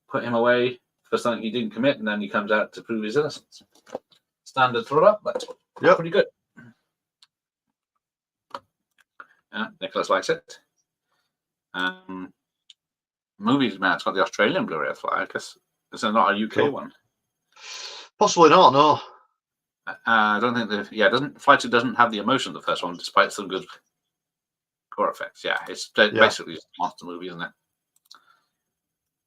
put him away for something he didn't commit, and then he comes out to prove his innocence. Standard thriller, but pretty good. Yeah, Nicholas likes it. Movies, man, it's got the Australian Blu-ray Fly, I guess. Is there not a UK one? Possibly not, no. I don't think Fly 2 doesn't have the emotion of the first one, despite some good gore effects. Yeah, it's basically just a monster movie, isn't it?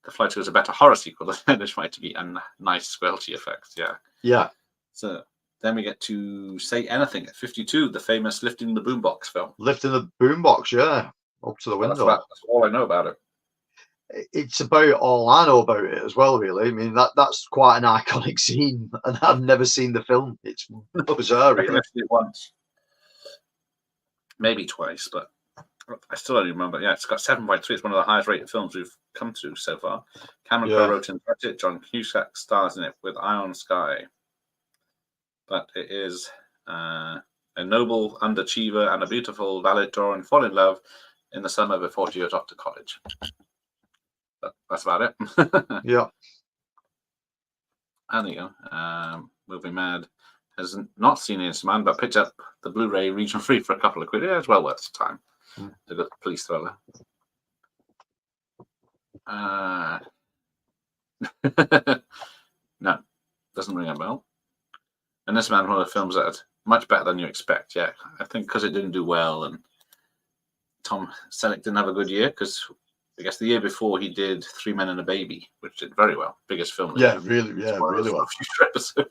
The Fly 2 is a better horror sequel than this might be, and nice squelchy effects. Yeah. Yeah. So then we get to Say Anything at 52, the famous Lifting the Boombox film. Lifting the Boombox, yeah. Up to the window. That's all I know about it. It's about all I know about it as well, really. I mean, that's quite an iconic scene, and I've never seen the film. It's bizarre, really. I've seen it once. Maybe twice, but I still only remember. Yeah, it's got 7.3. It's one of the highest rated films we've come to so far. Cameron Crowe wrote and directed it. John Cusack stars in it with Eye on Sky. But it is a noble underachiever and a beautiful valedictorian fall in love in the summer before she goes off to college. But that's about it. Yeah. And there you go. Movie Mad has not seen Innocent Man, but picked up the Blu-ray region free for a couple of quid. Yeah, it's well worth its time. It's a good police thriller. No, doesn't ring a bell. And this man, one of the films that are much better than you expect. Yeah, I think because it didn't do well, and Tom Selleck didn't have a good year because I guess the year before he did Three Men and a Baby, which did very well. Biggest film. Yeah, really well. Future episode.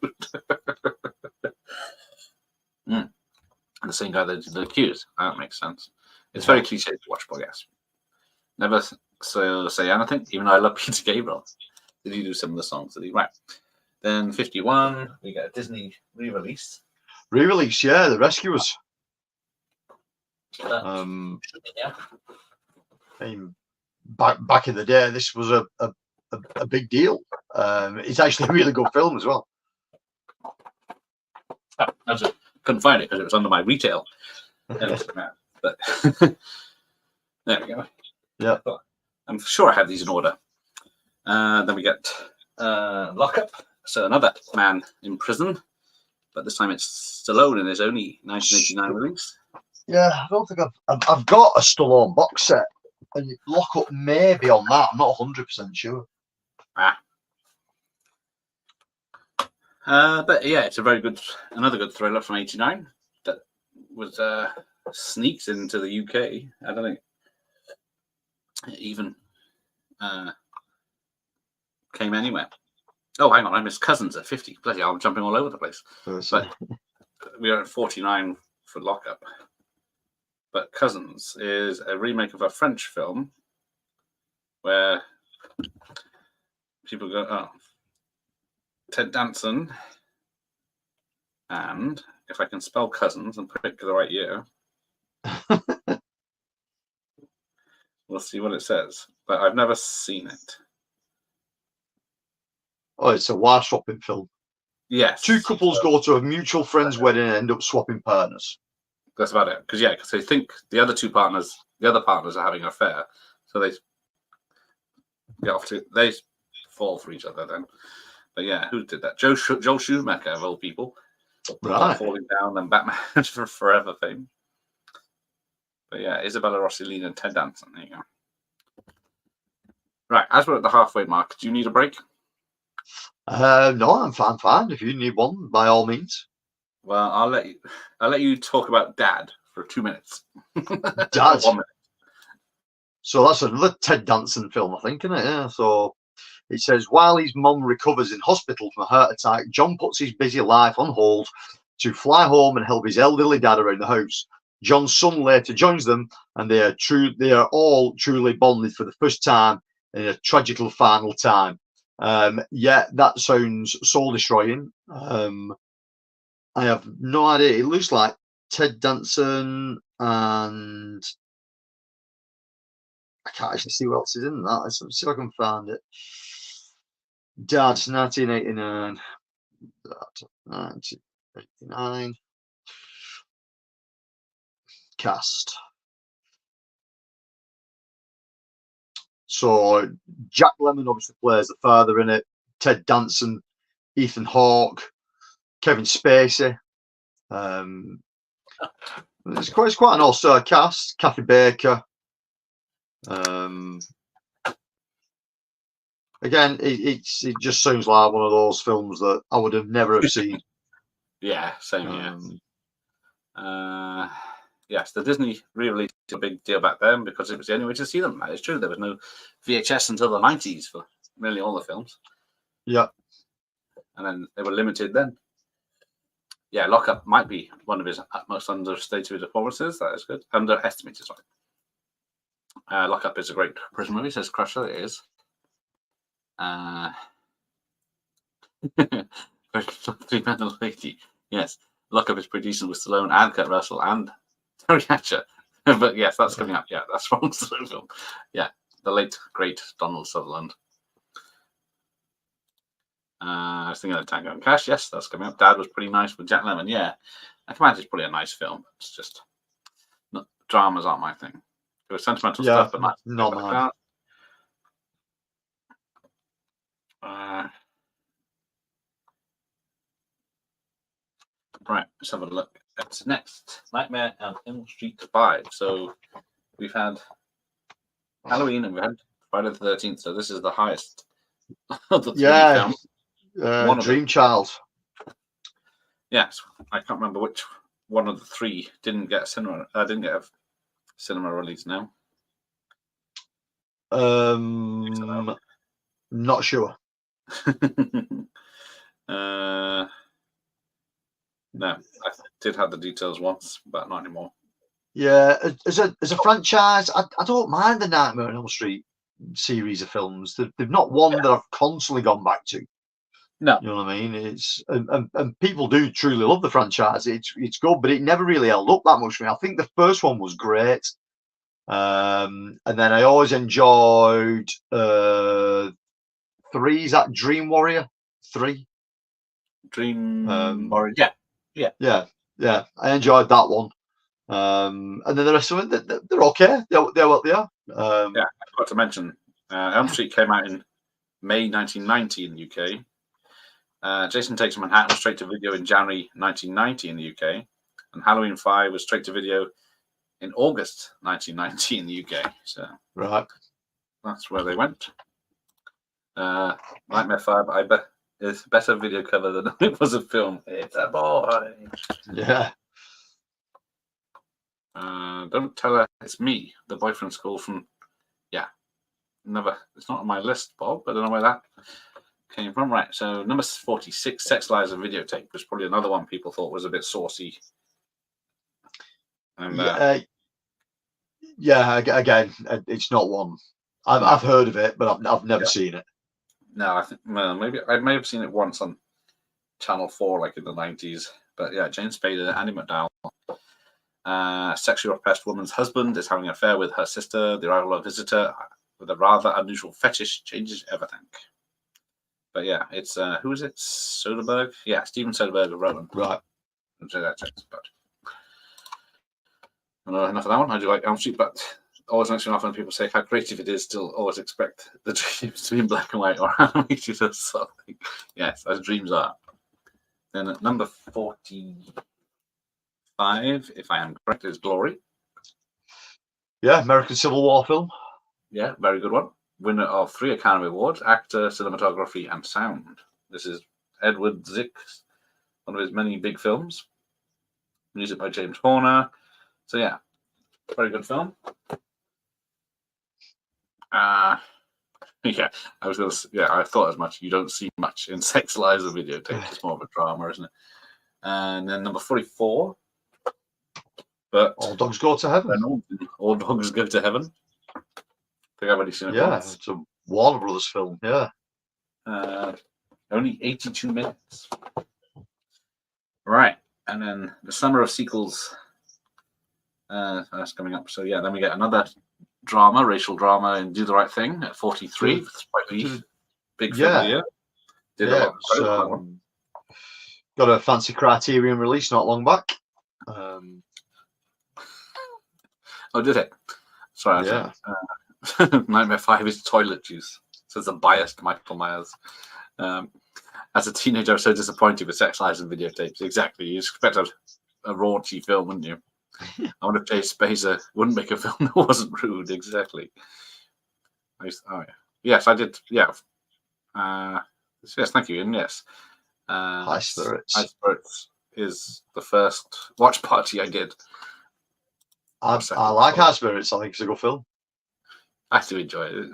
same guy that did the Accused. That makes sense. It's very cliche to watch, but yes. Never say anything, even though I love Peter Gabriel. Did he do some of the songs? Did he? Right. Then 51, we get a Disney re-release. Re-release, yeah, The Rescuers. Yeah. I mean, back in the day, this was a big deal. It's actually a really good film as well. I couldn't find it because it was under my retail. But there we go. Yeah. I'm sure I have these in order. Then we get Lockup. So another man in prison, but this time it's Stallone in his only 1989 release. Yeah, I don't think I've got a Stallone box set, and Lockup may be on that. I'm not 100% sure. But yeah, it's a another good thriller from '89 that was sneaks into the UK. I don't think it even came anywhere. Oh, hang on, I missed Cousins at 50. Bloody hell, I'm jumping all over the place. But we are at 49 for Lockup. But Cousins is a remake of a French film where people go, oh, Ted Danson, and if I can spell Cousins and pick the right year, we'll see what it says. But I've never seen it. Oh, it's a wife swapping film. Yes. Two couples go to a mutual friend's wedding and end up swapping partners. That's about it. Because they think the other partners are having an affair, so they fall for each other then. But yeah, who did that? Joel Schumacher, of all people. Right. Falling Down and Batman for Forever fame. But yeah, Isabella Rossellini and Ted Danson. There you go. Right, as we're at the halfway mark, do you need a break? No, I'm fine. If you need one, by all means. Well, I'll let you talk about Dad for 2 minutes. Dad. 1 minute. So that's another Ted Danson film, I think, isn't it? Yeah. So it says, while his mum recovers in hospital from a heart attack, John puts his busy life on hold to fly home and help his elderly dad around the house. John's son later joins them, and they are all truly bonded for the first time in a tragical final time. Yeah, that sounds soul destroying. I have no idea. It looks like Ted Danson, and I can't actually see what else is in that. Let's see if I can find it. Dad, 1989. Dad, 1989. Cast. So Jack Lemmon obviously plays the father in it. Ted Danson, Ethan Hawke, Kevin Spacey. It's quite an all-star cast. Kathy Baker. Again, it just sounds like one of those films that I would have never have seen. Yeah, same here. Yes, the Disney re-released a big deal back then because it was the only way to see them. It's true, there was no VHS until the 90s for nearly all the films. Yeah. And then they were limited then. Yeah, Lockup might be one of his most understated performances. That is good. Underestimated, sorry. Lockup is a great prison movie, says Crusher. It is. Female lady. Yes. Lockup is pretty decent with Stallone and Kurt Russell and Terry Hatcher. But yes, that's coming up. Yeah, that's from Stallone film. Yeah, the late, great Donald Sutherland. I was thinking of Tango and Cash. Yes, that's coming up. Dad was pretty nice with Jack Lemmon. Yeah, I can imagine it's probably a nice film. It's just dramas aren't my thing. There was sentimental stuff, but not mine. Right, let's have a look at next. Nightmare on Elm Street 5. So we've had Halloween and we've had Friday the 13th. So this is the highest of the three films. Dream Child. Yes, I can't remember which one of the three didn't get a cinema. Didn't get a cinema release now. Not sure. No, did have the details once, but not anymore. Yeah, as a franchise, I don't mind the Nightmare on Elm Street series of films. They've not one that I've constantly gone back to. No. You know what I mean? It's and people do truly love the franchise. It's good, but it never really held up that much for me. I think the first one was great. And then I always enjoyed 3. Is that Dream Warrior 3? Dream Warrior. Yeah. I enjoyed that one. And then the rest of them, they're okay. They're what they are. Yeah, I forgot to mention, Elm Street came out in May 1990 in the UK. Jason Takes Manhattan was straight to video in January 1990 in the UK, and Halloween 5 was straight to video in August 1990 in the UK. So right, that's where they went. Nightmare 5, I bet, is better video cover than it was a film. It's a boy. Yeah. Don't tell her it's me, the boy from school from. Yeah, never. It's not on my list, Bob. I don't know where that came from. Right. So number 46, Sex, Lies, and Videotape was probably another one people thought was a bit saucy. And again, it's not one. I've heard of it, but I've never seen it. No, I think maybe I may have seen it once on Channel 4, like in the 90s. But yeah, James Spader, Andy McDowell. Sexually repressed woman's husband is having an affair with her sister. The arrival of a visitor with a rather unusual fetish changes everything. But yeah, it's who is it? Soderbergh? Yeah, Steven Soderbergh wrote them. Right. So that's it. But enough of that one. I do like Elm Street, but always makes me laugh when people say how creative it is. Still, always expect the dreams to be in black and white or animated or something. Yes, as dreams are. Then at number 45, if I am correct, is Glory. Yeah, American Civil War film. Yeah, very good one. Winner of 3 Academy Awards, actor, cinematography, and sound. This is Edward Zicks, one of his many big films. Music by James Horner. So yeah, very good film. Yeah, I thought as much. You don't see much in Sex, Lies, and Videotape. It's more of a drama, isn't it? And then number 44. But All Dogs Go to Heaven. All Dogs Go to Heaven. I think I've already seen it once. It's a Warner Brothers film. Yeah. Only 82 minutes. Right, and then the summer of sequels. That's coming up. So yeah, then we get another drama, racial drama, and Do the Right Thing at 43. Spike Lee, big film of the year. Got a fancy Criterion release not long back. Oh, did it? Sorry. Yeah. Nightmare 5 is toilet juice. Says a biased Michael Myers. As a teenager, I was so disappointed with Sex, Lies, and Videotapes. Exactly. You expect a raunchy film, wouldn't you? I wonder if Jay Spacer wouldn't make a film that wasn't rude. Exactly. Yes, I did. Yeah. Yes, thank you. And yes. High Spirits. High Spirits is the first watch party I did. I like High Spirits. I think it's a good film. I do enjoy it.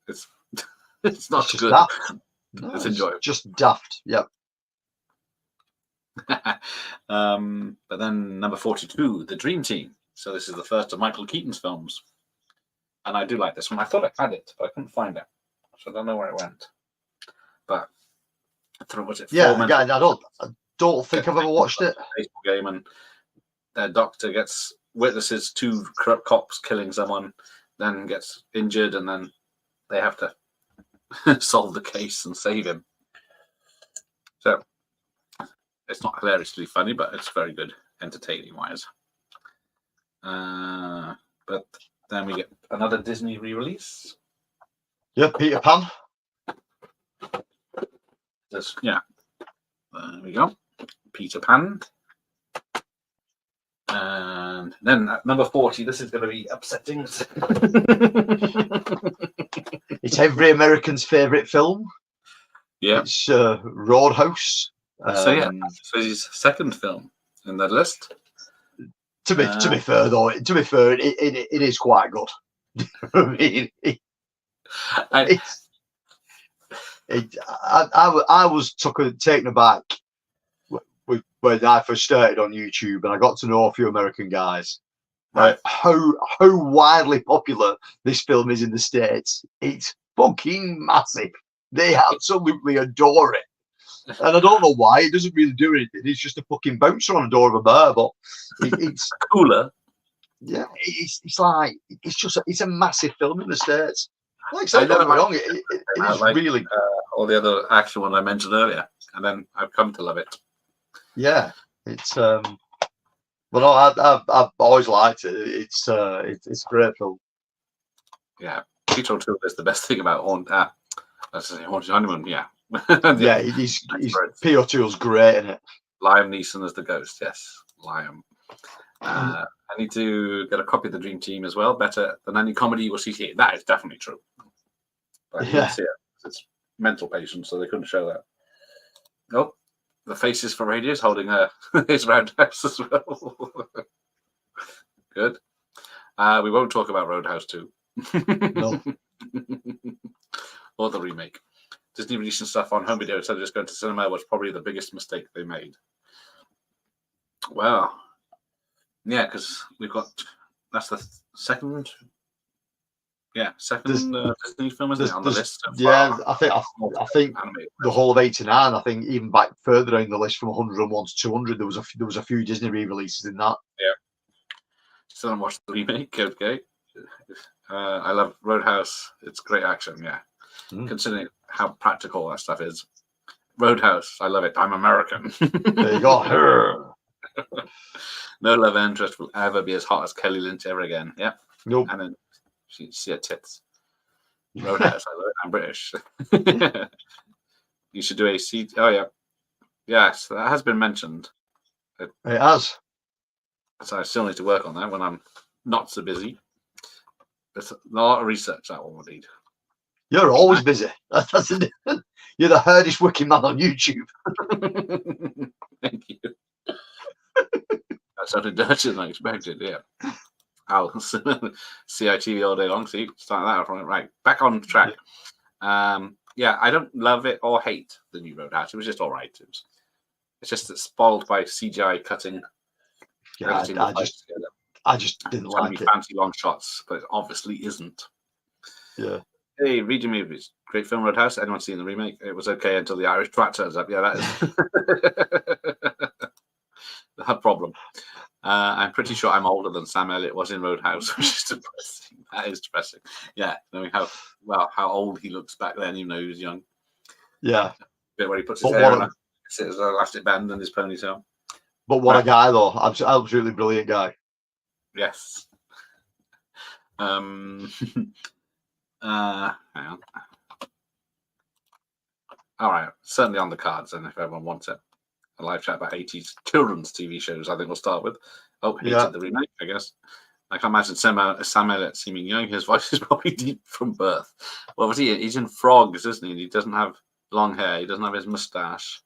It's not good. Daft. No, it's enjoyable. Just daft. Yep. But then number 42, The Dream Team. So this is the first of Michael Keaton's films, and I do like this one. I thought I had it, but I couldn't find it, so I don't know where it went. But I thought, was it? Yeah, again, I don't think I've ever watched it. Baseball game, and their doctor witnesses 2 corrupt cops killing someone, then gets injured, and then they have to solve the case and save him. So it's not hilariously funny, but it's very good, entertaining-wise. But then we get another Disney re-release. Yeah, Peter Pan. There we go. Peter Pan. And then at number 40, this is going to be upsetting. It's every American's favourite film. Yeah. It's Roadhouse. So his second film in that list. To be fair, though, it is quite good. I mean, I was taken aback with when I first started on YouTube and I got to know a few American guys. Right. How widely popular this film is in the States. It's fucking massive. They absolutely adore it. And I don't know why. It doesn't really do anything. It's just a fucking bouncer on the door of a bar. But it's Cooler. yeah, it's like it's a massive film in the States. Like I I said, don't never get me liked wrong. It I is like really all the other action ones I mentioned earlier, and then I've come to love it. yeah. It's but no, I've always liked it. It's a great film. Yeah, Beetle 2 is the best thing about Haunted Honeymoon. Yeah, Yeah, he's PO2's great in it. Liam Neeson as the ghost. Yes, Liam. I need to get a copy of the Dream Team as well. Better than any comedy you will see here. That is definitely true. But you wouldn't see it. It's mental patients, so they couldn't show that. Oh, the Faces for Radio is holding his Roadhouse as well. Good. We won't talk about Roadhouse 2. No. Or the remake. Disney releasing stuff on home video instead of just going to cinema was probably the biggest mistake they made. Well, yeah, because we've got that's the second Disney film, isn't it, on the list? So yeah, far. I think the whole of 89. I think even back further down the list from 101 to 200, there was a few Disney re-releases in that. Yeah. Still haven't watched the remake. Okay. I love Roadhouse. It's great action. Yeah. Considering how practical that stuff is. Roadhouse. I love it. I'm American. There you go. No love interest will ever be as hot as Kelly Lynch ever again. Yeah. Nope. And then she see her tits. Roadhouse. I love it. I'm British. You should do a C. Oh yeah. Yes, that has been mentioned. It has. So I still need to work on that when I'm not so busy. There's a lot of research that one will need. You're always busy. That's it. You're the hardest working man on YouTube. Thank you. That sounded dirtier than I expected. Yeah. I'll CITV all day long. See, start that off. Right, back on track. Yeah, I don't love it or hate the new Roadhouse. It was just all right. It's just spoiled by CGI cutting. Yeah, I just didn't like it. Fancy long shots, but it obviously isn't. Yeah. Hey, read your movies. Great film, Roadhouse. Anyone seen the remake? It was okay until the Irish twat turns up. Yeah, that is that problem. I'm pretty sure I'm older than Sam Elliott was in Roadhouse, which is depressing. That is depressing. Yeah, knowing how old he looks back then, even though he was young. Yeah. Bit where he puts his hair on his elastic band and his ponytail. But what a guy, though. Absolutely brilliant guy. Yes. Hang on. All right. Certainly on the cards, then, if everyone wants it. A live chat about 80s children's TV shows, I think we'll start with. Oh, hated the remake, I guess. I can imagine Sam Elliott seeming young. His voice is probably deep from birth. Well, he's in Frogs, isn't he? He doesn't have long hair. He doesn't have his moustache.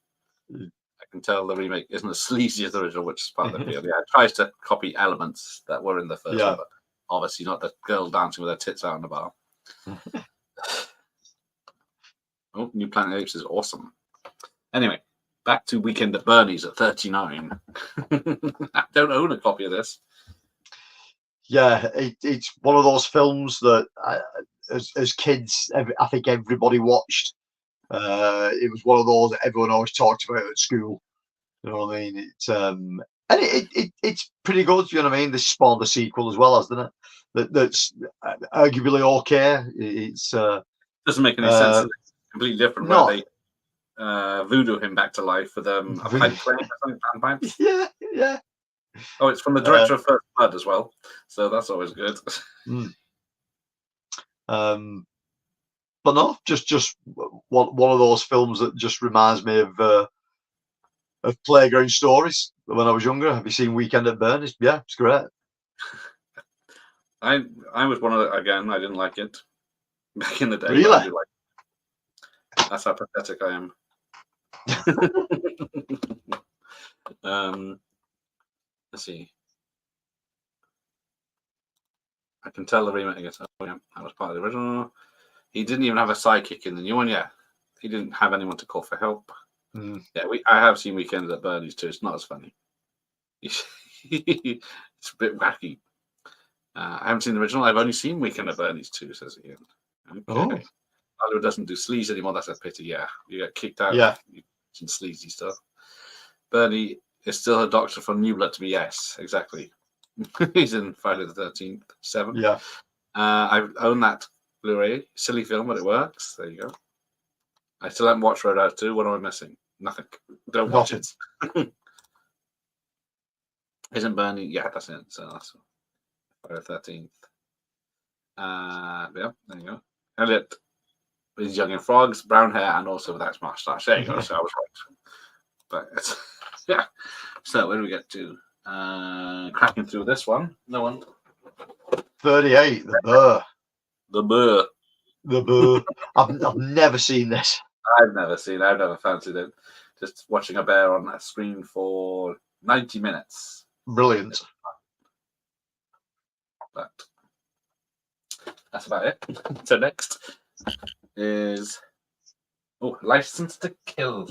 I can tell the remake isn't as sleazy as the original, which is part of the appeal. Yeah, it tries to copy elements that were in the first one, but obviously not the girl dancing with her tits out in the bar. Oh, New Planet of the Apes is awesome. Anyway, back to Weekend at Bernie's at 39. I don't own a copy of this. Yeah, it's one of those films that as kids, I think everybody watched. It was one of those that everyone always talked about at school. You know what I mean? It's and it's pretty good. You know what I mean? This spawned a sequel as well, hasn't it? That's arguably okay. It's doesn't make any sense. It's completely different. No. Where they voodoo him back to life with a pipe playing or something, panpipes. Yeah. Oh, it's from the director of First Blood as well, so that's always good. But no, just one of those films that just reminds me of playground stories when I was younger. Have you seen Weekend at Bernie's? Yeah, it's great. I was one of the, again. I didn't like it back in the day. Really? I do like it. That's how pathetic I am. Let's see. I can tell the remake. I guess that was part of the original. He didn't even have a sidekick in the new one. Yeah, he didn't have anyone to call for help. Yeah, I have seen Weekend at Bernie's too. It's not as funny. It's a bit wacky. I haven't seen the original. I've only seen Weekend at Bernie's too, says Ian. Okay. Oh. Hollywood doesn't do sleaze anymore. That's a pity. Yeah, you get kicked out. Yeah. Some sleazy stuff. Bernie is still a doctor from New Blood to be. Yes, exactly. He's in Friday the 13th, 7. Yeah. I own that Blu-ray. Silly film, but it works. There you go. I still haven't watched Roadhouse 2. What am I missing? Nothing. Don't watch it. Isn't Bernie? Yeah, that's it. So that's Friday the 13th. Yeah, there you go. Elliot is young in frogs, brown hair, and also without mustache. There you go. So I was right. But yeah. So where do we get to? Cracking through this one. No one. 38. The Burr. The Burr. The Burr. I've never seen this. I've never fancied it. Just watching a bear on a screen for 90 minutes. Brilliant. But that's about it. So next is License to Kill.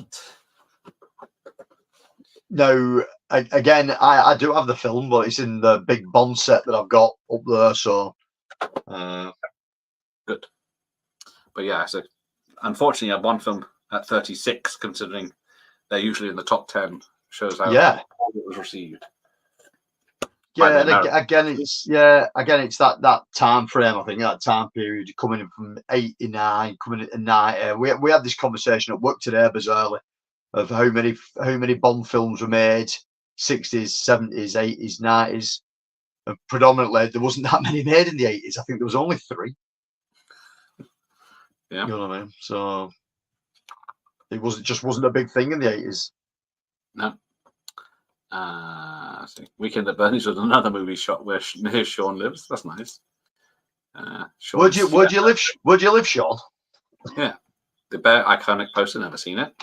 Now, again, I do have the film, but it's in the big Bond set that I've got up there. So good. But yeah, so unfortunately, a Bond film at 36, considering they're usually in the top 10, shows how it was received. Yeah, and again, it's that time frame. I think that time period coming in from 89, coming into 90. We had this conversation at work today, bizarrely, of how many Bond films were made, 60s, 70s, 80s, 90s. And predominantly, there wasn't that many made in the 80s. I think there was only 3. Yeah, you know what I mean. So it wasn't a big thing in the 80s. No. Weekend at Bernie's was another movie shot where near Sean lives. That's nice. Would you live, Sean? Yeah, the bear iconic poster. Never seen it.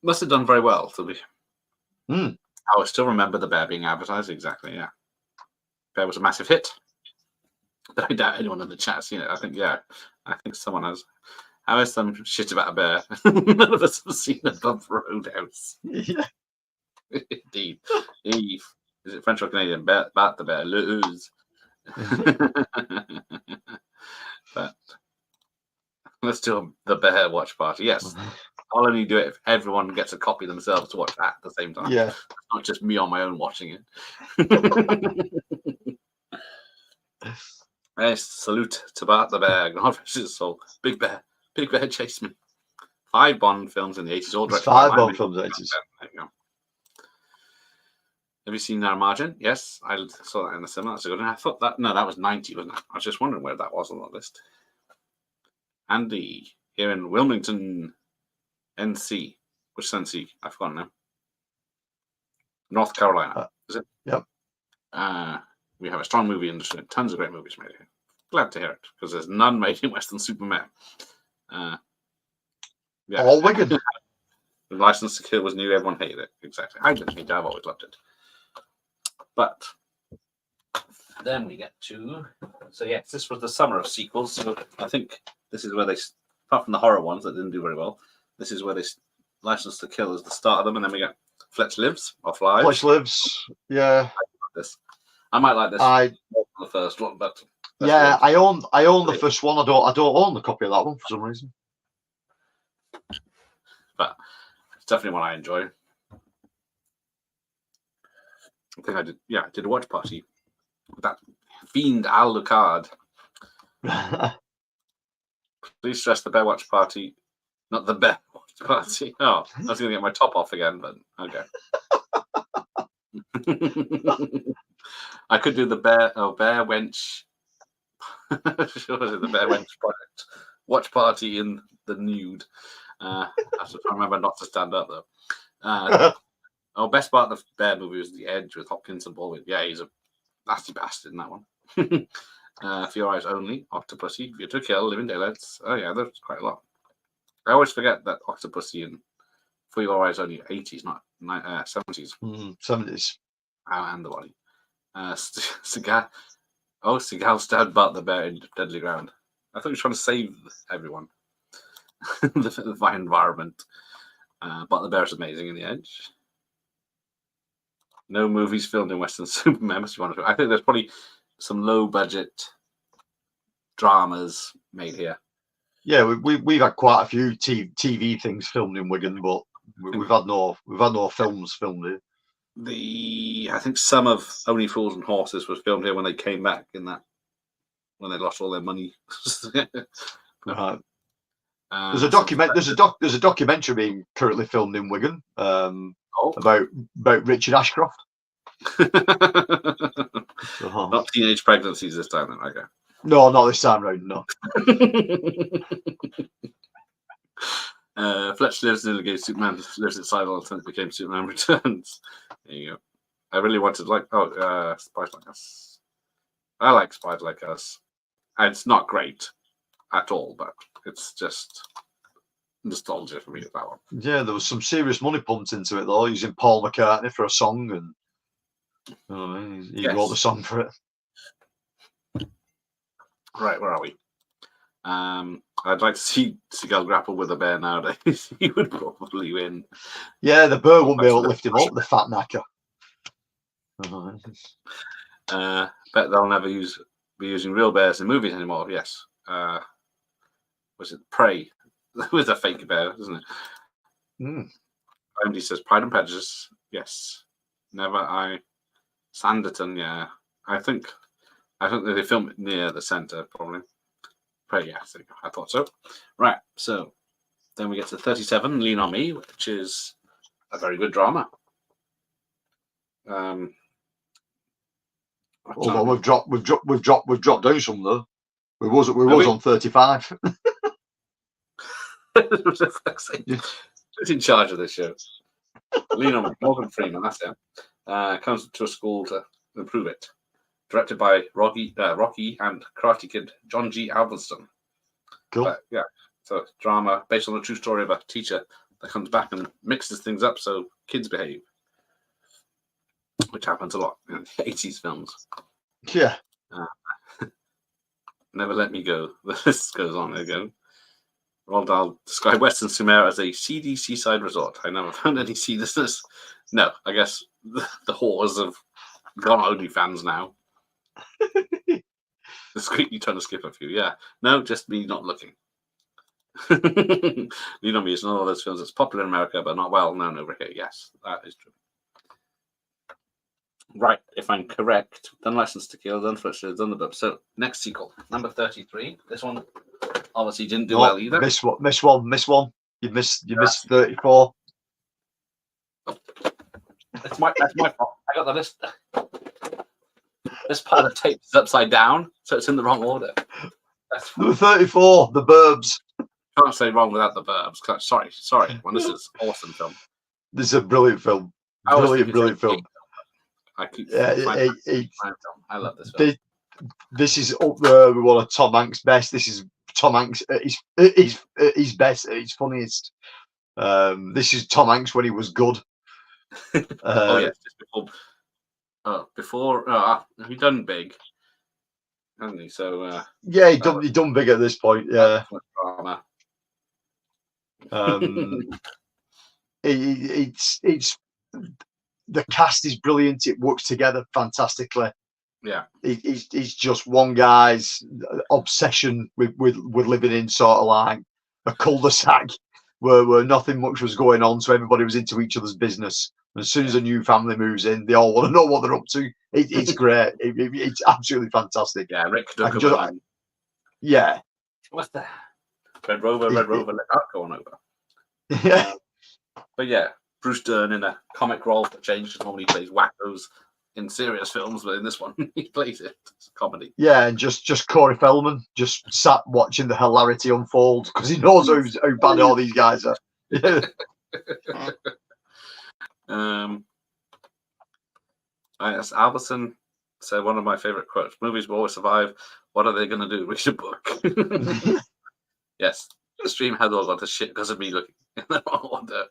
Must have done very well. I would still remember the bear being advertised. Exactly. Yeah, bear was a massive hit. But I doubt anyone in the chat has seen it. I think someone has. How is some shit about a bear? None of us have seen above Roadhouse. Yeah. Indeed. Eve. Is it French or Canadian? Bat the bear. Lose. But let's do the bear watch party. Yes. I'll only do it if everyone gets a copy themselves to watch at the same time. Yeah. Not just me on my own watching it. Yes, salute to Bart the bear. God rest his soul. Big bear chase me. 5 Bond films in the 80s. All directed 5 Bond films in the 80s. There you go. Have you seen Our Margin? Yes, I saw that in the cinema. That's a good one. I thought that was 90, wasn't it? I was just wondering where that was on the list. Andy here in Wilmington, NC. Which NC? I've forgotten now. North Carolina. Is it? Yep. We have a strong movie industry. Tons of great movies made here. Glad to hear it, because there's none made in Western Superman. Yeah. All Wigan. The License to Kill was new. Everyone hated it. Exactly. I didn't hate it. I've always loved it. But then we get to... So yes, this was the summer of sequels. So I think this is where they... Apart from the horror ones that didn't do very well, this is where they... License to Kill is the start of them. And then we get Fletch Lives or Flies. Fletch Lives. Yeah. I might like this. The first one, but... Yeah, I own the first one. I don't own the copy of that one for some reason. But it's definitely one I enjoy. I think I did a watch party with that fiend Alucard. Please stress the bear watch party, not the bear watch party. Oh, I was going to get my top off again, but okay. I could do the bear wench. Sure, was it the bear wench project watch party in the nude? I have to remember not to stand up though. Best part of the bear movie was The Edge with Hopkins and Baldwin. Yeah, he's a nasty bastard in that one. For Your Eyes Only, Octopussy, View to Kill, Living Daylights. Oh yeah, there's quite a lot. I always forget that Octopussy and For Your Eyes Only 80s, not 70s. 70s. And the body. Seagal stabbed Bart the bear in Deadly Ground. I thought he was trying to save everyone. the environment. But the Bear's amazing in the Edge. No movies filmed in Western Superman. Must be wonderful. I think there's probably some low budget dramas made here. Yeah, we've had quite a few TV things filmed in Wigan, but we've had no films filmed here. I think some of Only Fools and Horses was filmed here when they came back when they lost all their money. Right. There's a documentary being currently filmed in Wigan about Richard Ashcroft. Not teenage pregnancies this time, then. Okay. No, not this time round. No. Fletch lives in Legacies. Superman lives inside all until it became Superman Returns. There you go. I really wanted Spies Like Us. I like Spies Like Us. It's not great at all, but it's just nostalgia for me with that one. Yeah, there was some serious money pumped into it though, using Paul McCartney for a song, and he wrote the song for it. Right, where are we? I'd like to see Seagull grapple with a bear nowadays. He would probably win. Yeah, the bear won't be able to lift him up, the fat knacker. Bet they'll never be using real bears in movies anymore. Yes. Was it Prey? With a fake bear, isn't it? IMD says Pride and Prejudice. Yes. Sanditon, yeah. I think they filmed it near the centre, probably. Prey, yeah, I thought so. Right, so then we get to 37, Lean on Me, which is a very good drama. Although we've dropped down some though. We was on 35. Who's in charge of this show? Lean on Me, Morgan Freeman, that's it. Comes to a school to improve it. Directed by Rocky and Karate Kid John G. Alveston. Cool. Yeah, so drama based on a true story of a teacher that comes back and mixes things up so kids behave, which happens a lot in 80s films. Yeah. Never Let Me Go. The list goes on again. Roald Dahl described Western Sumer as a seedy seaside resort. I never found any seedlessness. No, I guess the whores have gone OnlyFans now. Discreetly trying to skip a few. Yeah. No, just me not looking. Lean on Me is one of those films that's popular in America, but not well known over here. Yes, that is true. Right, if I'm correct, done License to Kill, done Fletcher, done the Bub. So next sequel, number 33. This one obviously didn't do well either. Miss one. You missed 34. That's my fault. I got the list. This part of tape is upside down, so it's in the wrong order. Number 34, The Burbs. Can't say wrong without the Burbs. Sorry. Well, this is an awesome film. This is a brilliant film. Brilliant film. I keep I love this film. This is up there with one of Tom Hanks' best. This is Tom Hanks at his best, at his funniest. This is Tom Hanks when he was good. Yes, just before he done big, hasn't he? So yeah, he done big at this point. Yeah. It's the cast is brilliant. It works together fantastically. Yeah, it's just one guy's obsession with living in sort of like a cul-de-sac where nothing much was going on, so everybody was into each other's business. And as soon as a new family moves in, they all want to know what they're up to. It's great. It's absolutely fantastic. Yeah, Rick yeah. What's that? Red Rover, let that go on over. Yeah. But yeah, Bruce Dern in a comic role for change. Because normally he plays wackos in serious films, but in this one he plays it. It's a comedy. Yeah, and just Corey Feldman just sat watching the hilarity unfold because he knows how bad all these guys are. As Albertson said, one of my favorite quotes: "Movies will always survive. What are they going to do? Read a book." Yes, the stream had all got the shit because of me looking in the wrong order.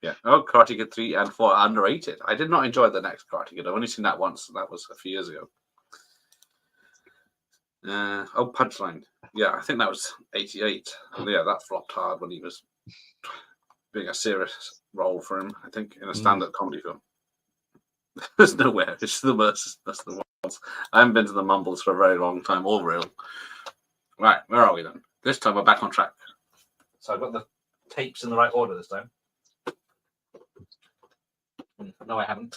Yeah. Oh, Karate Kid 3 and 4 are underrated. I did not enjoy the next Karate Kid. I've only seen that once, and that was a few years ago. Punchline. Yeah, I think that was 88. And yeah, that flopped hard when he was being a serious role for him, I think, in a stand-up comedy film. There's nowhere. It's the worst. That's the ones. I haven't been to the Mumbles for a very long time, or real. Right, where are we then? This time we're back on track. So I've got the tapes in the right order this time. No, I haven't.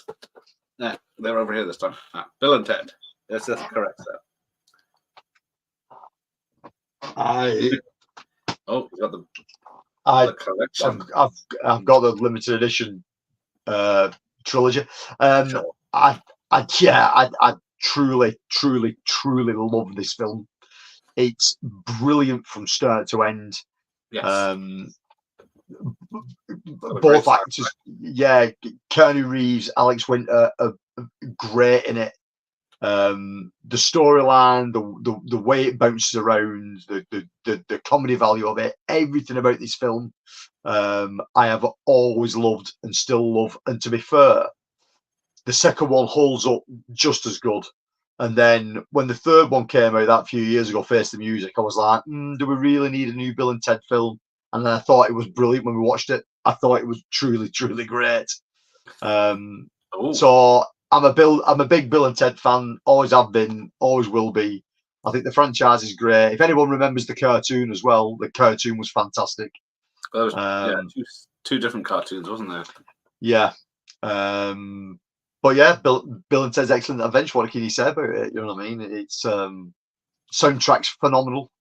Yeah, they're over here this time. Bill and Ted. Yes, that's correct, sir. Oh, you got the collection. I've got the limited edition trilogy. Sure. I truly love this film. It's brilliant from start to end. Yes. Both actors, Keanu Reeves, Alex Winter are great in it. The storyline, the way it bounces around, the comedy value of it, everything about this film, I have always loved and still love. And to be fair, the second one holds up just as good. And then when the third one came out that few years ago, Face the Music, I was like, do we really need a new Bill and Ted film? And then I thought it was brilliant when we watched it. I thought it was truly great. So I'm a big Bill and Ted fan. Always have been, always will be. I think the franchise is great. If anyone remembers the cartoon as well, the cartoon was fantastic. Well, there was, two different cartoons, wasn't there? Yeah. But yeah, Bill and Ted's Excellent Adventure. What can you say about it? You know what I mean? It's soundtrack's phenomenal.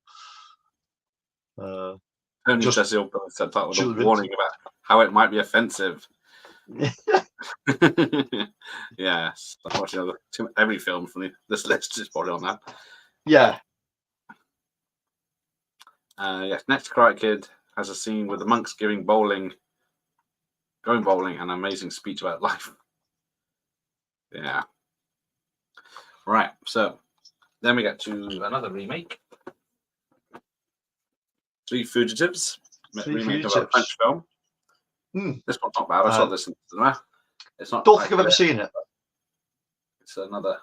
Only just the Bill and Ted part with a warning about how it might be offensive. Yes, unfortunately, every film from this list is probably on that. Yeah. Yes, next Karate Kid has a scene with the monks going bowling, and an amazing speech about life. Yeah. Right. So then we get to another remake. Three Fugitives. Remake of a French film. This one's not bad. I saw this in the cinema. It's not. Don't think I've ever seen it. It's another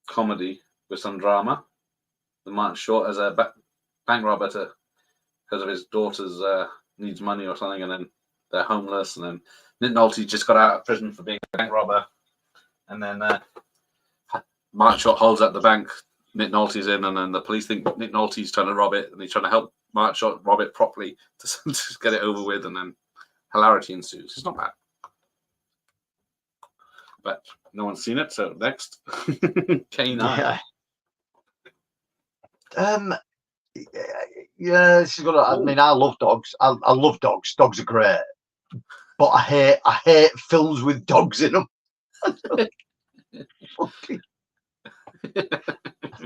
comedy with some drama. The Martin Short as a bank robber because of his daughter's needs money or something, and then they're homeless, and then Nick Nolte just got out of prison for being a bank robber, and then Martin Short holds up the bank. Nick Nolte's in, and then the police think Nick Nolte's trying to rob it, and he's trying to help Martin Short rob it properly to get it over with, and then hilarity ensues. It's not bad. But no one's seen it, so next. K9. Yeah, this is gonna. I mean, I love dogs. I love dogs. Dogs are great, but I hate films with dogs in them.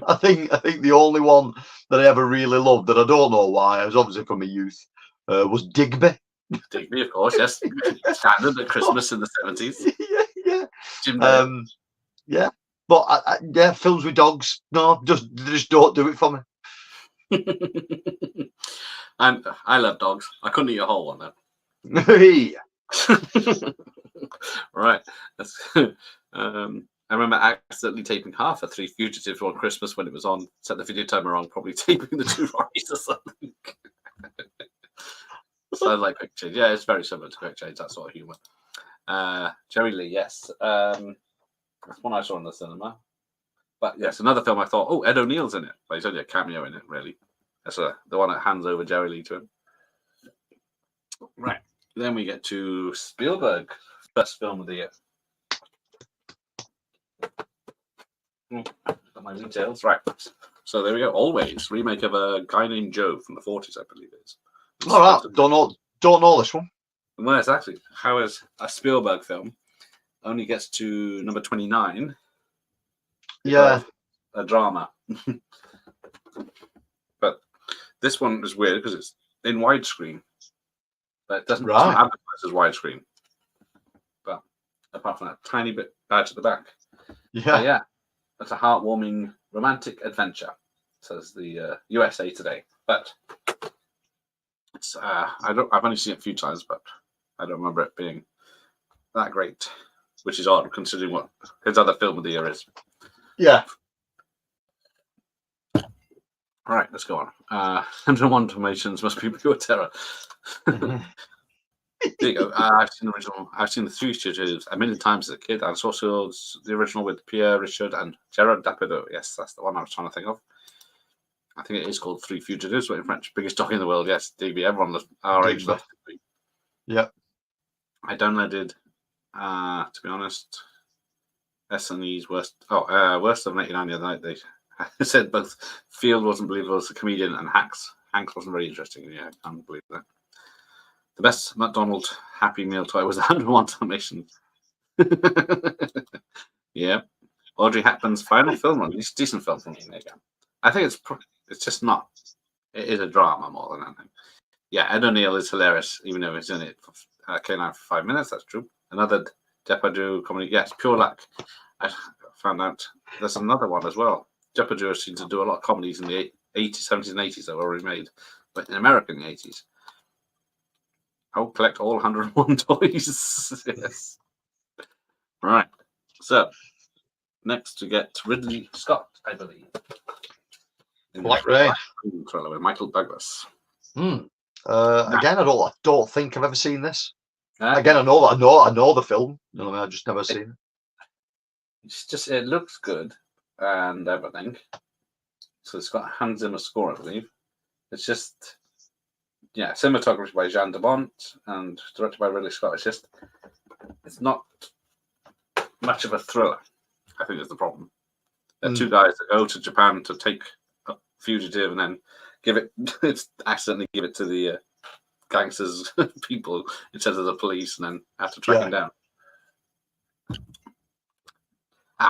I think the only one that I ever really loved, that I don't know why, I was obviously from my youth, was Digby. Digby, of course, yes. Standard at Christmas in the 70s. Yeah. Yeah. But films with dogs, no, just don't do it for me. And I love dogs. I couldn't eat a whole one though. Right. I remember accidentally taping half of Three Fugitives on Christmas when it was on. Set the video timer wrong, probably taping the two Rockies or something. Sounds like Quick Change. Yeah, it's very similar to Quick Change, that sort of humour. Jerry Lee, yes. That's one I saw in the cinema. But yes, another film I thought, Ed O'Neill's in it. But he's only a cameo in it, really. That's the one that hands over Jerry Lee to him. Right. Then we get to Spielberg, best film of the year. Got my details. Right. So there we go. Always. Remake of a guy named Joe from the 40s, I believe it is. All right. Don't know this one. Well, it's actually how is a Spielberg film only gets to number 29. Yeah. A drama. But this one is weird because it's in widescreen. But it doesn't advertise as widescreen. But apart from that tiny bit badge at the back. Yeah. That's a heartwarming romantic adventure, says the USA Today. But it's I've only seen it a few times, but I don't remember it being that great, which is odd considering what his other film of the year is. Yeah. All right, let's go on. 101 Dalmatians must be pure terror. Mhm. There you go. I've seen the original. I've seen the Three Stooges a million times as a kid. And also the original with Pierre, Richard, and Gerard Depardieu. Yes, that's the one I was trying to think of. I think it is called Three Fugitives, but in French. Biggest dog in the world. Yes, Digby. Everyone our age Digby. loves Digby. Yep. I downloaded, to be honest, S&E's worst of 89 the other night. They said both Field wasn't believable as a comedian and Hanks wasn't very interesting. Yeah, I can't believe that. The best McDonald's Happy Meal toy was the 101 Dalmatians. Yeah. Audrey Hepburn's final film, or decent film for me. I think it's just not. It is a drama more than anything. Yeah, Ed O'Neill is hilarious, even though he's in it came out for 5 minutes. That's true. Another Depardieu comedy. Yes, pure luck. I found out there's another one as well. Depardieu seems to do a lot of comedies in the 80s, 70s, and 80s that were already made, but in America in the 80s. I'll collect all 101 toys. Yes. Right. So, next to get Ridley Scott, I believe. Black Rain. Trailer with Michael Douglas. Again, I don't think I've ever seen this. Okay. Again, I know the film. No, I just never seen it. It looks good and everything. So it's got a Hans Zimmer score, I believe. It's just, yeah, cinematography by Jean de Bont and directed by Ridley Scott. It's not much of a thriller, I think is the problem. There are two guys that go to Japan to take a fugitive and then accidentally give it to the gangsters people instead of the police, and then have to track him down.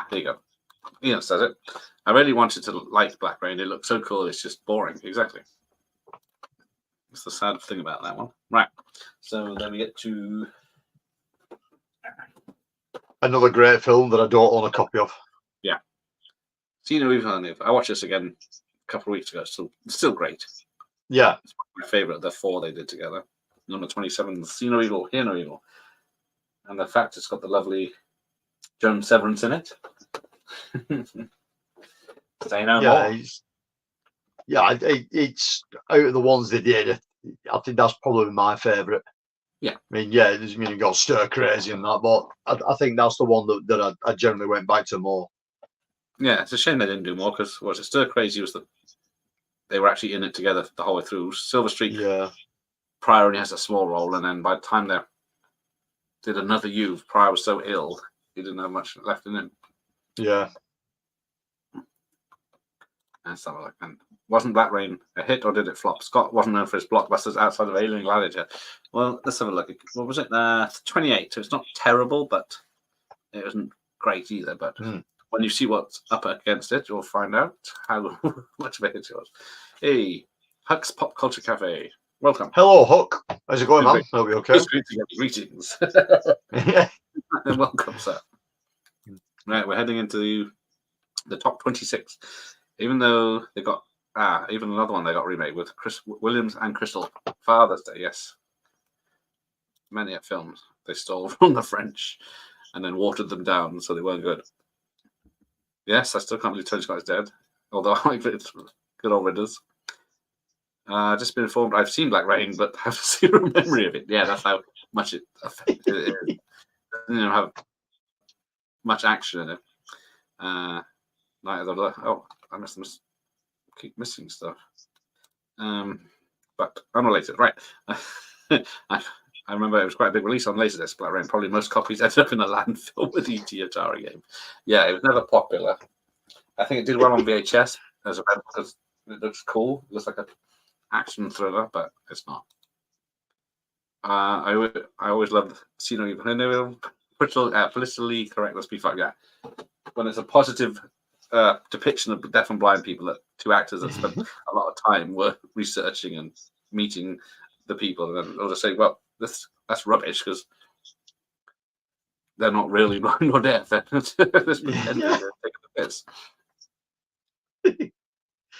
There you go. Ian says it. I really wanted to like Black Rain. It looked so cool. It's just boring. Exactly. That's the sad thing about that one. Right. So then we get to another great film that I don't own a copy of. Yeah. Cine Villeneuve. I watched this again a couple of weeks ago. Still great. Yeah. It's my favorite of the four they did together. Number 27, See No Evil, Hear No Evil. And the fact it's got the lovely Joan Severance in it. Say no more. It's out of the ones they did. I think that's probably my favourite. Yeah. I mean, yeah, you got stir crazy and that, but I think that's the one that I generally went back to more. Yeah, it's a shame they didn't do more because Stir Crazy they were actually in it together the whole way through. Silver Streak, Pryor only has a small role, and then by the time they did Another You, Pryor was so ill he didn't have much left in him. Yeah. And stuff like that. And wasn't Black Rain a hit or did it flop? Scott wasn't known for his blockbusters outside of Alien Gladiator. Well, let's have a look. What was it? 28. So it's not terrible, but it wasn't great either. But when you see what's up against it, you'll find out how much of a hit it was. Hey, Huck's Pop Culture Cafe. Welcome. Hello, Huck. How's it going, man? Are we okay? Greetings. Yeah. Welcome, sir. Right, we're heading into the top 26. Even though they got even another one they got remade with Chris Williams and Crystal, Father's Day. Yes, many films they stole from the French and then watered them down so they weren't good. Yes, I still can't believe Tony Scott is dead, although I like it. Good old ridders. Just been informed I've seen Black Rain, but have zero memory of it. Yeah, that's how much it affected it. It doesn't have much action in it. I must keep missing stuff. But unrelated, right? I remember it was quite a big release on Laserdisc, Black Rain. Probably most copies ended up in a landfill with the E.T. Atari game. Yeah, it was never popular. I think it did well on VHS as a because it looks cool. It looks like an action thriller, but it's not. I always loved See No Evil. Politically correct. Let's be fine. Yeah, when it's a positive depiction of deaf and blind people, that two actors that spent a lot of time were researching and meeting the people, and then they'll just say, "Well, that's rubbish because they're not really blind or deaf." They're just pretending they're taking the piss.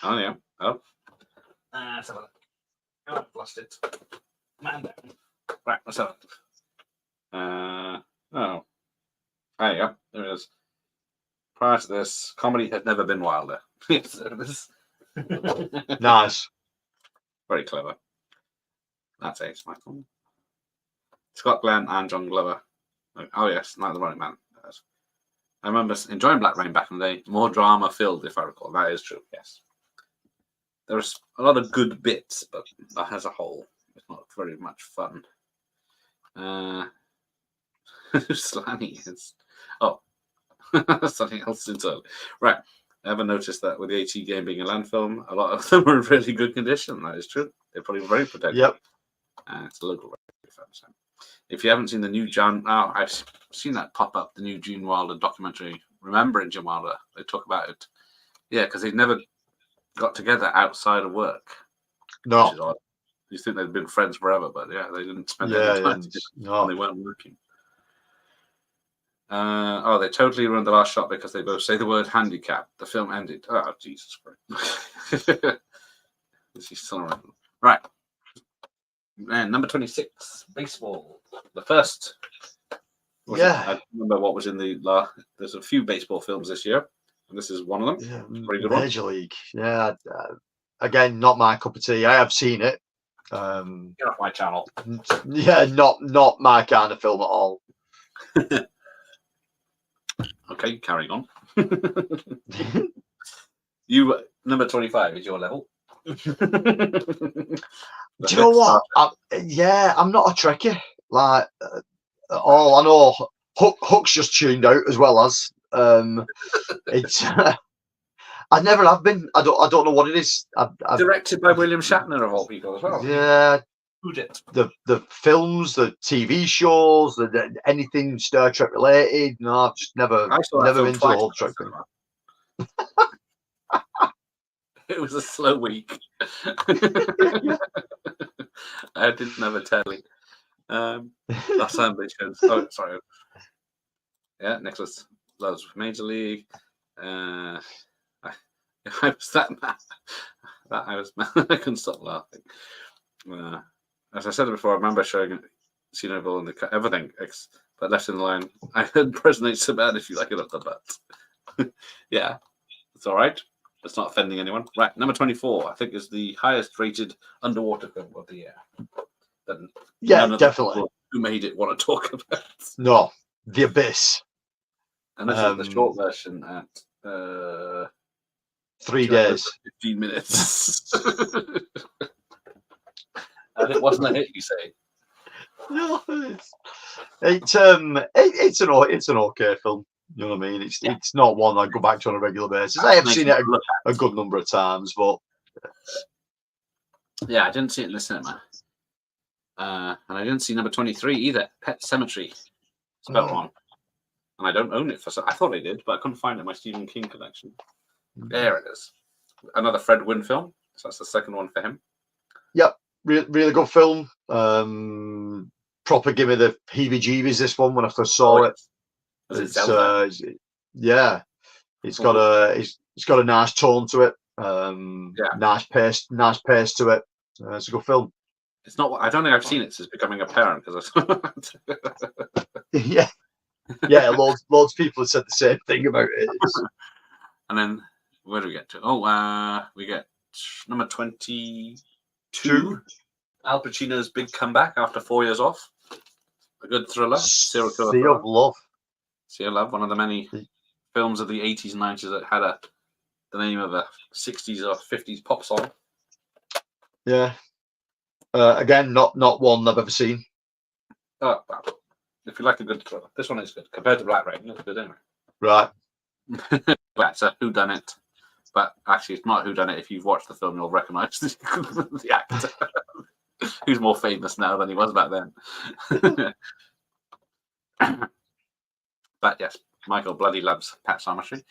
Oh yeah. Oh. Let's have a look. Oh, I've lost it. Man down. Right. Let's have a look. There you go. There it is. Prior to this, comedy had never been wilder. Yes, there it is. Nice. Very clever. That's Ace, Michael. Scott Glenn and John Glover. Oh, yes, Night of the Running Man. I remember enjoying Black Rain back in the day. More drama filled, if I recall. That is true, yes. There's a lot of good bits, but as a whole, it's not very much fun. Slanny is. Oh, something else entirely. Right. I ever noticed that with the AT game being a land film, a lot of them are in really good condition. That is true. They're probably very protected. Yep. It's a local film. So. If you haven't seen the new I've seen that pop up, the new Gene Wilder documentary, Remembering Gene Wilder. They talk about it. Yeah, because they never got together outside of work. No. Which is odd. You think they'd been friends forever, but yeah, they didn't spend any time together when they weren't working. They totally ruined the last shot because they both say the word handicap. The film ended. Oh, Jesus Christ. This is still around. Right. And number 26, baseball. The first. I remember what was in the last. There's a few baseball films this year, and this is one of them. Yeah, very good Major League. Yeah. Again, not my cup of tea. I have seen it. Get off my channel. Yeah, not my kind of film at all. Okay, carrying on. You number 25 is your level. Do you know what? I'm not a Trekkie. Like, all I know, Hook's just tuned out as well as. It's. I never have been. I don't know what it is. Directed by William Shatner of all people as well. Yeah. Who did? The films, the TV shows, anything Star Trek related. No, I've just never been to the whole Trek thing. It was a slow week. I didn't have a telly. That's ambitions. Oh, sorry. Yeah, Nicholas loves Major League. I was that mad. I was mad. I couldn't stop laughing. As I said before, I remember showing Cineval and everything, but left in the line. I heard resonate so bad if you like it up the butt. Yeah, it's all right. It's not offending anyone. Right, number 24, I think, is the highest rated underwater film of the year. Yeah, definitely. Who made it want to talk about? No, The Abyss. And this is the short version at 3 days, 15 minutes. And it wasn't a hit, you say? No, it's an okay film. You know what I mean? It's not one I go back to on a regular basis. I have seen it a good number of times, but yeah, I didn't see it in the cinema, and I didn't see number 23 either. Pet Sematary. It's about one, and I don't own it I thought I did, but I couldn't find it in my Stephen King collection. There it is. Another Fred Wynn film. So that's the second one for him. Yep, really good film. Proper give me the heebie-jeebies. This one when I first saw it. It's got a nice tone to it. Nice pace to it. It's a good film. It's not. I don't think I've seen it since becoming a parent because yeah, loads of people have said the same thing about it. And then where do we get to? Oh, we get number 22. Al Pacino's big comeback after 4 years off. A good thriller. Serial killer. Sea of Love. Sea of Love, one of the many films of the 80s and 90s that had the name of a 60s or 50s pop song. Yeah. Again, not one I've ever seen. Oh, well, if you like a good thriller, this one is good compared to Black Rain. It's good anyway. Right. That's a whodunit, but actually, it's not whodunit. If you've watched the film, you'll recognise the actor, who's more famous now than he was back then. But yes, Michael bloody loves Pet Sematary.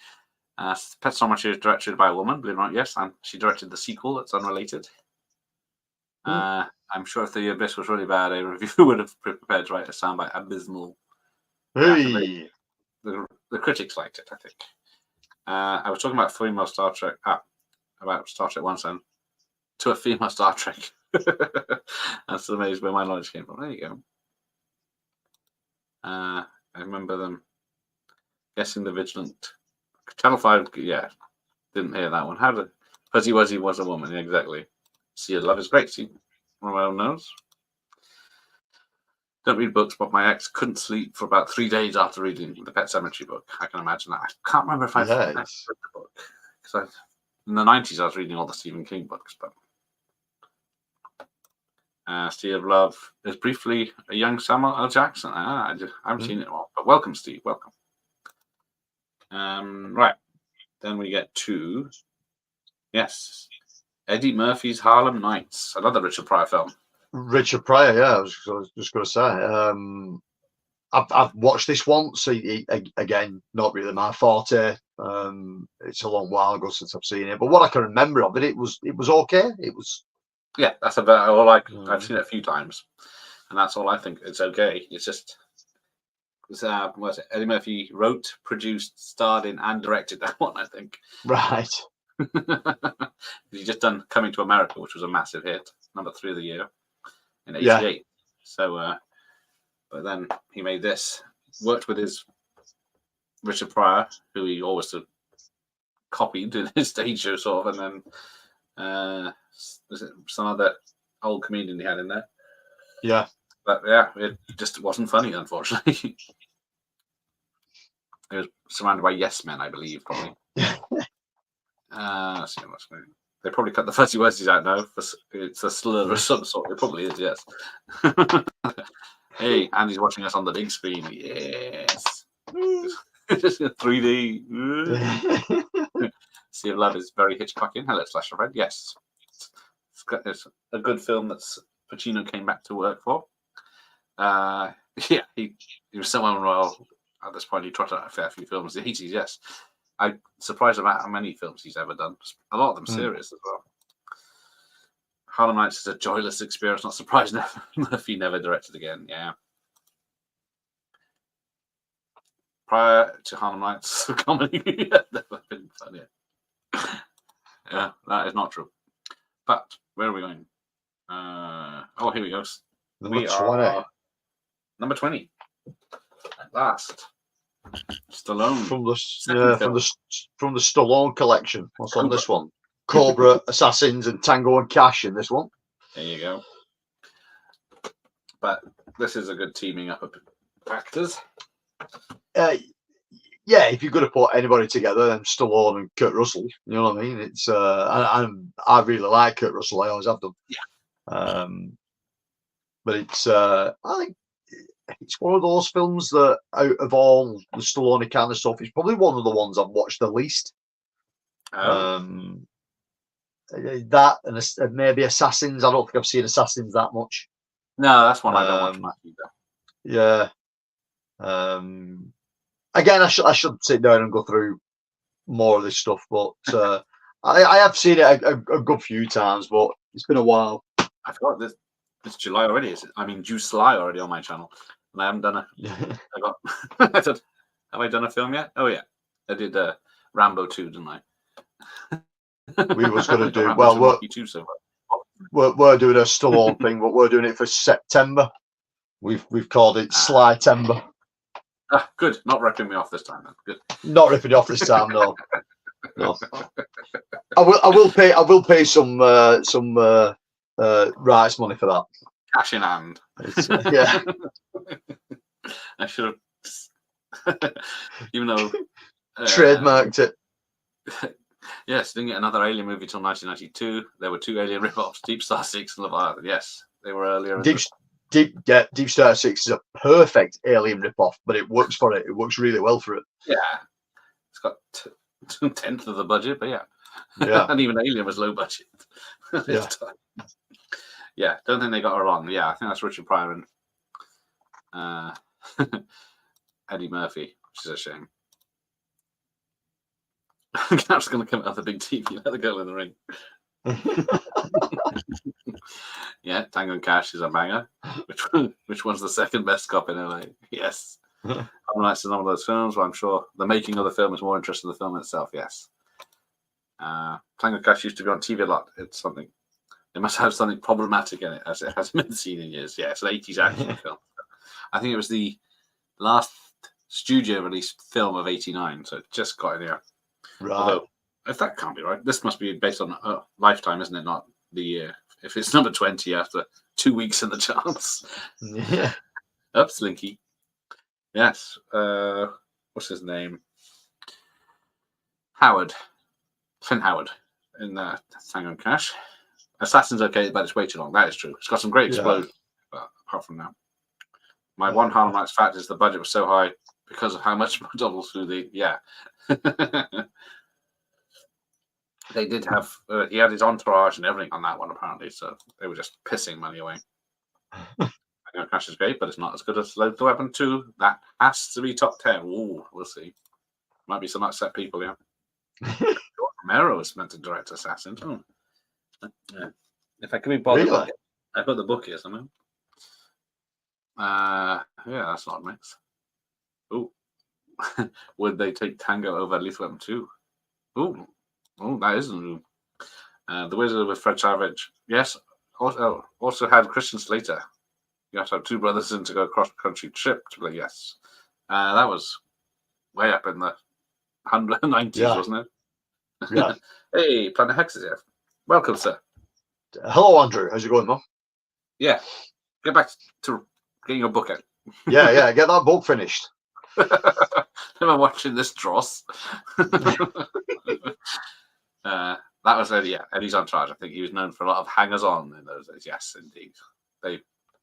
Pet Sematary is directed by a woman, believe it or not, yes, and she directed the sequel that's unrelated. I'm sure if The Abyss was really bad, a reviewer would have prepared to write a soundbite abysmal. Hey. The critics liked it, I think. I was talking about female Star Trek, about Star Trek once, and to a female Star Trek. That's amazing where my knowledge came from. There you go. I remember them guessing the Vigilant. Channel 5, yeah, didn't hear that one. Fuzzy Wuzzy was a woman, yeah, exactly. Sea of Love is great. See, one of my own knows. Don't read books, but my ex couldn't sleep for about 3 days after reading the Pet Sematary book. I can imagine that. I can't remember if I've read the book. Because in the 90s, I was reading all the Stephen King books. But Sea of Love is briefly a young Samuel L. Jackson. I haven't seen it all. But welcome, Steve. Welcome. Right. Then we get to, yes, Eddie Murphy's Harlem Nights, another Richard Pryor film. Richard Pryor, yeah, I was just going to say. I've watched this once. Again, not really my forte. It's a long while ago since I've seen it, but what I can remember of it, it was okay. It was. Yeah, that's about all I've seen it a few times, and that's all I think. It's okay. It's just. What's it? Eddie Murphy wrote, produced, starred in, and directed that one, I think. Right. He's just done Coming to America, which was a massive hit, number 3 of the year in '88. Yeah. So, but then he made this, worked with his Richard Pryor, who he always sort of copied in his stage show, sort of, and then was it some other old comedian he had in there? Yeah. But yeah, it just wasn't funny, unfortunately. It was surrounded by yes men, I believe, probably. Let's see what's going. They probably cut the fuzzy words out now. It's a slur of some sort. It probably is, yes. Hey, Andy's watching us on the big screen. Yes. 3D. Sea of Love is very Hitchcockian. Hello, Slasher Red. Yes. It's a good film that's Pacino came back to work for. Yeah, he was someone well at this point. He trotted out a fair few films. The 80s, yes. I'm surprised about how many films he's ever done. A lot of them serious as well. Harlem Nights is a joyless experience. Not surprised Murphy never directed again. Yeah. Prior to Harlem Nights, comedy had never been funnier. Yeah, that is not true. But where are we going? Oh, here we go. We are number 20. At last. Stallone. From the Stallone collection. What's on this one? Cobra, Assassins, and Tango and Cash in this one. There you go. But this is a good teaming up of actors. Yeah, if you're going to put anybody together, then Stallone and Kurt Russell. You know what I mean? It's I really like Kurt Russell. I always have done. Yeah. But it's I think it's one of those films that out of all the Stallone kind of stuff, it's probably one of the ones I've watched the least. Oh. That and maybe Assassins. I don't think I've seen Assassins that much. No, that's one I don't watch much either. Yeah. Again, I should sit down and go through more of this stuff, but I have seen it a good few times, but it's been a while. I forgot this. It's July already. July already on my channel, and I haven't done a. Have I done a film yet? Oh yeah, I did Rambo 2, didn't I? We was going to do well. We're doing a Stallone thing, but we're doing it for September. We've called it Sly-tember. Ah, good. Not ripping me off this time, then. Good. Not ripping you off this time, no. No. I will pay some rights money for that. Cash in hand. Yeah. I should have, even though trademarked it. Yes, didn't get another Alien movie till 1992. There were 2 Alien rip-offs: Deep Star 6 and Leviathan. Yes, they were earlier. Deep Star 6 is a perfect Alien rip-off, but it works for it. It works really well for it. Yeah, it's got 1/10 of the budget, but yeah. Yeah. And even Alien was low budget. Yeah. Yeah, don't think they got her wrong. Yeah, I think that's Richard Pryor and Eddie Murphy, which is a shame. Cap's going to come out of the big TV, let the girl in the ring. Yeah, Tango and Cash is a banger. Which one's the second best cop in LA? Yes. I'm nice to some of those films, but I'm sure the making of the film is more interesting than the film itself. Yes. Tango and Cash used to be on TV a lot. It's something. It must have something problematic in it, as it hasn't been seen in years. Yeah, it's an 80s action film. I think it was the last studio released film of '89, so it just got in here. Right. Although, if that can't be right, this must be based on Lifetime, isn't it? Not the year. If it's number 20 after 2 weeks in the charts. Yeah. Up, Slinky. Yes. What's his name? Howard. Clint Howard in Tango and Cash. Assassin's okay, but it's way too long. That is true. It's got some great explosions, but apart from that. My one Harlem Nights fact is the budget was so high because of how much McDonald's food they... Yeah. They did have... he had his entourage and everything on that one, apparently, so they were just pissing money away. Crash is great, but it's not as good as Lethal Weapon 2. That has to be top 10. Ooh, we'll see. Might be some upset people, yeah. Romero is meant to direct Assassin. Oh. Yeah. If I can be bothered, Really? I've got the book here somewhere. Yeah, that's not a mix. Ooh. Would they take Tango over Lethal Weapon 2? Ooh. Oh, that is new. The Wizard with Fred Savage. Yes. Also had Christian Slater. You have to have two brothers in to go across the country trip to play. Yes. That was way up in the 190s, wasn't it? Yeah. Hey, Planet Hex is here. Welcome, sir. Hello, Andrew. How's it going, man? Yeah. Get back to getting your book out. Yeah. Get that book finished. Never watching this dross. That was Eddie's Entourage. I think he was known for a lot of hangers-on in those days. Yes, indeed.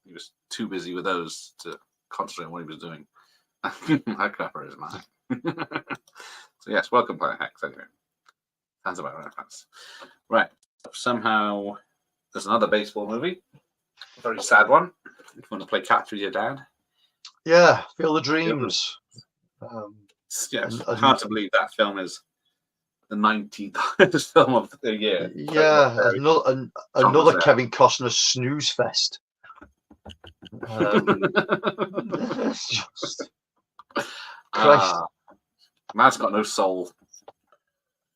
He was too busy with those to concentrate on what he was doing. How clever is man? So yes, welcome, Planet Hex. Anyway, sounds about right, fans. Right. Somehow, there's another baseball movie. A very sad one. If you want to play catch with your dad. Yeah, Field of Dreams. Yes, hard to believe that film is the 19th film of the year. Yeah, another Kevin Costner snooze fest. Just, Christ. Man's got no soul.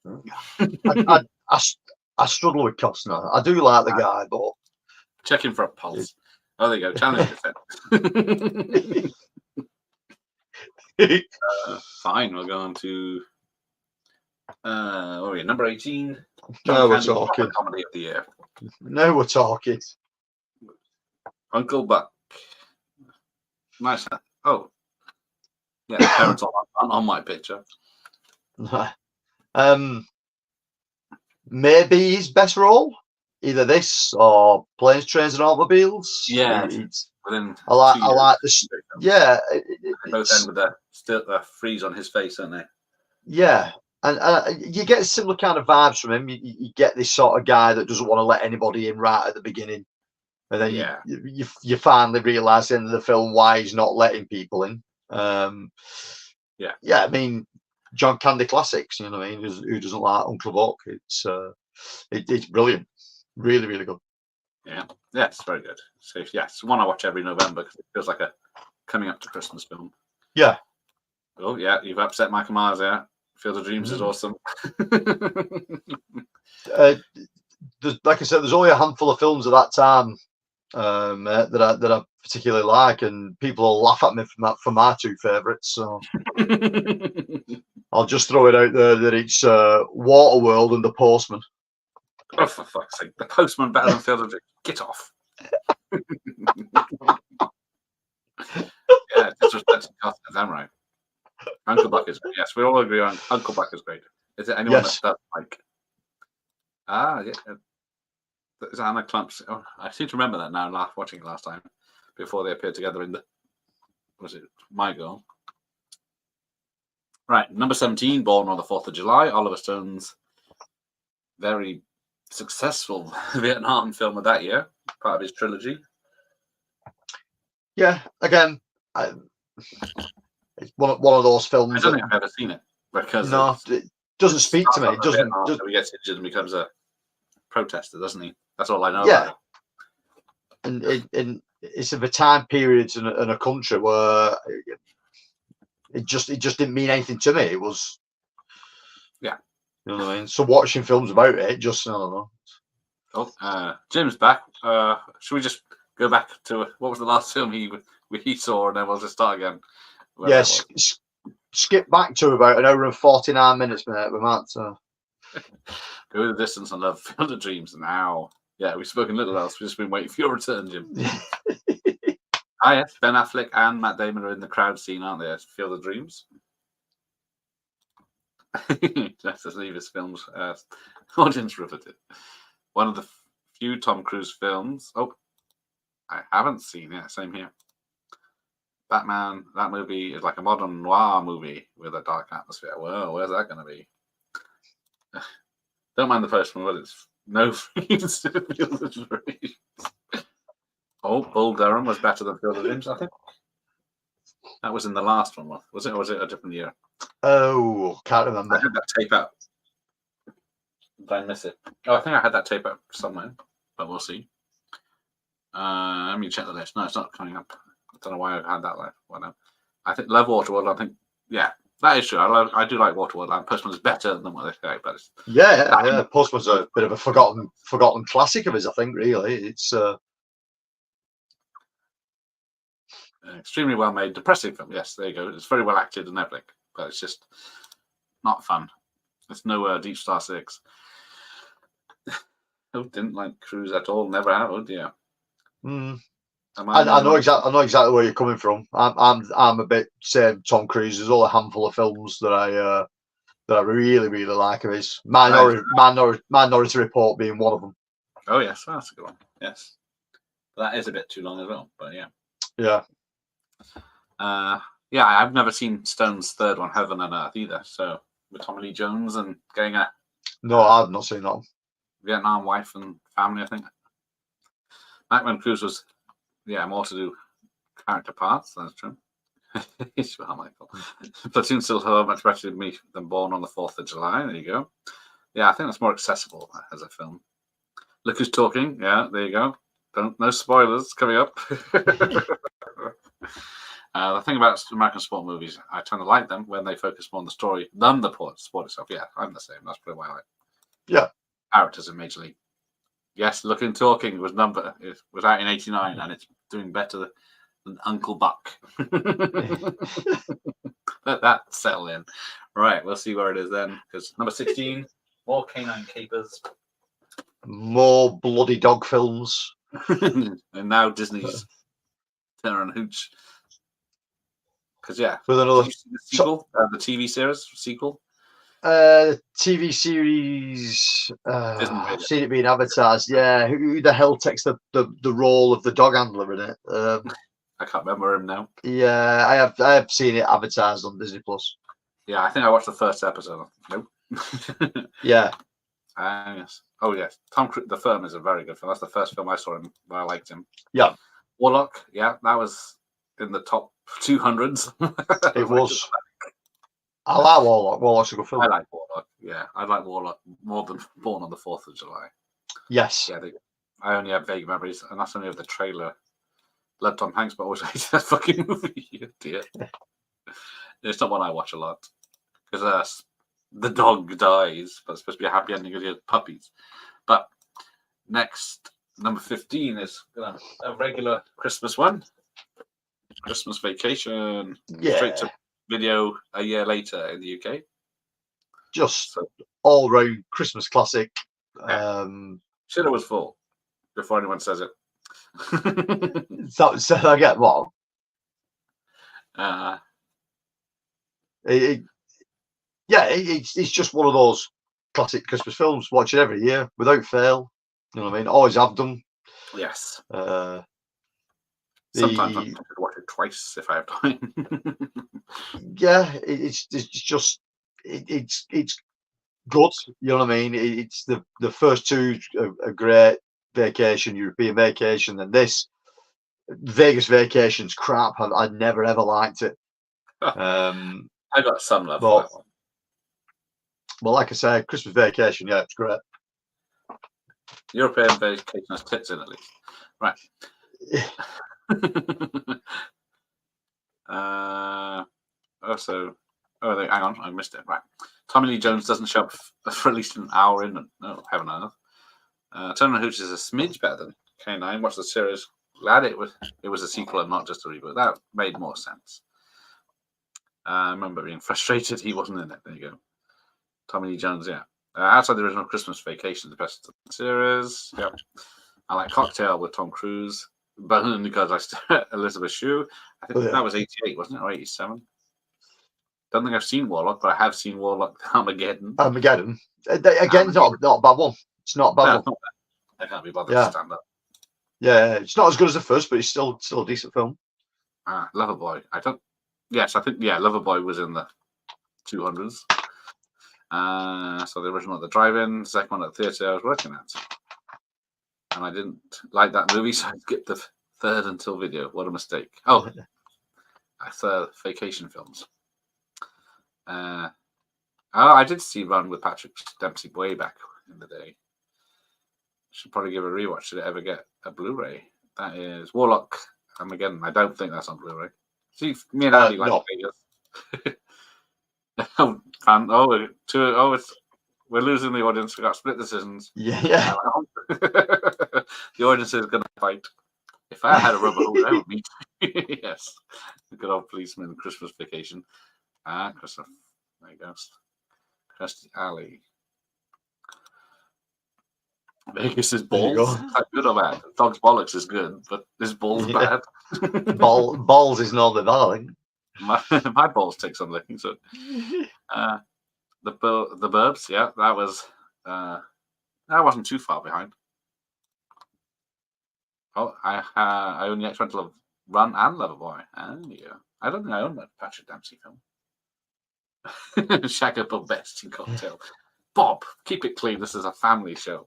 I struggle with Costner. I do like the guy, but checking for a pulse. Oh, there you go. Challenge it. Fine, we'll go on to number 18. Now we're talking. Comedy of the year. Now we're talking. Uncle Buck. Nice. Oh, yeah. Parents on my picture. Maybe his best role, either this or Planes, Trains, and Automobiles. Yeah, I like this. Yeah, both end with the freeze on his face, don't they? Yeah, and you get similar kind of vibes from him. You get this sort of guy that doesn't want to let anybody in right at the beginning, and then you finally realise at the end of the film why he's not letting people in. Yeah. I mean, John Candy classics. You know what I mean? Who doesn't like Uncle Buck? It's brilliant, really, really good. Yeah, it's very good. So it's one I watch every November because it feels like a coming up to Christmas film. Yeah. Oh yeah, you've upset Michael Myers. Yeah, Field of Dreams is awesome. Like I said, there's only a handful of films at that time that I particularly like, and people will laugh at me for my two favourites. So I'll just throw it out there that it's Waterworld and The Postman. Oh, for fuck's sake! The Postman better than Field of Dreams. Get off. Yeah, disrespecting Costner. Damn right. Uncle Buck is great. Yes, we all agree on Uncle Buck is great. Is it anyone that does like? Yeah. Is Anna Clumps? Oh, I seem to remember that now. Watching it last time, before they appeared together in My Girl? Right, number 17, born on the 4th of July. Oliver Stone's very successful Vietnam film of that year, part of his trilogy. Yeah, again, it's one of those films. I don't think I've ever seen it because it doesn't speak to me. It doesn't. He gets injured and becomes a protester, doesn't he? That's all I know. About it. And it's of a time period and a country where it just didn't mean anything to me. It was, you know what I mean. So watching films about it, just I don't know. Oh, Jim's back. Should we just go back to what was the last film he saw, and then we'll just start again? Yes, skip back to about an hour and 49 minutes, mate. We might go the distance and love Field of Dreams now. Yeah, we've spoken little else. We've just been waiting for your return, Jim. Ah, yes, Ben Affleck and Matt Damon are in the crowd scene, aren't they? Field of Dreams. Justice Leavis films, audience riveted. One of the few Tom Cruise films. Oh, I haven't seen it. Same here. Batman. That movie is like a modern noir movie with a dark atmosphere. Well, where's that going to be? Don't mind the first one, but it's no Field of Dreams. Oh, Bull Durham was better than Field of Dreams, I think. That was in the last one, was it? Or was it a different year? Oh, can't remember. I had that tape out. Did I miss it? Oh, I think I had that tape out somewhere, but we'll see. Let me check the list. No, it's not coming up. I don't know why I've had that left. Well, no. I think love Waterworld. I think, yeah, that is true. I do like Waterworld. Postman is better than what they say, but it's Yeah. Postman's a bit of a forgotten classic of his. I think really, it's extremely well made, depressing film. Yes, there you go. It's very well acted and everything, but it's just not fun. It's no Deep Star 6. Oh, didn't like Cruise at all. Never have. Oh dear. I know exactly where you're coming from. I'm a bit same Tom Cruise. There's only a handful of films that I really like of his. Minority Report being one of them. Oh yes, that's a good one. Yes, that is a bit too long as well. But yeah. Yeah, I've never seen Stone's third one, Heaven and Earth, either. So with Tommy Lee Jones and getting a No, I've not seen that one. Vietnam wife and family, I think. Back when Cruise was, more to do character parts. That's true. Well, Michael. Platoon still so much better to me than Born on the 4th of July. There you go. Yeah, I think that's more accessible as a film. Look Who's Talking. Yeah, there you go. No spoilers coming up. The thing about American sport movies, I tend to like them when they focus more on the story than the sport itself. Yeah, I'm the same. That's probably why I like. Yeah. Characters in Major League. Yes, Look Who's Talking was out in '89, and it's doing better than Uncle Buck. Let that settle in. Right, we'll see where it is then. Because number 16, more Canine Capers. More bloody dog films. And now Disney's Turner and Hooch. Because with another the sequel, the TV series sequel. TV series. I've seen it being advertised. Yeah, who the hell takes the role of the dog handler in it? I can't remember him now. Yeah, I have seen it advertised on Disney Plus. Yeah, I think I watched the first episode. Nope. Yeah. Yes. Oh yes, Tom Cruise. The Firm is a very good film. That's the first film I saw him where I liked him. Yeah. Warlock. Yeah, that was in the top 200s. It was. I like Warlock. Warlock's a good film. I like Warlock. Yeah, I like Warlock more than Born on the 4th of July. Yes. Yeah, I only have vague memories, and that's only of the trailer. Love Tom Hanks, but always hated that fucking movie. Dear. It's not one I watch a lot because the dog dies, but it's supposed to be a happy ending because he had puppies. But next, number 15 is a regular Christmas one. Christmas Vacation. Yeah. Straight to video a year later in the UK. Just all round Christmas classic. Schiller was full before anyone says it. So I get what? It's just one of those classic Christmas films. Watch it every year without fail. You know what I mean? Always have done. Yes. Sometimes I could watch it twice if I have time. Yeah, it's just it's good. You know what I mean? It's the first two are great. Vacation, European Vacation, and this Vegas Vacation's crap. I never ever liked it. I got some love for that one. Well, like I said, Christmas Vacation, yeah, it's great. European Vacation has tits in at least. Right. Hang on, I missed it. Right. Tommy Lee Jones doesn't show up for at least an hour in. No, heaven and earth. Turner and Hooch is a smidge better than K9. Watch the series. Glad it was a sequel and not just a reboot. That made more sense. I remember being frustrated he wasn't in it. There you go. Tommy Lee Jones, yeah. Outside the original Christmas Vacation, the best of the series. Yeah. I like Cocktail with Tom Cruise. but only because I stared at Elizabeth Shue. I think Oh, yeah. that was 88, wasn't it, or 87? Don't think I've seen Warlock, but I have seen Warlock Armageddon. Armageddon. Again, it's not a bad one. It's not a bad No, one. it's not bad. I can't be bothered Yeah. to stand up. Yeah, it's not as good as the first, but it's still a decent film. Loverboy. I think Loverboy was in the 200s. So the original at the drive-in, the second one at the theatre I was working at. And I didn't like that movie, so I skipped the third until video. What a mistake. Oh, I saw vacation films. I did see Run with Patrick Dempsey way back in the day. Should probably give a rewatch. Should it ever get a Blu-ray? That is Warlock. Again, I don't think that's on Blu-ray. See, me and Andy like Vegas. We're losing the audience. We got split decisions. Yeah. The audience is going to fight. If I had a rubber hose, I would meet. Yes, good old policeman Christmas Vacation. Christopher. There you go. Kirstie Alley. Vegas is balls. Good or bad? Dog's bollocks is good, but this ball's bad. Balls is not the bad, I think. My balls take some licking. So, the Burbs, yeah, that wasn't too far behind. Oh, I own the experimental of Run and Loverboy. Yeah, I don't think I own that Patrick Dempsey film. Shag up a best in cocktail. Bob, keep it clean. This is a family show.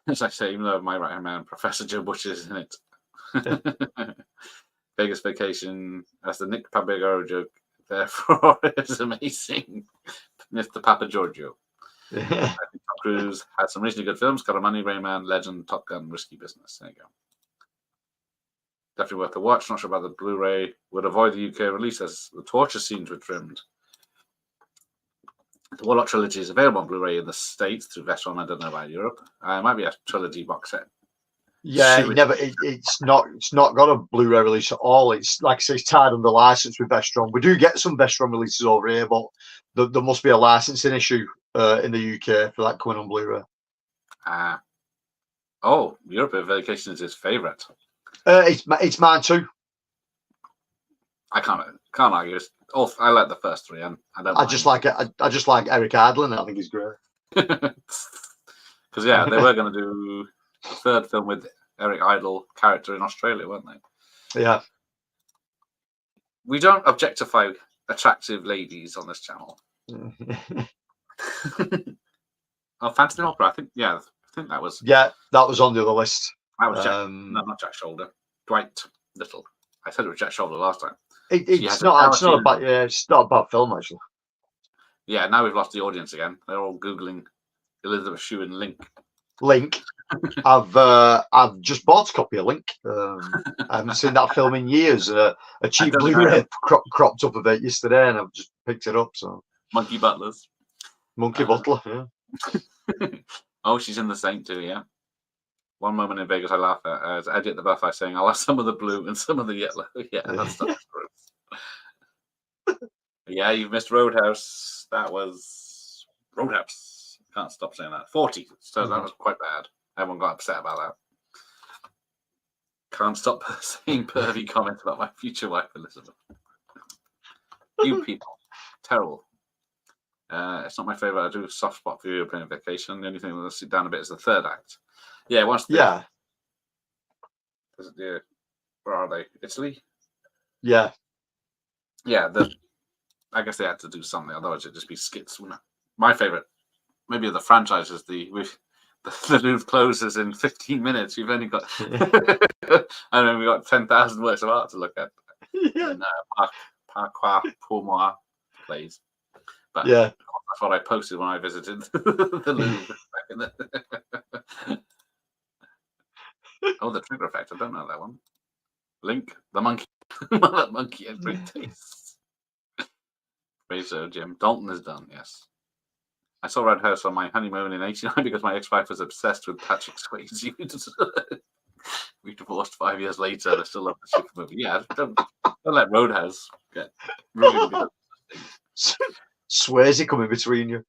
As I say, even though my right hand man, Professor Joe Bush, is in it. Vegas Vacation. That's the Nick Pabigaro joke. Therefore, it's amazing. Mr. Papa Giorgio. I think Tom Cruise had some reasonably good films. Got a Money, Rayman, Legend, Top Gun, Risky Business. There you go. Definitely worth a watch. Not sure about the Blu-ray. Would avoid the UK release as the torture scenes were trimmed. The Warlock trilogy is available on Blu-ray in the States through Vestron. I don't know about Europe. It might be a trilogy box set. Yeah, it's not got a Blu-ray release at all. It's like I say, it's tied under license with Vestron. We do get some Vestron releases over here, but there must be a licensing issue in the UK for that coming on Blu-ray. European Vacation is his favourite. It's mine too. I can't argue. I like the first three, and I just like Eric Idle, and I think he's great. Because they were going to do a third film with Eric Idle character in Australia, weren't they? Yeah. We don't objectify attractive ladies on this channel. Phantom Opera. I think that was. Yeah, that was on the other list. That was not Jack Shoulder. Dwight Little. I said it was Jack Shoulder last time. It's not a bad film actually. Yeah, now we've lost the audience again. They're all googling Elizabeth Shue and Link. I've just bought a copy of Link. I haven't seen that film in years. A cheap Blu-ray cropped up a bit yesterday, and I've just picked it up. So Monkey Butlers. Monkey Butler, yeah. Oh, she's in The Saint too, yeah. One moment in Vegas I laugh at as Eddie at the buffet saying, I'll have some of the blue and some of the yellow. Yeah, that's not gross. Yeah, you've missed Roadhouse. That was Roadhouse. Can't stop saying that. 40. So that was quite bad. Everyone got upset about that. Can't stop saying pervy comments about my future wife, Elizabeth. You people. Terrible. It's not my favourite. I do a soft spot for European Vacation. The only thing that'll sit down a bit is the third act. Yeah, where are they? Italy? Yeah. Yeah, I guess they had to do something, otherwise it'd just be skits, wouldn't it? My favourite, maybe of the franchise, is the Louvre closes in 15 minutes. You've only got and then we got 10,000 works of art to look at. Yeah. And Parcours pour moi plays. But yeah, that's what I posted when I visited the Louvre. Oh, the trigger effect. I don't know that one. Link, the monkey. That monkey has great taste. So, Jim. Dalton is done, yes. I saw Roadhouse on my honeymoon in '89 because my ex-wife was obsessed with Patrick Swayze. We divorced 5 years later. I still love the super movie. Yeah, don't let Roadhouse get really good. Swayze coming between you.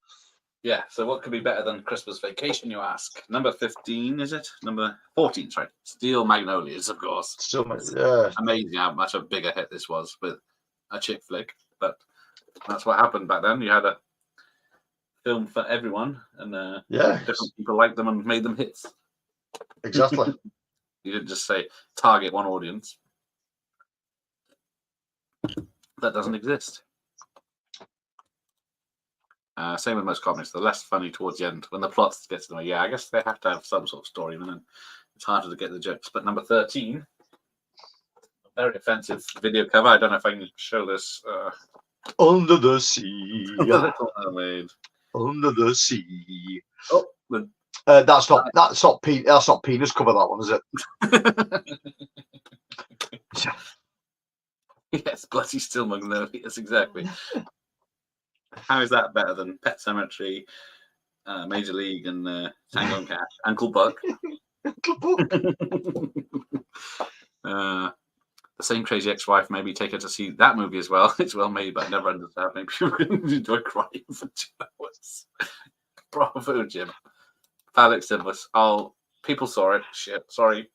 Yeah, so what could be better than Christmas Vacation, you ask? Number 15, is it? Number 14, sorry. Steel Magnolias, of course. So It's yeah, amazing how much a bigger hit this was with a chick flick, but that's what happened back then. You had a film for everyone, and yeah, different people liked them and made them hits. exactly. You didn't just say target one audience. That doesn't exist. Same with most comedies. They're less funny towards the end when the plot gets to them. Yeah, I guess they have to have some sort of story, and then it's harder to get the jokes. But number 13, a very offensive video cover. I don't know if I can show this. Under the sea, The little mermaid. under the sea. Oh, That's not penis cover. That one, is it? yes, bloody still Magnolias, exactly. How is that better than Pet Cemetery, Major League, and Tango and Cash, Uncle Buck? The Same Crazy Ex-Wife, maybe take her to see that movie as well. It's well made, but I never understand. Maybe people can enjoy crying for 2 hours. Bravo, Jim. Alex Silvers. Oh, people saw it. Shit, sorry.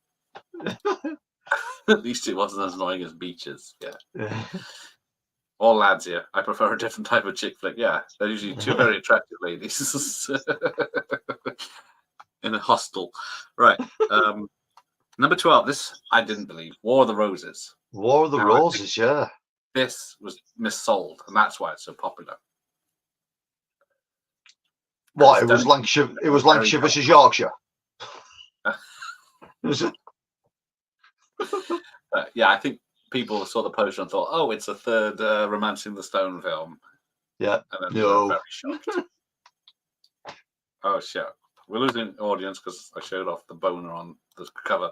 At least it wasn't as annoying as Beaches. Yeah. All lads here. I prefer a different type of chick flick. Yeah, they're usually 2 very attractive ladies in a hostel. Right. Number 12. This I didn't believe. War of the Roses. War of the Now, Roses, yeah. This was missold, and that's why it's so popular. What? It was Lancashire. It was Lancashire versus Yorkshire. Was it? Yeah, I think people saw the poster and thought, "Oh, it's a third Romancing the Stone film." Yeah. And then they were very shocked. Oh shit! We're losing audience because I showed off the boner on the cover.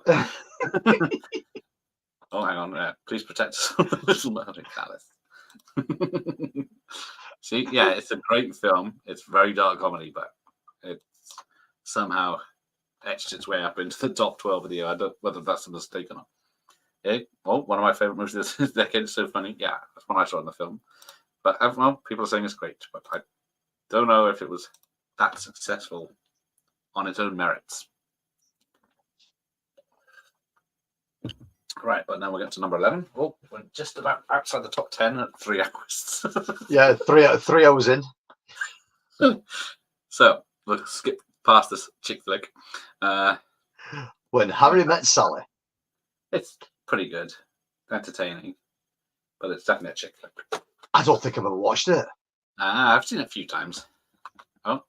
Oh, hang on. Yeah, please protect us from the little mermaid, Alice. See, yeah, it's a great film. It's very dark comedy, but it's somehow etched its way up into the top 12 of the year. I don't know whether that's a mistake or not. Yeah, well, one of my favorite movies this decade. It's so funny. Yeah, that's one I saw in the film. But well, people are saying it's great, but I don't know if it was that successful on its own merits. Right, but now we'll get to number 11. Oh, we're just about outside the top 10 at 3 hours. Yeah, 3 hours in. So we'll skip past this chick flick. When Harry Met Sally. It's pretty good, entertaining, but it's definitely a chick flick. I don't think I've ever watched it. I've seen it a few times. Oh,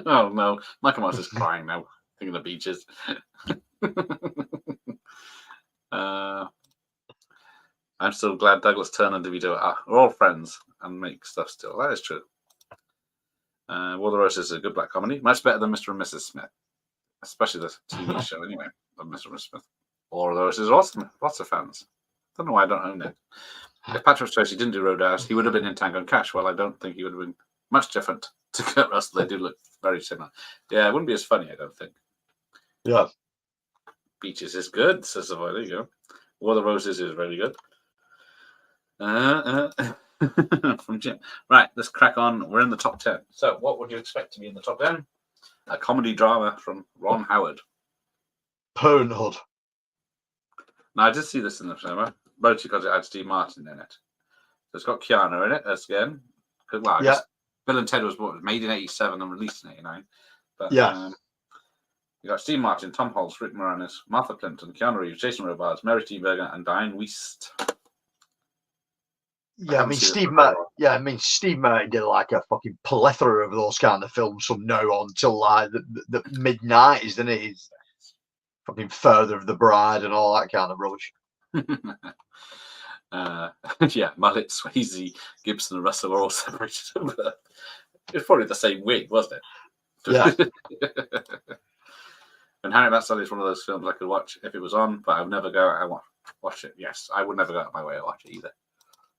oh no, Michael Myers is crying now, thinking of Beaches. I'm so glad Douglas Turner and DeVito are all friends and make stuff still. That is true. War of the Roses is a good black comedy, much better than Mr. and Mrs. Smith, especially the TV show anyway of Mr. and Mrs. Smith. War of the Roses is awesome. Lots of fans. Don't know why I don't own it. If Patrick Swayze didn't do Roadhouse, he would have been in Tango and Cash. Well, I don't think he would have been much different to Kurt Russell. They do look very similar. Yeah, it wouldn't be as funny, I don't think. Yeah. Beaches is good, says the boy. There you go. War of the Roses is really good. From Jim. Right, let's crack on. We're in the top 10. So, what would you expect to be in the top 10? A comedy drama from Ron Howard. Parenthood. Now, I did see this in the cinema, mostly because it had Steve Martin in it. So it's got Keanu in it, as again. Well, I guess Bill and Ted was made in 87 and released in 89. But, you got Steve Martin, Tom Hanks, Rick Moranis, Martha Plimpton, Keanu Reeves, Jason Robards, Mary Steenburgen, and Diane Wiest. Yeah, Steve Martin did like a fucking plethora of those kind of films from now on till like the mid-90s, didn't he? Fucking Further of the Bride and all that kind of rubbish. Yeah, Mallet, Swayze, Gibson, and Russell were all separated. It was probably the same wig, wasn't it? Yeah. And Harry Met Sally is one of those films I could watch if it was on, but I would never go out and watch it. Yes, I would never go out of my way to watch it either.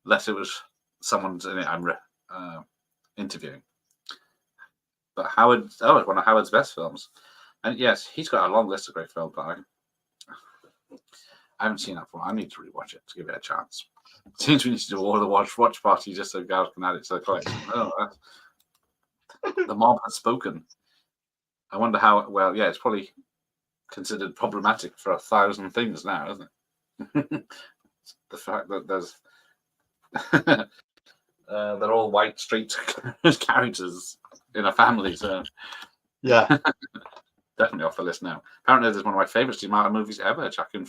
Unless it was someone's in it I'm interviewing. But Howard, it's one of Howard's best films. And yes, he's got a long list of great films, but I haven't seen that one. I need to rewatch it to give it a chance. Seems we need to do all the watch party just so guys can add it to the collection. Oh, The mob has spoken. I wonder how. Well, yeah, it's probably considered problematic for 1,000 things now, isn't it? The fact that there's they're all white straight characters in a family, so Yeah. definitely off the list now. Apparently, there's one of my favourite amount of movies ever. Joaquin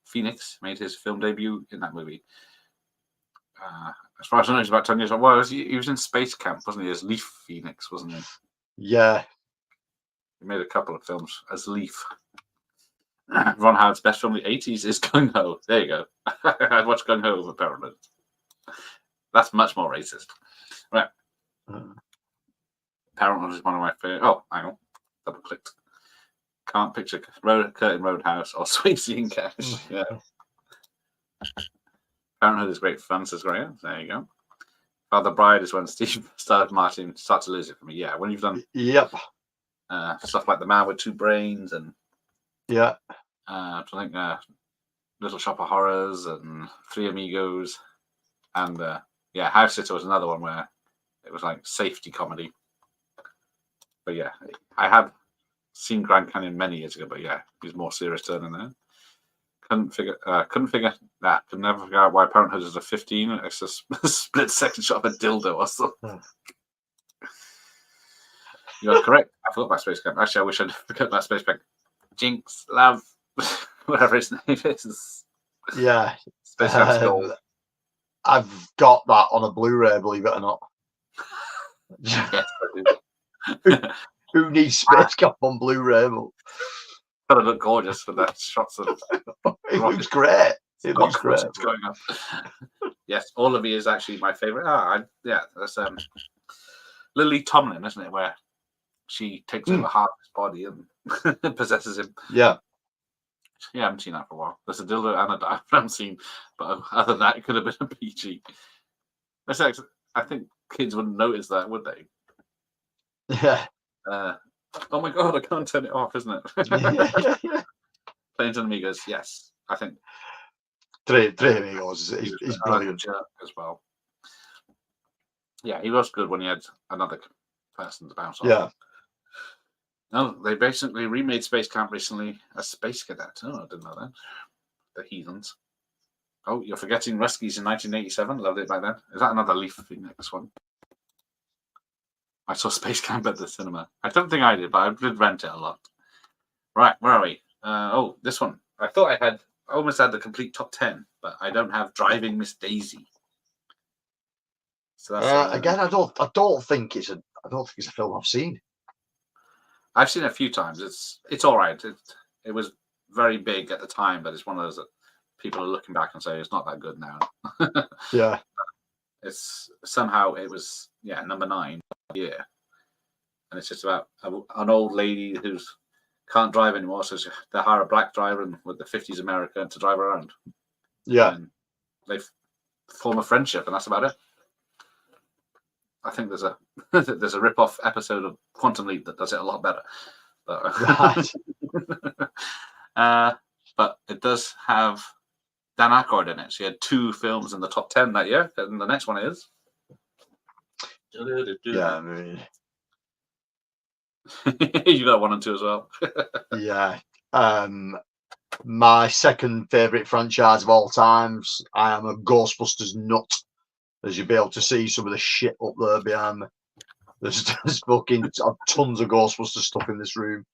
Phoenix made his film debut in that movie. As far as I know, he's about 10 years old. Well, he was in Space Camp, wasn't he? As Leaf Phoenix, wasn't he? Yeah. He made a couple of films as Leaf. Ron Howard's best film in the 80s is Gung Ho. There you go. I'd watch Gung Ho over Parenthood. That's much more racist. Right. Parenthood is one of my favorite. Oh, hang on. Double clicked. Can't picture Curtin Roadhouse or Sweet Scene Cash. Yeah. Parenthood is great fun, says Graham. There you go. Father Bride is when Steve Martin starts to lose it for me. Yeah, when you've done stuff like The Man with Two Brains and I think Little Shop of Horrors and Three Amigos and House Sitter was another one where it was like safety comedy. But yeah, I have seen Grand Canyon many years ago, but yeah, he's more serious turn in there. Could never figure out why Parenthood is a 15. It's a split second shot of a dildo or something. You're correct. I forgot about Space Camp. Actually, I wish I'd forgot about Space Camp. Jinx, Love, whatever his name is. Yeah. Space Camp's gold. I've got that on a Blu-ray, believe it or not. Yes, I do. Who needs Space Camp on Blu-ray? Gotta look gorgeous with that shots of it looks great. It looks great. Going up. Yes, All of You is actually my favorite. That's Lily Tomlin, isn't it? Where she takes over half his body and possesses him. Yeah. Yeah, I haven't seen that for a while. There's a dildo and a dive I haven't seen, but other than that, it could have been a PG. I think kids wouldn't notice that, would they? Yeah. Oh my god, I can't turn it off, isn't it? Planes and Amigos, yes. I think Three Amigos is brilliant as well. Yeah, he was good when he had another person to bounce off. Yeah. No, they basically remade Space Camp recently as Space Cadet. Oh, I didn't know that. The heathens. Oh, you're forgetting Ruskies in 1987. Loved it back then. Is that another Leaf Phoenix one? I saw Space Camp at the cinema. I don't think I did, but I did rent it a lot. Right, where are we? This one. I thought I almost had the complete top 10, but I don't have Driving Miss Daisy. So that's again, I don't think it's a film I've seen. I've seen it a few times. It's all right. It was very big at the time, but it's one of those that people are looking back and say it's not that good now. Yeah. It's somehow it was number 9 year, and it's just about an old lady who's can't drive anymore, so they hire a black driver with the 50s America to drive around. Yeah. And they form a friendship, and that's about it. I think there's a rip-off episode of Quantum Leap that does it a lot better. But, Right. but it does have Dan Aykroyd in it. So he had 2 films in the top 10 that year, and the next one is. Yeah, I mean, you got 1 and 2 as well. yeah. My second favourite franchise of all times. I am a Ghostbusters nut. As you'll be able to see some of the shit up there behind me. There's fucking tons of Ghostbusters stuff in this room.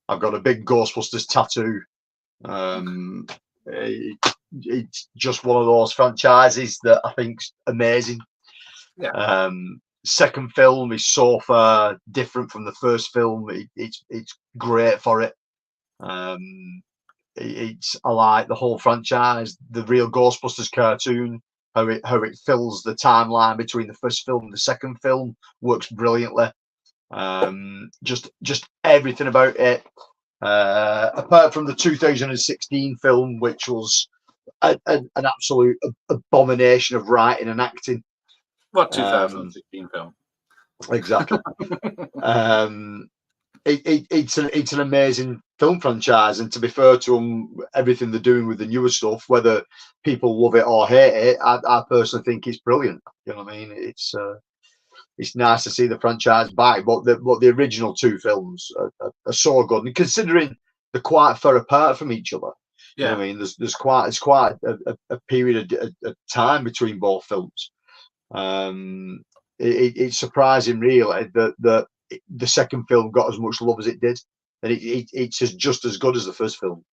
I've got a big Ghostbusters tattoo. It's just one of those franchises that I think's amazing. Yeah. Second film is so far different from the first film. It's great for it. I like the whole franchise. The real Ghostbusters cartoon. How it fills the timeline between the first film and the second film works brilliantly. Just everything about it. Apart from the 2016 film, which was an absolute abomination of writing and acting. What 2016 film? Exactly. It's an amazing film franchise, and to be fair to them, everything they're doing with the newer stuff, whether people love it or hate it, I personally think it's brilliant. You know what I mean? It's it's nice to see the franchise back. But the original two films are so good, and considering they're quite far apart from each other. You know what I mean? There's quite a period of time between both films. It's surprising, really, that the second film got as much love as it did, and it's just as good as the first film.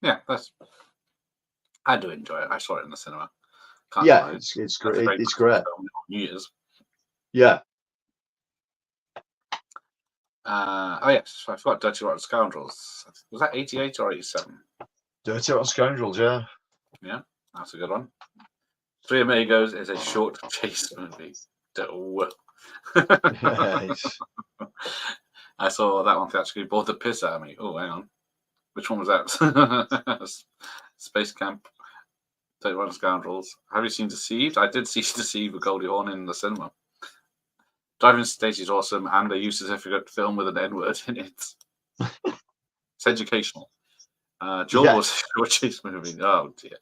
Yeah, I do enjoy it. I saw it in the cinema. Can't Yeah, lie. it's great. It's great. New Year's. Yeah. Oh yes, I forgot Dirty Rotten Scoundrels. Was that 88 or 87? Dirty Rotten Scoundrels. Yeah. Yeah, that's a good one. Three Amigos is a short chase movie. Yes. I saw that one theatrically. Bought the piss out of me. Oh, hang on. Which one was that? Space Camp. Dirty Rotten Scoundrels. Have you seen Deceived? I did see Deceived with Goldie Hawn in the cinema. Driving Stage is awesome, and a use certificate film with an N-word in it. It's educational. Joel was a short chase movie. Oh dear.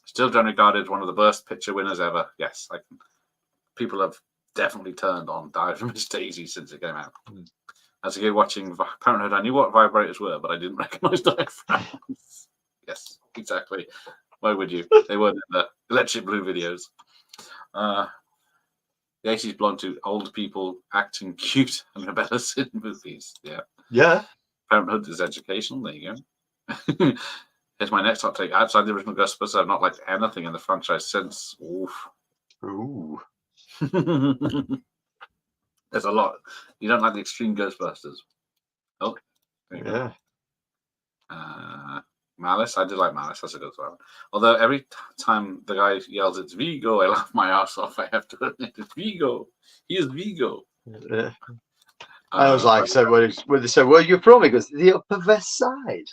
Still generally regarded one of the best picture winners ever. Yes, people have definitely turned on Diving Miss Daisy since it came out. As a kid watching Parenthood, I knew what vibrators were, but I didn't recognise diaphragms. Yes, exactly. Why would you? They weren't in the Electric Blue videos. The 80s blonde to old people acting cute and rebellious in movies. Yeah. Yeah. Parenthood is educational. There you go. Here's my next hot take. Outside the original Ghostbusters, I've not liked anything in the franchise since. Oof. Ooh. There's a lot. You don't like the Extreme Ghostbusters. Oh, there you go. Malice. I do like Malice. That's a good one. Although every time the guy yells, "It's Vigo," I laugh my ass off. I have to admit, it's Vigo. He is Vigo. Yeah. I was like, so when they said, "Where are you from?" He goes, "The Upper West Side."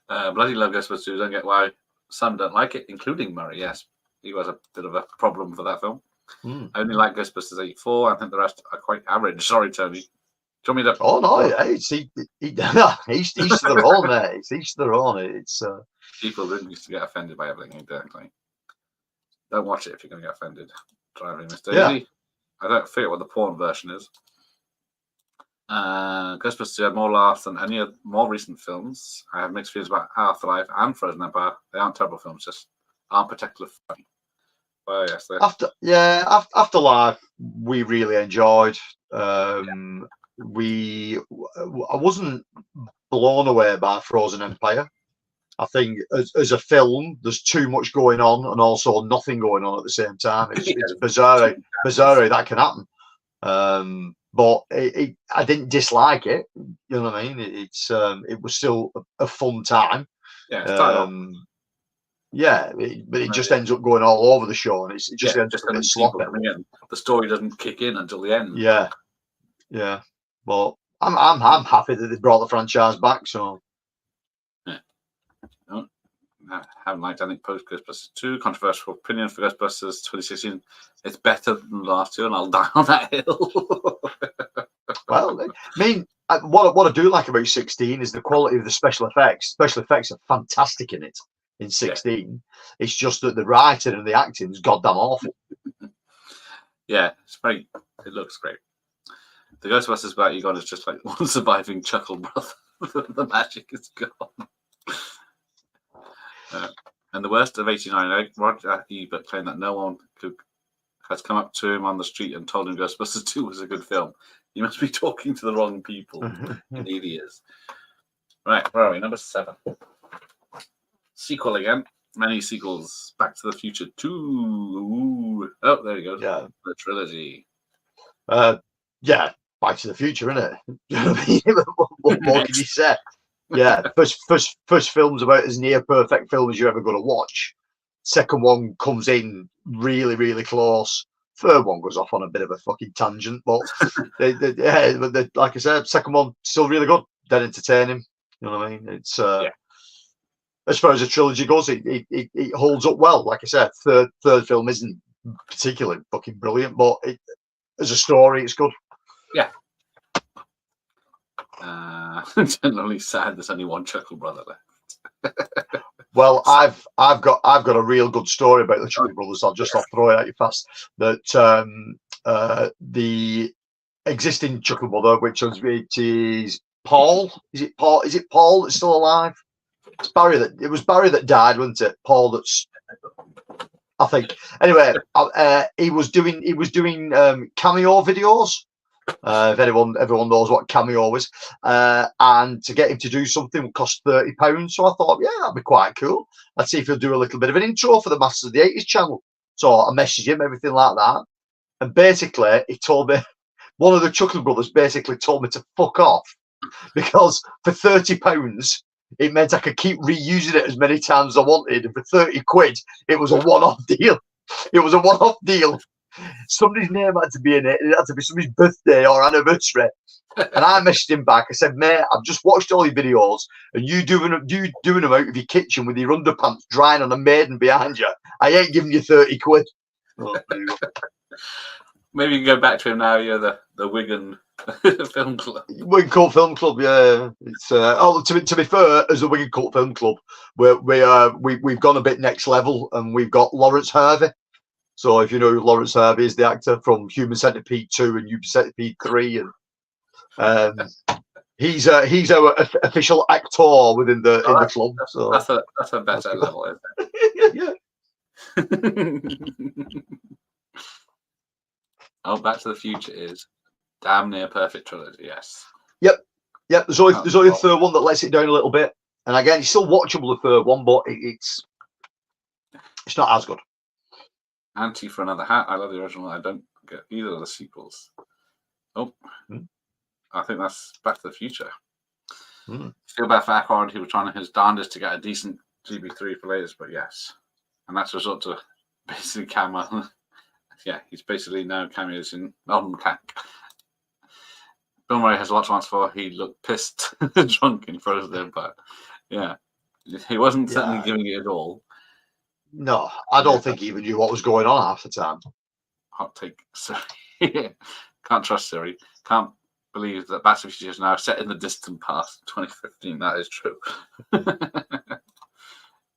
Bloody love Ghostbusters. Don't get why some don't like it, including Murray. Yes, he was a bit of a problem for that film. I only like Ghostbusters 84. I think the rest are quite average. Sorry, Tony. Do you want me to? Oh no, it's each to their own, mate. It's each to their own. It's people didn't used to get offended by everything. Exactly. Don't watch it if you're going to get offended. Driving Miss Daisy. Yeah. I don't forget what the porn version is. Ghostbusters had more laughs than any of more recent films. I have mixed feelings about Afterlife and Frozen Empire. They aren't terrible films, just aren't particularly funny. Well, yes. Afterlife, we really enjoyed. I wasn't blown away by Frozen Empire. I think as a film, there's too much going on and also nothing going on at the same time. It's bizarre that can happen. But I didn't dislike it. You know what I mean? It was still a fun time. Yeah. But it just ends up going all over the show, and it just ends up a bit sloppy. The story doesn't kick in until the end. Yeah. Well, I'm happy that they brought the franchise back. So. I haven't liked anything post Ghostbusters 2. Controversial opinion for Ghostbusters 2016. It's better than the last two, and I'll die on that hill. Well, I mean, what I do like about 16 is the quality of the special effects. Special effects are fantastic in it. In 16, it's just that the writing and the acting is goddamn awful. Yeah, it looks great. The Ghostbusters about Egon is just like one surviving chuckle brother. The magic is gone. And the worst of 89, Roger Ebert claimed that no one has come up to him on the street and told him Ghostbusters 2 was a good film. He must be talking to the wrong people. Indeed he is. Right, where are we? Number 7. Sequel again. Many sequels. Back to the Future 2. Ooh. Oh, there you go. Yeah. The trilogy. Back to the Future, isn't it? You know what I mean? What more can you say? Yeah, first film's about as near perfect film as you're ever going to watch. Second one comes in really, really close. Third one goes off on a bit of a fucking tangent, but like I said, second one still really good, dead entertaining. You know what I mean? It's as far as a trilogy goes, it holds up well. Like I said, third film isn't particularly fucking brilliant, but as a story, it's good. Yeah. Generally sad there's only one chuckle brother left. Well, I've got a real good story about the Chuckle Brothers. I'll throw it at you fast. That the existing Chuckle Brother, it is Paul. Is it Paul? Is it Paul that's still alive? It's Barry it was Barry that died, wasn't it? Paul that's, I think. Anyway, he was doing cameo videos. If everyone knows what cameo is, and to get him to do something would cost £30. So I thought, yeah, that'd be quite cool. Let's see if he'll do a little bit of an intro for the Masters of the 80s channel. So I messaged him, everything like that, and basically he told me, one of the Chuckle Brothers basically told me to fuck off, because for £30 it meant I could keep reusing it as many times as I wanted, and for 30 quid it was a one-off deal. It was a one-off deal. Somebody's name had to be in it. It had to be somebody's birthday or anniversary. And I messaged him back. I said, mate, I've just watched all your videos, and you doing them out of your kitchen with your underpants drying on a maiden behind you. I ain't giving you 30 quid. Oh, maybe you can go back to him now. You're the Wigan Film Club. Wigan Cult Film Club, yeah. It's to be fair, as a Wigan Cult Film Club, we've gone a bit next level, and we've got Lawrence Harvey. So if you know who Lawrence Harvey is, the actor from Human Centipede 2 and Human Centipede 3, and he's our official actor within the club. So that's a better level, isn't it? Yeah. Oh, Back to the Future is damn near perfect trilogy. Yes. Yep. There's only a third one that lets it down a little bit, and again, it's still watchable, the third one, but it's not as good. Ante for another hat. I love the original. I don't get either of the sequels. Oh, I think that's Back to the Future. Feel bad for Ackroyd. He was trying his darndest to get a decent GB3 for latest, but yes. And that's result to basically cameo. Yeah, he's basically now cameos in Melbourne Tank. Bill Murray has a lot to answer for. He looked pissed, drunk in front of them, but yeah, he wasn't certainly giving it at all. No, I don't think he even knew what was going on half the time. Hot take. Sorry. Can't trust Siri. Can't believe that Back to the Future is now set in the distant past, 2015. That is true.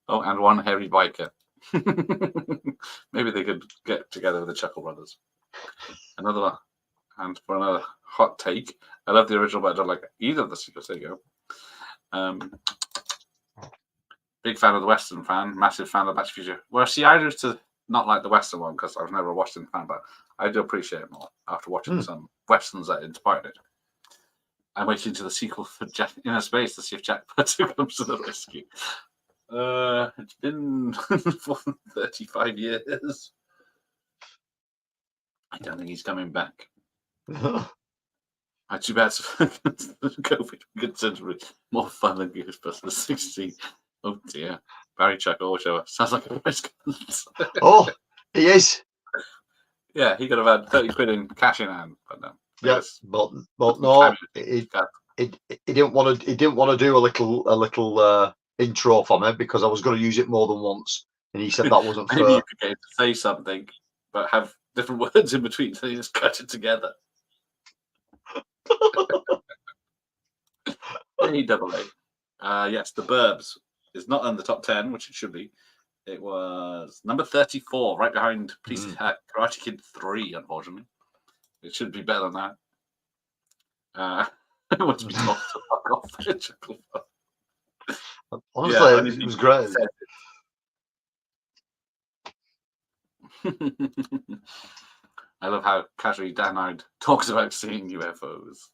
Oh, and one hairy biker. Maybe they could get together with the Chuckle Brothers. Another one. And for another hot take, I love the original, but I don't like either of the sequels. There you go. Big fan of the Western fan, massive fan of Back to the Future. Well, see, I used to not like the Western one because I've never watched it fan, but I do appreciate it more after watching some Westerns that inspired it. I'm waiting to the sequel for Jack Inner Space to see if Jack Purto comes to the rescue. It's been 35 years. I don't think he's coming back. Too bad. COVID considerably more fun than Ghostbusters 16. Oh dear. Barry Chuckle show sounds like a risk. Oh, he is. Yeah, he could have had 30 quid in cash in hand, but no. Yes, but no, he didn't want to do a little intro for me because I was going to use it more than once, and he said that wasn't Maybe fair. you could get him to say something, but have different words in between, so you just cut it together. A. Yes, The Burbs is not in the top 10, which it should be. It was number 34, right behind Karate Kid 3, unfortunately. It should be better than that. I want to be told to fuck off. Honestly, it was great. I love how casually Dan talks about seeing UFOs.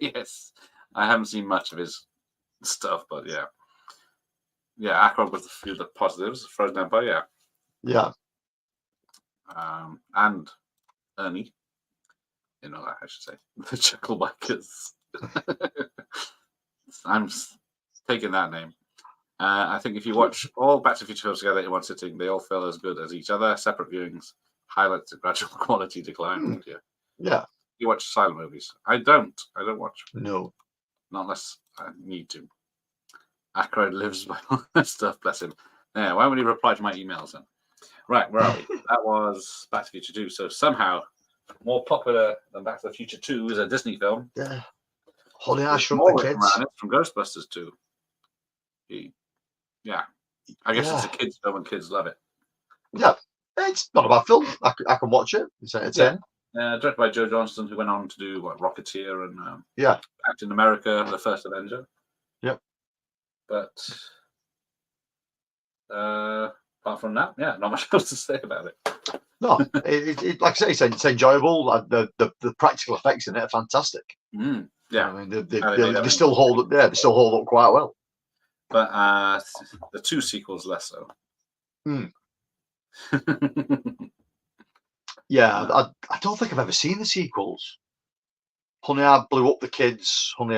Yes, I haven't seen much of his stuff, but yeah. Yeah, Ackroyd was a few of the positives. Frozen Empire, yeah. And Ernie. You know that, I should say. The Chuckle Bikers. I'm taking that name. I think if you watch all Back to the Future films together in one sitting, they all feel as good as each other. Separate viewings highlight the gradual quality decline. Yeah. You watch silent movies. I don't watch. No. Not unless I need to. Ackroyd lives by all that stuff, bless him. Yeah, why would he reply to my emails then? Right, where are we? That was Back to the Future 2. So somehow more popular than Back to the Future 2 is a Disney film. Yeah. Honey, I Shrunk the Kids. From Ghostbusters 2. Yeah. I guess it's Yeah. a kids' film and kids love it. Yeah, it's not a bad film. I can watch it. It's entertaining. Directed by Joe Johnston, who went on to do Rocketeer and Yeah. Captain America, the first Avenger. Yep. But apart from that, yeah, not much else to say about it. No, like I say, it's enjoyable. The practical effects in it are fantastic. Yeah, I mean, they still hold up. Yeah, they still hold up quite well. But the 2 sequels less so. Yeah, I don't think I've ever seen the sequels. Honey, I Blew Up the Kids. Honey,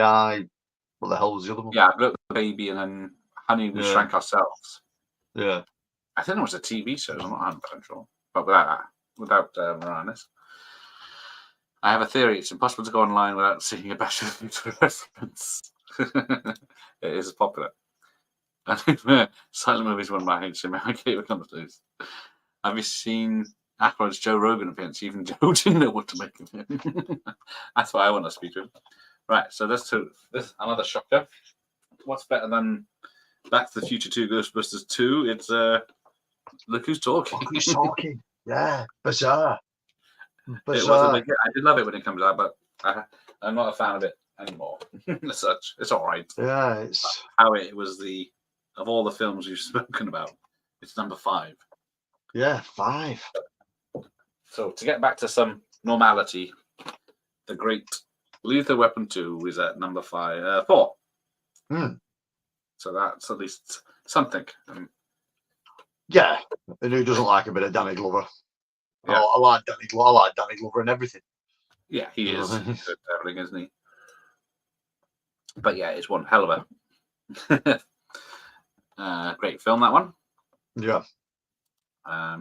what the hell was the other one? Yeah, Blew Up the Baby, and then Honey, We Shrank Ourselves. Yeah. I think it was a TV show. I'm not 100% sure, but without Moranis. I have a theory. It's impossible to go online without seeing a Back to the Future reference. It is popular. I think silent movies one of my favorite companies. Have you seen Ackroyd's Joe Rogan appearance? Even Joe didn't know what to make of him. That's why I want to speak to him. Right, so this another shocker. What's better than Back to the Future 2, Ghostbusters 2? It's Look Who's Talking. Look Who's Talking. Yeah, bizarre. It was a big hit. I did love it when it comes out, but I'm not a fan of it anymore. As such, it's all right. Yeah, it's how it was of all the films you've spoken about, it's number 5. Yeah, 5. So to get back to some normality, the great Lethal Weapon 2 is at number 4. So that's at least something. Yeah, and who doesn't like a bit of Danny Glover? Yeah. I like Danny Glover. I like Danny Glover and everything. Yeah, he is. He's good at everything, isn't he? But yeah, it's one hell of a great film, that one. Yeah.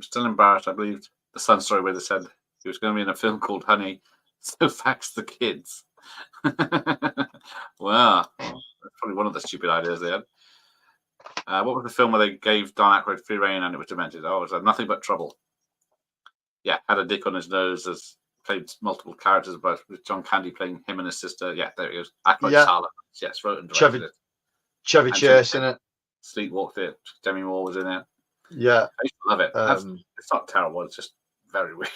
Still embarrassed, I believe the Sun story where they said he was going to be in a film called Honey, so fax the kids. Well, that's probably one of the stupid ideas they had. What was the film where they gave Don Aykroyd free reign and it was demented? Oh, it was Nothing But Trouble. Yeah, had a dick on his nose, as played multiple characters, but with John Candy playing him and his sister. Yeah, there he goes. Aykroyd Sala. Yes, wrote and directed it. Chevy Chase in it. Sleepwalked it. Demi Moore was in it. Yeah. I used to love it. It's not terrible, it's just very weird.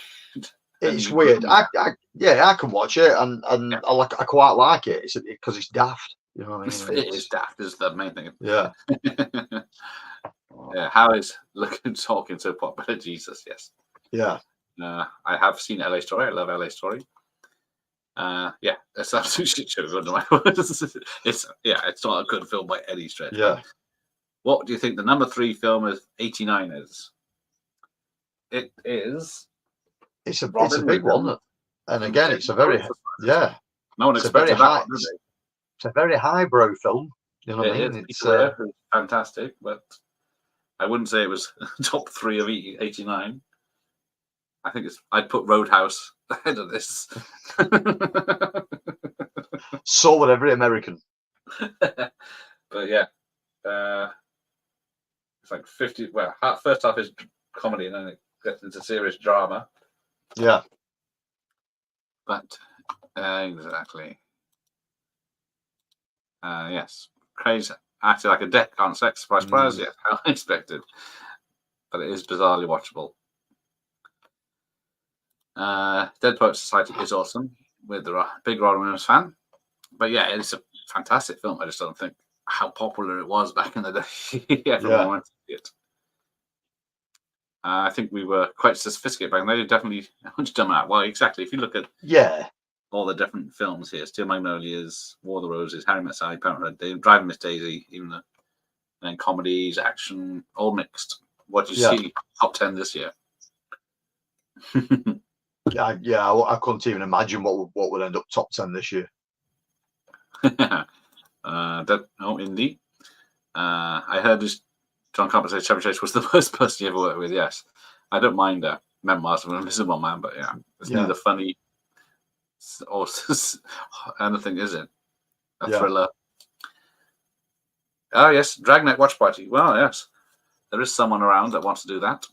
It's weird. I can watch it, and I quite like it. It's because it's daft. You know what I mean? It is daft. Is the main thing. Yeah. Yeah. How is Looking Talking so popular? Jesus, yes. Yeah. I have seen LA Story. I love LA Story. Yeah, it's an absolute shit show. It's not a good film by any stretch. Yeah. What do you think the number 3 film of '89 is? It is. It's a big one, and again, it's a very No one expected that. It's a very highbrow film. You know what I mean? It's fantastic, but I wouldn't say it was top 3 of '89. I think I'd put Roadhouse ahead of this. So would every American. But yeah, it's like 50. Well, first half is comedy, and then it gets into serious drama. Yeah. But exactly. Yes, Craze acted like a deck on Sex. Surprise! Yes, how unexpected. But it is bizarrely watchable. Dead Poets Society is awesome with the big Robin Williams fan. But yeah, it's a fantastic film. I just don't think how popular it was back in the day. Everyone wanted to see it. I think we were quite sophisticated back then. They definitely done that. Well, exactly. If you look at all the different films here, Steel Magnolias, War of the Roses, Harry Met Sally, Parenthood, Driving Miss Daisy, even then comedies, action, all mixed. What do you see top 10 this year? I couldn't even imagine what would end up top 10 this year. Indie. I heard this. John Carpenter said Chevy Chase was the worst person you ever worked with. Yes, I don't mind Memoirs of an Invisible Man, but it's neither funny or anything, is it? A thriller. Oh yes, Dragnet Watch Party. Well, yes, there is someone around that wants to do that.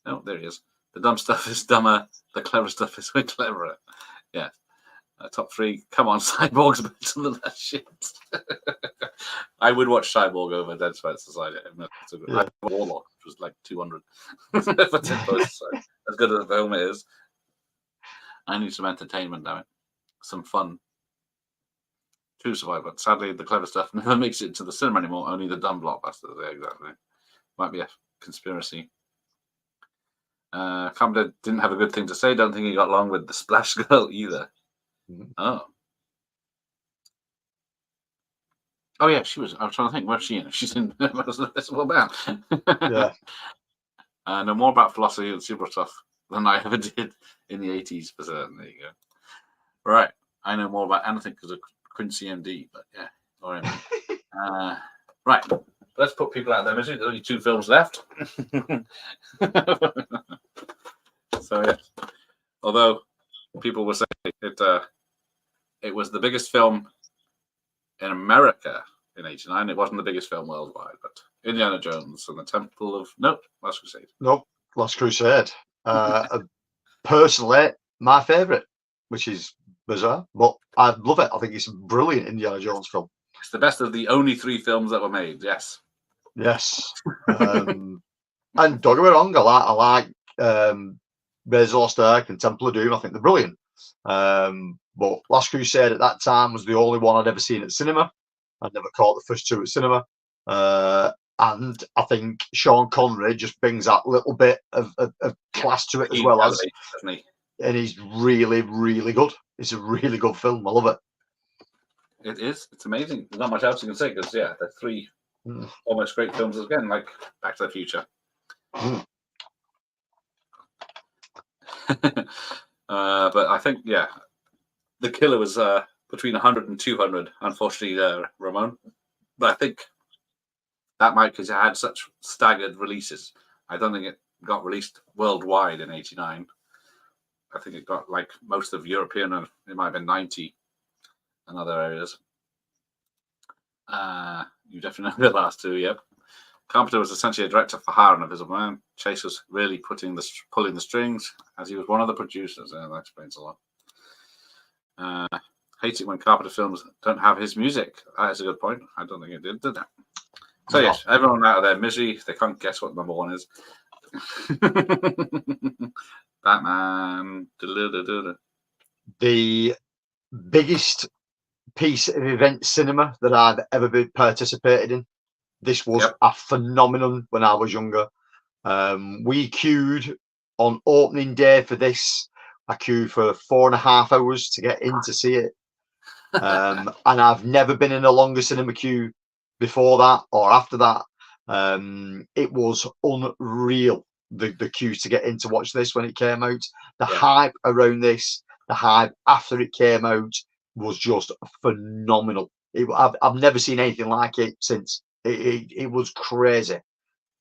Oh, there he is. The dumb stuff is dumber. The clever stuff is way cleverer. Yeah. Top 3. Come on, Cyborg's better than that shit. I would watch Cyborg over Dead Poets Society. I Warlock, which was like 200 for Dead Poets Society. As good as the film is, I need some entertainment, damn it. Some fun. True Survivor. Sadly, the clever stuff never makes it to the cinema anymore. Only the dumb blockbusters. Yeah, exactly. Might be a conspiracy. Carpenter didn't have a good thing to say. Don't think he got along with the Splash Girl either. Oh. Oh yeah, she was. I was trying to think. Where's she in? She's in Invisible Man. Yeah. I know more about philosophy and super stuff than I ever did in the 80s, for certain. There you go. Right. I know more about anything because of Quincy MD, but yeah. All right. Right. Let's put people out there. There's only 2 films left. So yeah. Although people were saying it was the biggest film in America in '89. It wasn't the biggest film worldwide, but Indiana Jones and the Temple of Last Crusade. Nope, Last Crusade. Personally, my favourite, which is bizarre, but I love it. I think it's a brilliant Indiana Jones film. It's the best of the only 3 films that were made. Yes. Yes. And don't get me wrong, I like Raiders of the Lost Ark and Temple of Doom. I think they're brilliant. But Last Crusade at that time was the only one I'd ever seen at cinema. I'd never caught the first 2 at cinema. And I think Sean Connery just brings that little bit of class to it as well as. And he's really, really good. It's a really good film. I love it. It is. It's amazing. There's not much else you can say because, yeah, they're 3 almost great films again, like Back to the Future. But I think, yeah, The Killer was between 100 and 200, unfortunately, Ramon. But I think that might because it had such staggered releases. I don't think it got released worldwide in '89. I think it got like most of European, and it might have been 90 in other areas. You definitely know the last 2, yep. Carpenter was essentially a director for hire on Invisible Man. Chase was really pulling the strings, as he was one of the producers. That explains a lot. Hate it when Carpenter films don't have his music. That is a good point. I don't think it did that? So yes, everyone out of their misery, they can't guess what number 1 is. Batman. The biggest piece of event cinema that I've ever participated in. This was a phenomenon when I was younger. We queued on opening day for this. I queued for 4.5 hours to get in to see it. And I've never been in a longer cinema queue before that or after that. It was unreal, the queue to get in to watch this when it came out. The hype around this, the hype after it came out was just phenomenal. I've never seen anything like it since. It was crazy.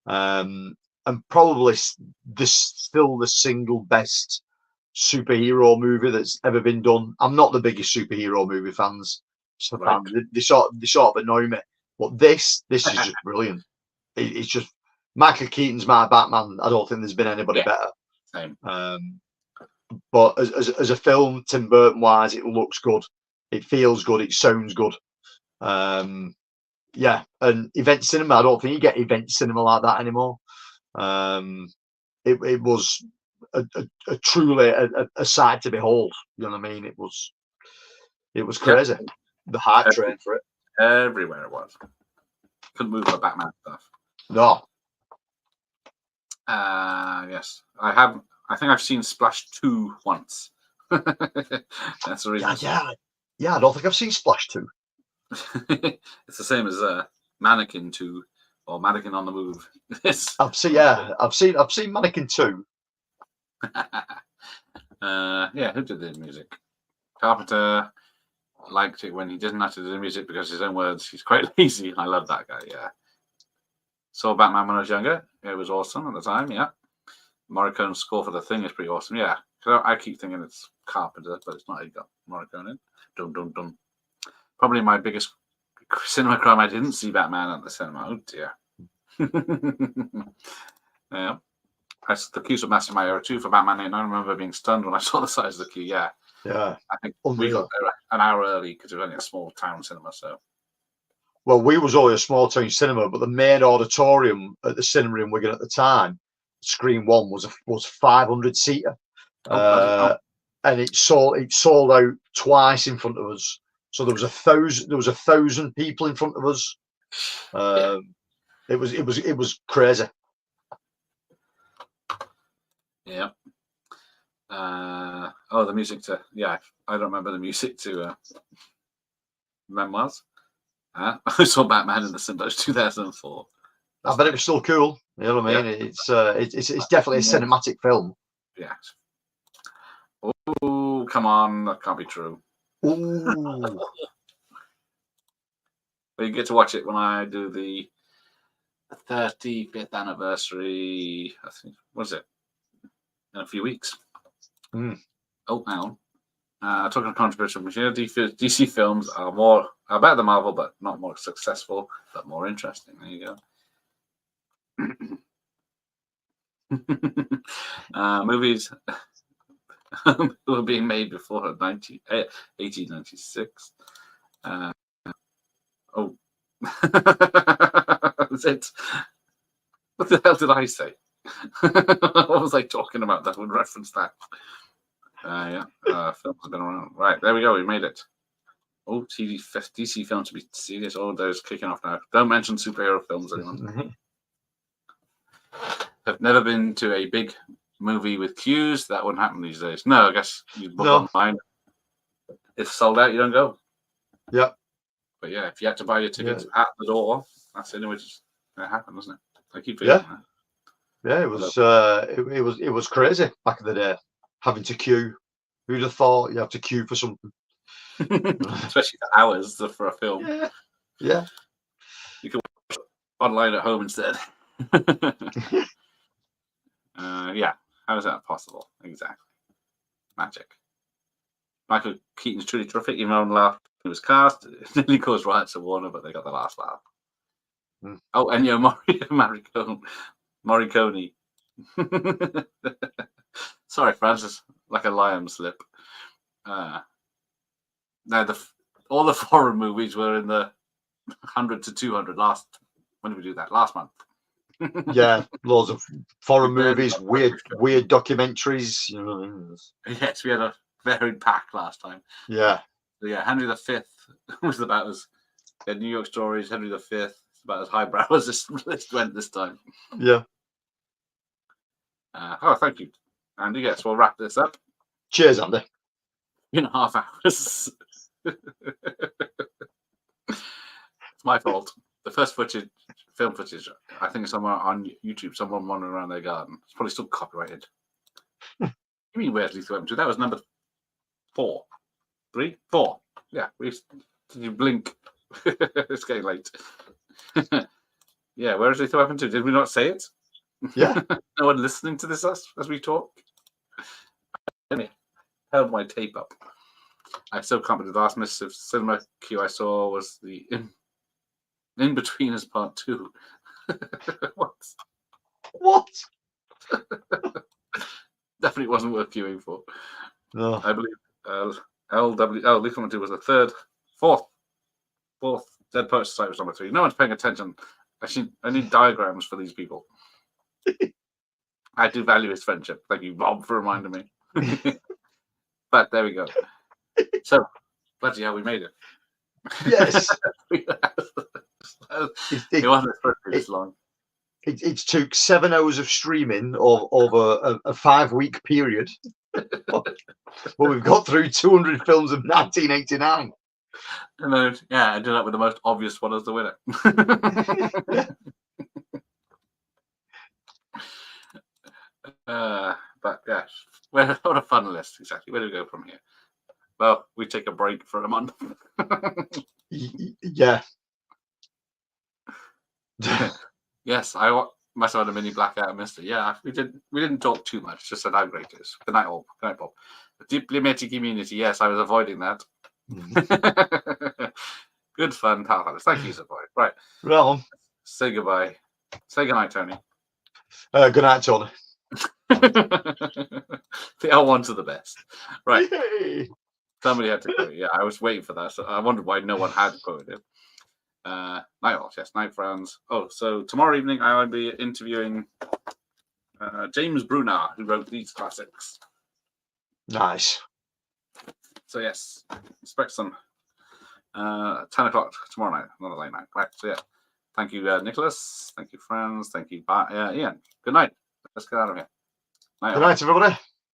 And probably still the single best superhero movie that's ever been done. I'm not the biggest superhero movie fans. So Right. they sort of annoy me. But this is just brilliant. It's just Michael Keaton's my Batman. I don't think there's been anybody better. Same. But as a film, Tim Burton wise, it looks good. It feels good. It sounds good. Yeah, and event cinema, I don't think you get event cinema like that anymore. It was a truly a sight to behold. You know what I mean? It was crazy. Yep. The hype train for it. Everywhere it was. Couldn't move the Batman stuff. No. Yes, I think I've seen Splash 2 once. That's the reason. Yeah. I don't think I've seen Splash 2. It's the same as Mannequin 2 or Mannequin on the Move. I've seen Mannequin 2. Yeah, who did the music? Carpenter liked it when he didn't have to do the music because his own words. He's quite lazy. I love that guy. Yeah. Saw Batman when I was younger. It was awesome at the time. Yeah. Morricone's score for The Thing is pretty awesome. Yeah. I keep thinking it's Carpenter, but it's not. He got Morricone in. Dum dum dum. Probably my biggest cinema crime. I didn't see Batman at the cinema. Oh dear. Yeah. The queues were massive in my era too for Batman. And I remember being stunned when I saw the size of the queue. Yeah. Yeah. I think we Unreal. got there an hour early because it was only a small town cinema. So Well, we was only a small town cinema, but the main auditorium at the cinema in Wigan at the time, Screen One, was 500 seater, bloody hell. and it sold out twice in front of us. So there was 1,000 people in front of us. It was crazy. Yeah. The music to I don't remember the music to Memoirs. I saw Batman in the Cinemas 2004. I bet it was still cool. You know what I mean? It's definitely a cinematic film. Yeah. Oh, come on, that can't be true. Ooh. But you get to watch it when I do the 35th anniversary. I think, what is it? In a few weeks. Mm. Oh, hang on. Talking of controversial material, DC films are better than Marvel, but not more successful, but more interesting. There you go. Movies were being made before 1896. That's it. What the hell did I say? What was I talking about that would reference that? Films have been around. Right, there we go. We made it. Oh, DC films to be serious. Oh, there's kicking off now. Don't mention superhero films, anyone. Have never been to a big movie with queues. That wouldn't happen these days. No, I guess you book online. If sold out, you don't go. Yeah. But yeah, if you had to buy your tickets at the door, that's the only way it happened, doesn't it? I keep forgetting that. Yeah, it was crazy back in the day, having to queue. Who'd have thought you have to queue for something? Especially for hours for a film. Yeah. You can watch it online at home instead. How is that possible? Exactly. Magic. Michael Keaton's truly terrific. Even though laughed he was cast, it nearly caused riots at Warner, but they got the last laugh. Mm. Oh, Ennio Morricone. Sorry, Francis, like a lion slip. Now, all the foreign movies were in the 100 to 200 when did we do that? Last month. Yeah, loads of foreign movies, weird documentaries. You know. Yes, we had a varied pack last time. Yeah. So yeah, Henry V was about as New York Stories. Henry V is about as highbrow as this list went this time. Yeah. Thank you, Andy. Yes, we'll wrap this up. Cheers, Andy. 2.5 hours. It's my fault. The first film footage, I think somewhere on YouTube, someone wandering around their garden. It's probably still copyrighted. You mean where's Lethal Weapon 2? That was number 4. 3? 4. Yeah, did you blink? It's getting late. Yeah, where is Lethal Weapon 2? Did we not say it? Yeah. No one listening to this as we talk? I held my tape up. I still can't believe the last massive cinema queue I saw was the In-Betweeners Part 2. What? Definitely wasn't worth queuing for. No. I believe Lethal Weapon 2 was the fourth Dead Poets Society was number 3. No one's paying attention. I need diagrams for these people. I do value his friendship. Thank you, Bob, for reminding me. But there we go. So, bloody hell, we made it. Yes. It wasn't supposed to be this long. It took 7 hours of streaming over a 5-week period. But we've got through 200 films of 1989. And then, I did that with the most obvious one as the winner. But yes, what a fun list, exactly. Where do we go from here? Well, we take a break for a month. Yeah. Yes, I must have had a mini blackout and missed it. Yeah, we didn't talk too much, just said how great it is. Good night, all. Good night, Bob. The diplomatic immunity, yes, I was avoiding that. Good fun, pal. Thank you, Savoy. Right. Well, Say goodbye. Say goodnight, Tony. Good night, Tony. The L1s are the best. Right. Yay. Somebody had to quote it. Yeah, I was waiting for that. So I wondered why no one had quoted it. Night Watch, yes, Night Friends. Oh, so tomorrow evening I will be interviewing James Brunner, who wrote these classics. Nice. So yes, expect some 10 o'clock tomorrow night, another late night. Right. So yeah, thank you, Nicholas. Thank you, friends. Thank you, Ian. Good night. Let's get out of here. Good night, everybody.